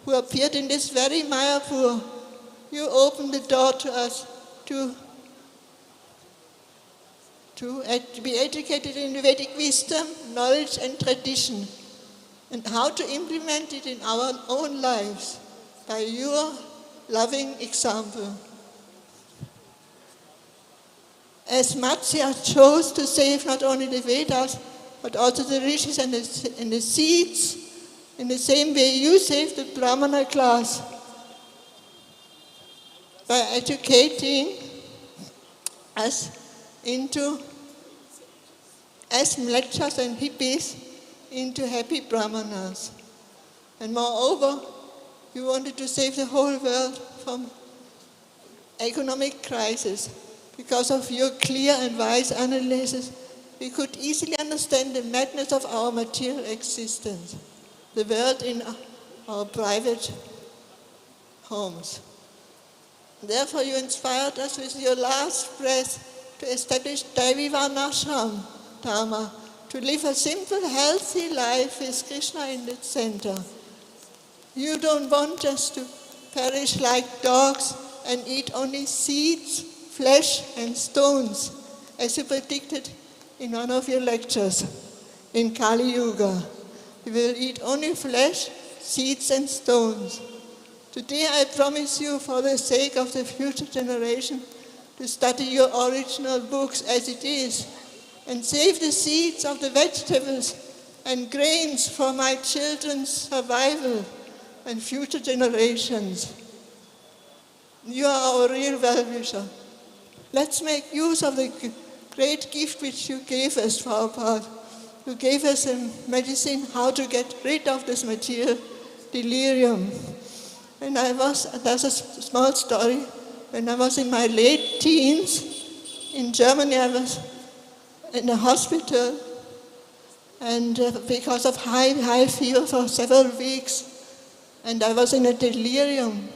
who appeared in this very Mayapur, you opened the door to us to be educated in Vedic wisdom, knowledge, and tradition, and how to implement it in our own lives by your loving example. As Matsya chose to save not only the Vedas, but also the rishis and the seeds, in the same way you saved the Brahmana class by educating us as mlecchas and hippies into happy Brahmanas. And moreover, you wanted to save the whole world from economic crisis. Because of your clear and wise analysis, we could easily understand the madness of our material existence, the world in our private homes. Therefore, you inspired us with your last breath to establish Daivivarnashram Dharma, to live a simple, healthy life with Krishna in the center. You don't want us to perish like dogs and eat only seeds, flesh, and stones, as you predicted in one of your lectures in Kali Yuga. We will eat only flesh, seeds, and stones. Today I promise you, for the sake of the future generation, to study your original books as it is, and save the seeds of the vegetables and grains for my children's survival, and future generations. You are our real well-wisher. Let's make use of the great gift which you gave us, Prabhupada. You gave us a medicine how to get rid of this material delirium. And that's a small story. When I was in my late teens, in Germany, I was in a hospital, and because of high fever for several weeks, and I was in a delirium,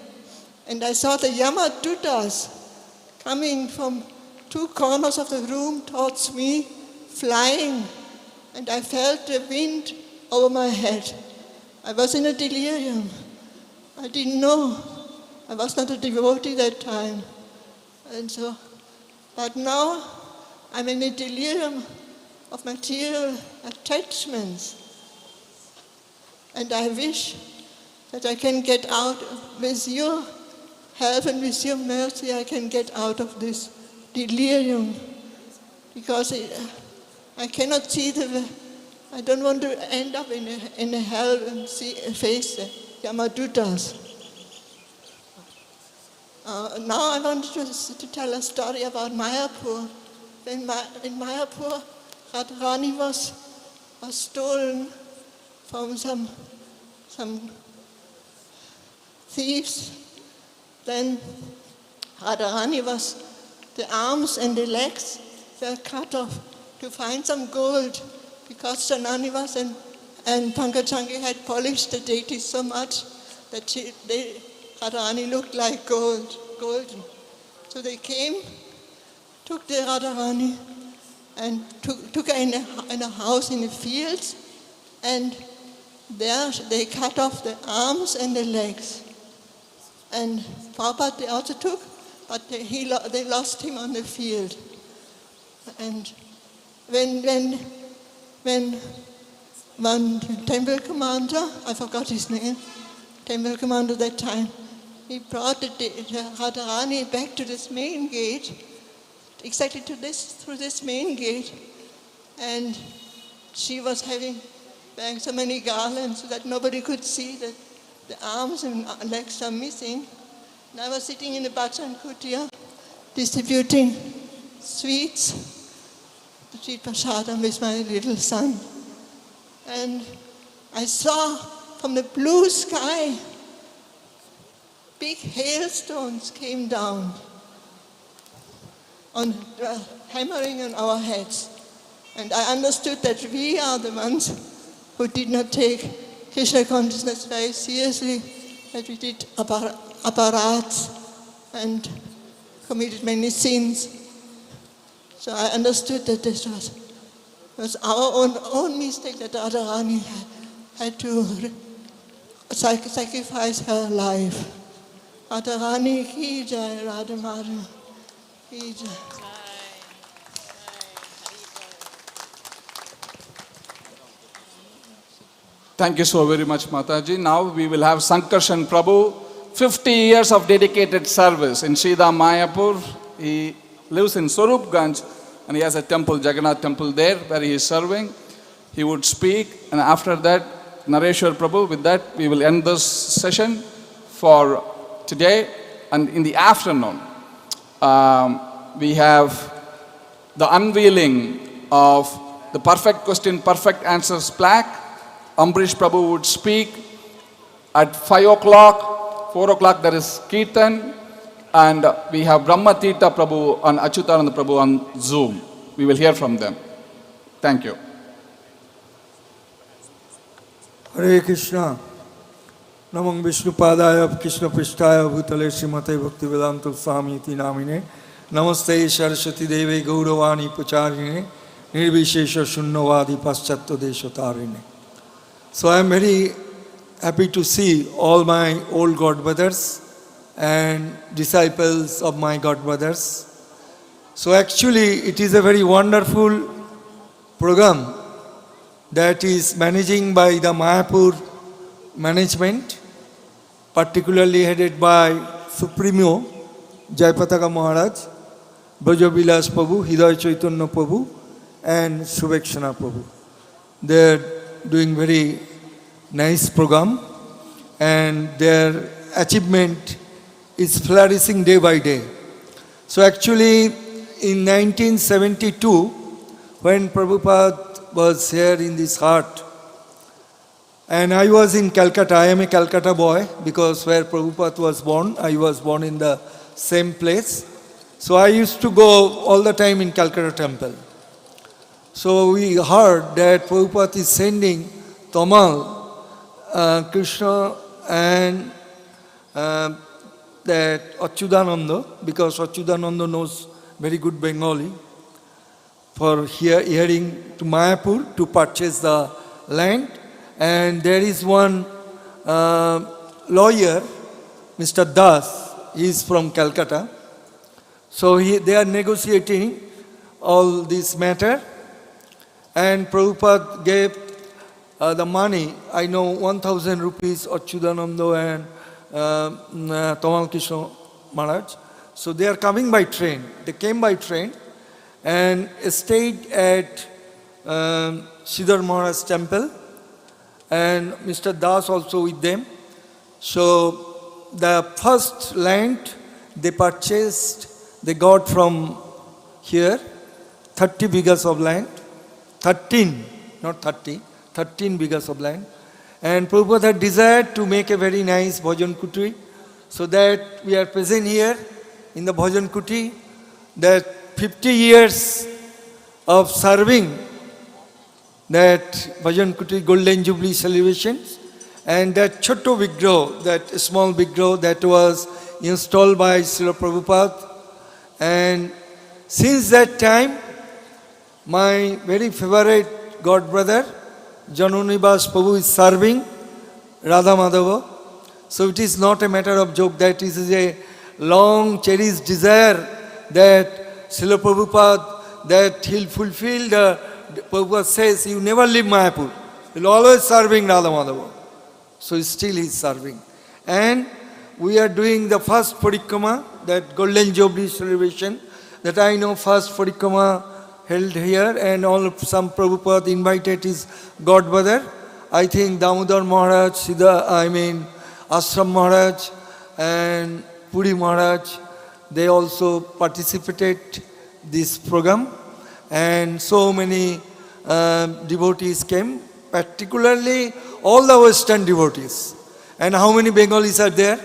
and I saw the Yamadutas coming from two corners of the room towards me, flying, and I felt the wind over my head. I was in a delirium. I didn't know. I was not a devotee that time. And so, but now I'm in a delirium of material attachments. And I wish that I can get out with your help and with your mercy, I can get out of this delirium. Because I cannot see I don't want to end up in a hell and face the Yamadutas. Now I want to tell a story about Mayapur. In Mayapur, Radharani was stolen from some thieves. Then Radharani the arms and the legs were cut off to find some gold, because Shananivas and Pankajhangi had polished the deities so much that Radharani looked like golden. So they came, took the Radharani and took her in a house in the fields, and there they cut off the arms and the legs. And Prabhupada they also took, but they lost him on the field. And when one temple commander, I forgot his name, temple commander that time, he brought the Radharani back to this main gate, exactly through this main gate, and she was having so many garlands so that nobody could see that the arms and legs are missing. And I was sitting in the Bhajan Kutia distributing sweets, the sweet prasadam with my little son. And I saw from the blue sky, big hailstones came down, hammering on our heads. And I understood that we are the ones who did not take Krishna consciousness very seriously, that we did aparats and committed many sins. So I understood that this was our own mistake, that Radharani had to sacrifice her life. Radharani ki jai, Radha Madhava ki jai. Thank you so very much, Mataji. Now we will have Sankarshan Prabhu, 50 years of dedicated service in Sridham Mayapur. He lives in Swarupganj and he has a temple, Jagannath temple there where he is serving. He would speak, and after that, Nareshwar Prabhu. With that, we will end this session for today. And in the afternoon, we have the unveiling of the Perfect Question, Perfect Answers plaque. Ambrish Prabhu would speak at 5 o'clock. 4 o'clock there is Kirtan, and we have Brahma Tirtha Prabhu and Achyutananda Prabhu on Zoom. We will hear from them. Thank you. Hare Krishna. Namang Vishnupadaya Krishna Prishtaya Bhutale Srimate Bhaktivedanta Swami Iti Namine Namaste Saraswati Deve Gauravani Pacharine Nirvishesha Shunnavadi Paschatya Deshatarine. So I am very happy to see all my old godbrothers and disciples of my godbrothers. So actually it is a very wonderful program that is managing by the Mayapur management, particularly headed by Supremo Jayapataka Maharaj, Brajavilas Prabhu, Hidaya Chaitanya Prabhu and Shubhekshana Prabhu. They are doing very nice program. and their achievement is flourishing day by day. So actually in 1972, when Prabhupada was here in this heart, and I was in Calcutta, I am a Calcutta boy, because where Prabhupada was born, I was born in the same place. So I used to go all the time in Calcutta temple. So we heard that Prabhupada is sending Tamal, Krishna and that Achyutananda, because Achyutananda knows very good Bengali, for hearing to Mayapur to purchase the land. And there is one lawyer, Mr. Das, he is from Calcutta. So they are negotiating all this matter. And Prabhupada gave the money, I know 1,000 rupees, Achyutananda and Tamal Krishna Maharaj. So they are coming by train. They came by train and stayed at Sridhar Maharaj temple, and Mr. Das also with them. So the first land they purchased, they got from here 30 bighas of land, 13, not 30, 13 bighas of land. And Prabhupada had desired to make a very nice bhajan kuti, so that we are present here in the bhajan kuti, that 50 years of serving that bhajan kuti golden jubilee celebrations, and that choto vigraha, that small vigraha that was installed by Srila Prabhupada. And since that time, my very favorite god brother Janonivas Prabhu is serving Radha Madhava. So it is not a matter of joke, that it is a long cherished desire that Srila Prabhupada, that he'll fulfill the, Prabhupada says, you never leave Mayapur. You'll always serving Radha Madhava. So still he is serving. And we are doing the first parikrama, that golden jubilee celebration, that I know first parikrama held here, and some Prabhupada invited his god brother. I think Damodar Maharaj, Ashram Maharaj and Puri Maharaj, they also participated this program. And so many devotees came, particularly all the Western devotees. And how many Bengalis are there?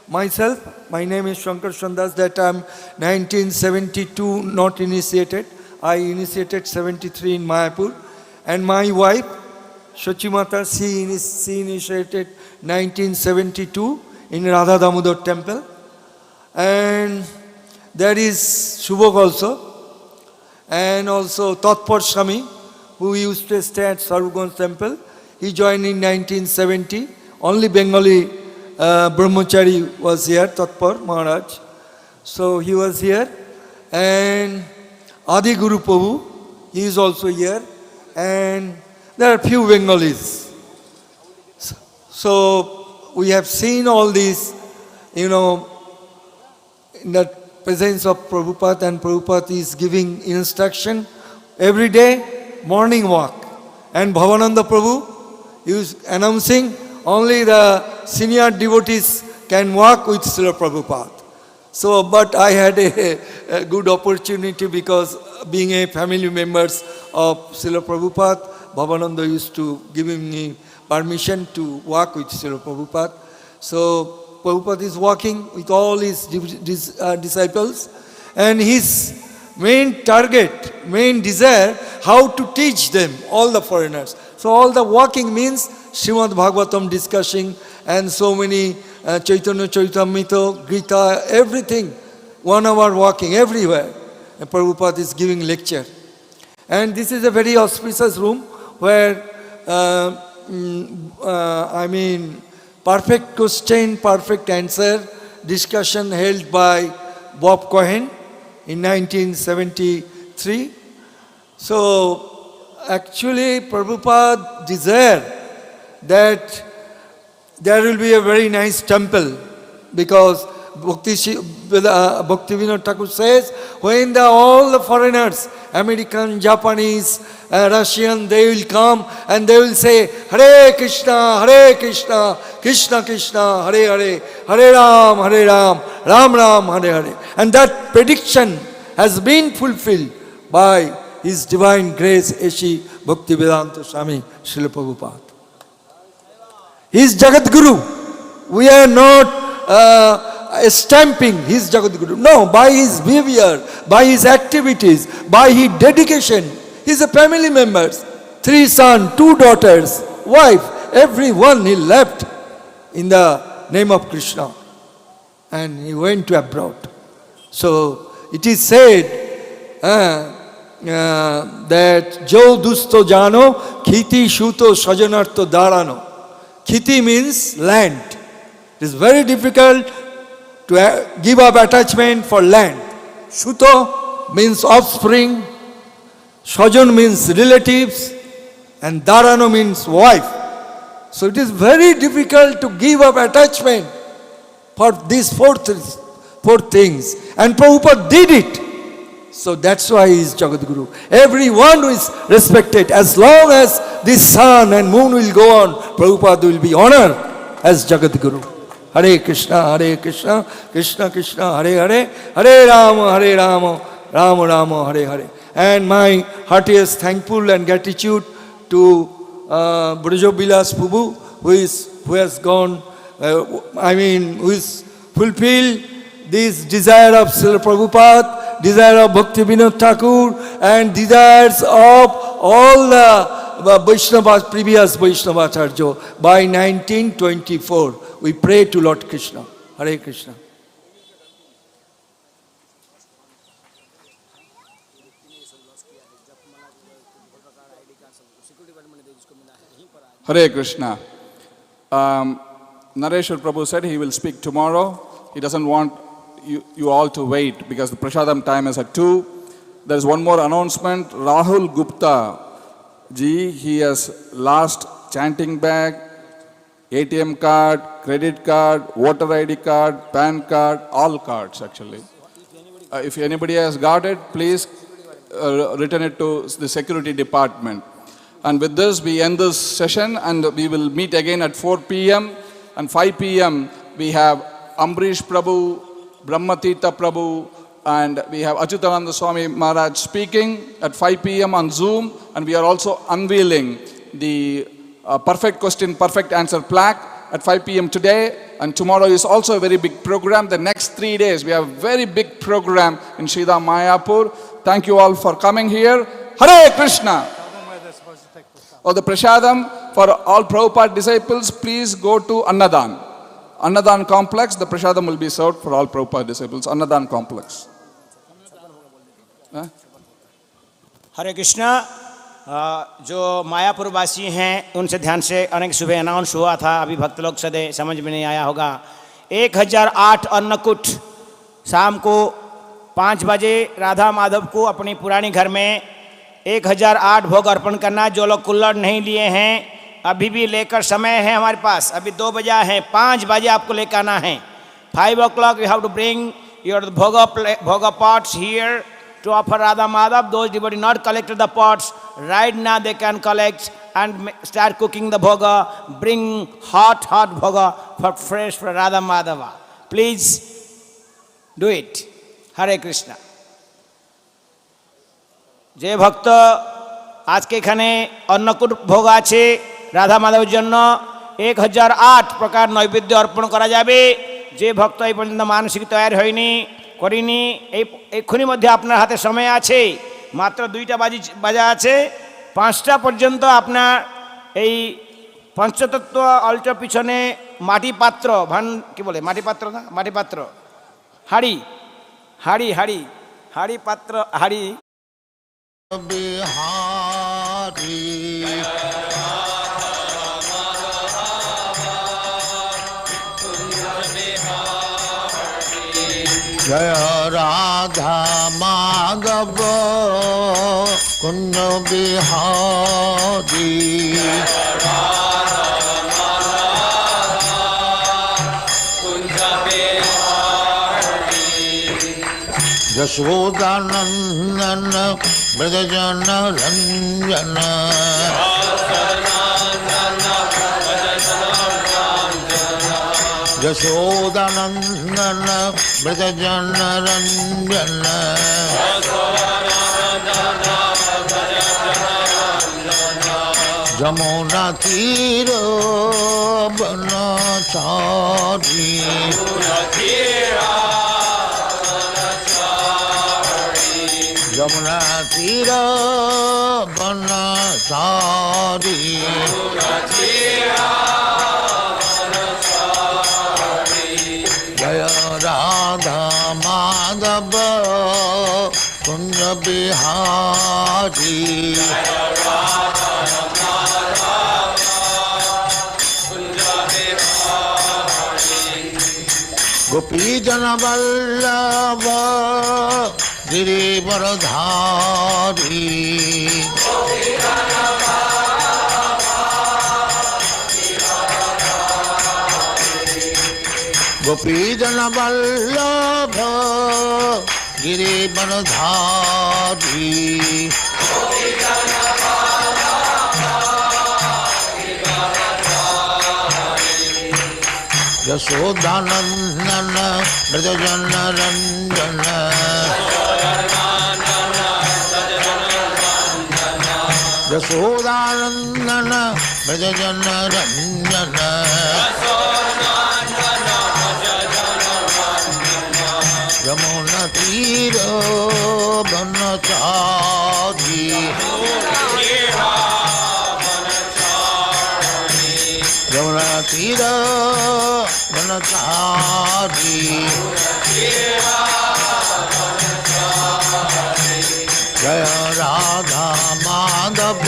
Myself, my name is Shankar Chandas, that I am 1972 not initiated. I initiated 73 in Mayapur. And my wife, Shachimata, she initiated 1972 in Radha Damodar temple. And there is Shubhok also. And also Tatpar Swami, who used to stay at Sarvganj temple. He joined in 1970. Only Bengali Brahmachari was here, Tatpar Maharaj. So he was here. And Adi Guru Prabhu, he is also here. And there are few Bengalis. So we have seen all this, in the presence of Prabhupada, and Prabhupada is giving instruction every day, morning walk. And Bhavananda Prabhu is announcing only the senior devotees can walk with Srila Prabhupada. So, but I had a good opportunity, because being a family members of Srila Prabhupada, Bhavananda used to give me permission to walk with Srila Prabhupada. So Prabhupada is walking with all his disciples, and his main target, main desire, how to teach them, all the foreigners. So all the walking means Srimad Bhagavatam discussing, and so many Chaitanya Charitamrita, Gita, everything. 1 hour walking everywhere. And Prabhupada is giving lecture. And this is a very auspicious room where, perfect question, perfect answer, discussion held by Bob Cohen in 1973. So actually Prabhupada desired that there will be a very nice temple, because Bhaktivinoda Thakur says, when all the foreigners American, Japanese, Russian, they will come and they will say, Hare Krishna, Krishna Krishna, Hare Hare, Hare Ram, Ram Ram, Hare Hare. And that prediction has been fulfilled by His Divine Grace, Eshi Bhaktivedanta Swami Srila Prabhupada. He is Jagat Guru. We are not stamping His Jagat Guru. No, by His behavior, by His activities, by His dedication. He is a family member. 3 sons, 2 daughters, wife, everyone He left in the name of Krishna. And He went to abroad. So it is said that Jo Dusto Jano, Khiti Shuto Sajanarto Darano. Khiti means land. It is very difficult to give up attachment for land. Shuto means offspring. Sajan means relatives. And Darano means wife. So it is very difficult to give up attachment for these four things. And Prabhupada did it. So that's why he is Jagat Guru. Everyone who is respected, as long as this sun and moon will go on, Prabhupada will be honored as Jagat Guru. Hare Krishna, Krishna Krishna, Hare Hare, Hare Rama, Rama Rama, Hare Hare. And my heartiest thankful and gratitude to Brajobilas Prabhu, who has gone, who is fulfilled this desire of Srila Prabhupada, desire of Bhakti Vinod Thakur, and desires of all the Vaishnavas, previous Vaishnavacharya by 1924. We pray to Lord Krishna. Hare Krishna. Hare Krishna. Nareshwar Prabhu said he will speak tomorrow. He doesn't want you all to wait because the Prashadam time is at 2. There is one more announcement. Rahul Gupta ji, he has lost chanting bag, ATM card, credit card, voter ID card, PAN card, all cards actually. If anybody has got it, please return it to the security department. And with this, we end this session and we will meet again at 4 p.m. and 5 p.m. we have Ambrish Prabhu, Brahmatita Prabhu, and we have Achyutananda Swami Maharaj speaking at 5 p.m. on Zoom, and we are also unveiling the Perfect Question, Perfect Answer plaque at 5 p.m. today, and tomorrow is also a very big program. The next 3 days, we have a very big program in Sridham Mayapur. Thank you all for coming here. Hare Krishna! Or the Prashadam for all Prabhupada disciples, please go to Annadan. Annadan complex, the Prashadam will be served for all Prabhupada disciples. Annadan complex. हरे कृष्णा जो मायापुर वासी हैं उनसे ध्यान से अनेक सुबह announce हुआ था, अभी भक्त लोग सदे समझ में नहीं आया होगा। 1008 अन्नकूट शाम को 5 बजे राधा माधव को अपनी पुरानी घर में 1008 भोग अर्पण करना। जो लोग कुल्लड़ नहीं लिए हैं अभी भी लेकर समय है हमारे पास, अभी 2 बजा है, 5 बजे आपको लेकर आना है। 5 o'clock you have to bring your bhoga pots here to offer Radha Madhava. Those devotees not collected the pots, right now they can collect and start cooking the bhoga. Bring hot bhoga for fresh for Radha Madhava. Please do it. Hare Krishna. যে ভক্ত আজকে এখানে অন্নকূট ভোগ আছে রাধা মাধবের জন্য 1008 প্রকার নৈবেদ্য অর্পণ করা যাবে। যে ভক্ত এই পর্যন্ত মানসিক তৈরি হয়নি করিনি, এই এক্ষুনি মধ্যে আপনার হাতে সময় আছে, মাত্র 2টা বাজা আছে, 5টা পর্যন্ত আপনার এই পঞ্চতত্ত্ব অল্টার পিছনে মাটি পাত্র কি বলে মাটি পাত্র না মাটি পাত্র হাড়ি পাত্র হাড়ি बिहारी जय राधा माधव कुंज बिहारी यशोदानंदन ब्रजजन रंजन यशोदानंदन ब्रजजन रंजन जमुना तीर बनचारी जमुना तीर बनचारी जय राधा माधव कुंज बिहारी गोपी जन वल्लभ गिरिवरधारी गोपी जन वल्लभ गिरिवरधारी यशोदानंदन ब्रजजन रंजन यशोदानंदन ब्रजजन रंजन यमुना तीर बनचारी यमुना तीर बनचारी जय राधा माधव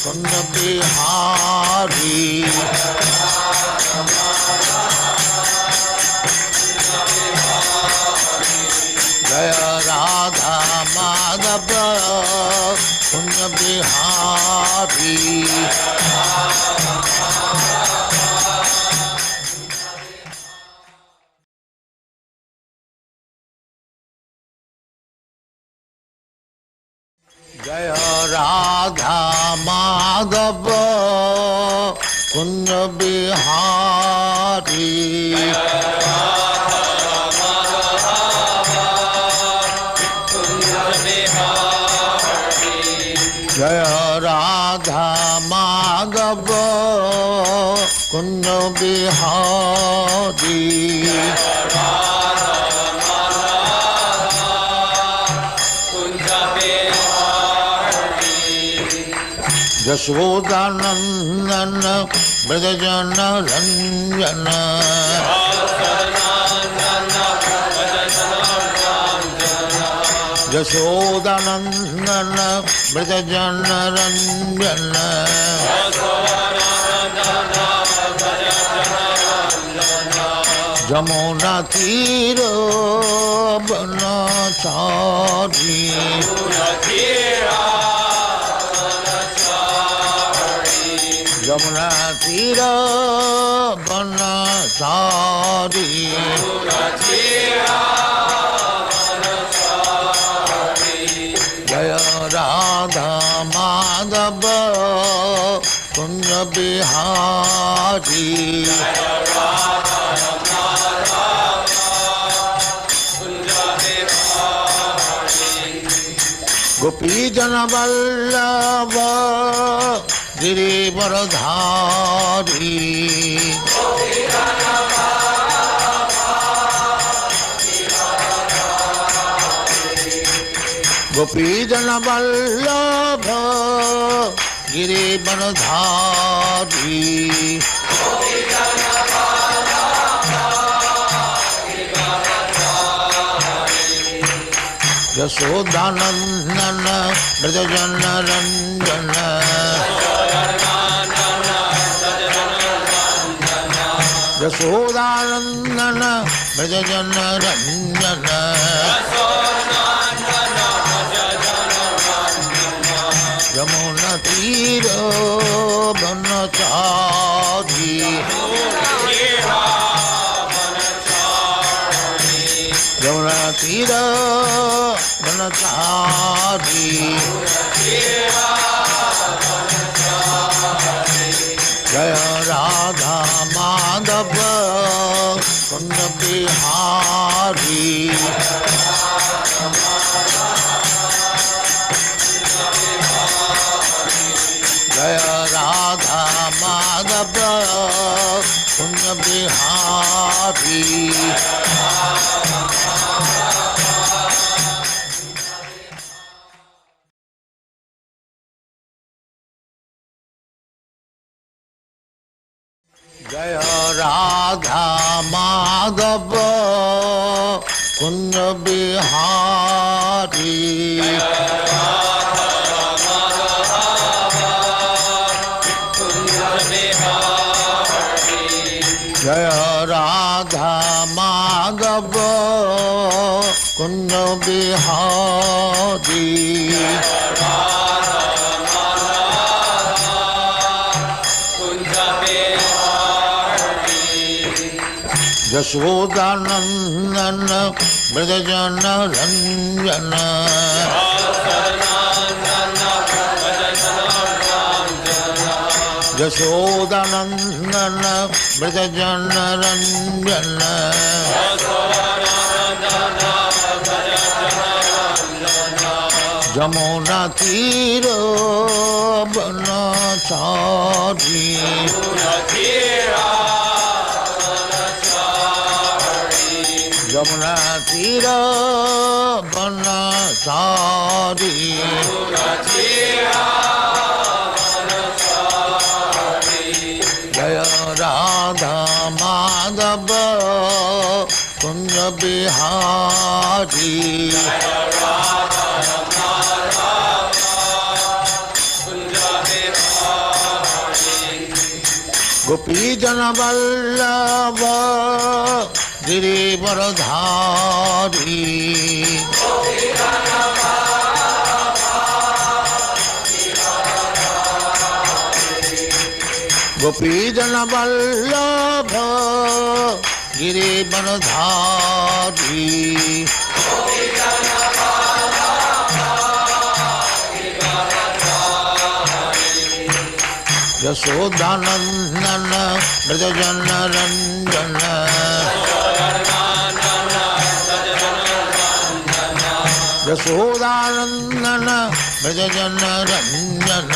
कुंज बिहारी जय राधा माधव कुंज बिहारी जय राधा माधव कुंज बिहारी जय राधा माधव कुंज बिहारी यशोदानंदन ब्रजजन रंजन यशोदानंदन ब्रजजन रंजन जमुना तीर बनचारी यमुना तीर बनचारी जय राधा माधव कुंज बिहारी गोपी जन वल्लभ गिरिवरधारी गोपी जन वल्लभ गिरिवरधारी यशोदानंदन ब्रजजन रंजन यशोदानंदन ब्रजजन रंजन यमुना तीर बनचारी यमुना तीरा बनचारी जय राधा माधव कुंज बिहारी जय राधा माधव कुंज बिहारी जय राधा माधव कुंज बिहारी जय राधा माधव कुंज बिहारी यशोदानंदन ब्रजजन रंजन यशोदानंदन ब्रजजन रंजन जमुना तीर बनचारी जमुना तीर बनचारी जय राधा माधव कुंज बिहारी गोपी जन वल्लभ गिरिवरधारी गोपी जन वल्लभ गिरिवरधारी यशोदानंदन ब्रजजन रंजन यशोदानंदन ब्रजजन रंजन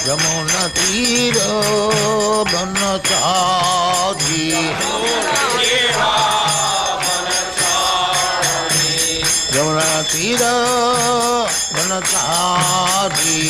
यमुना तीर बनचारी यमुना तीर बनचारी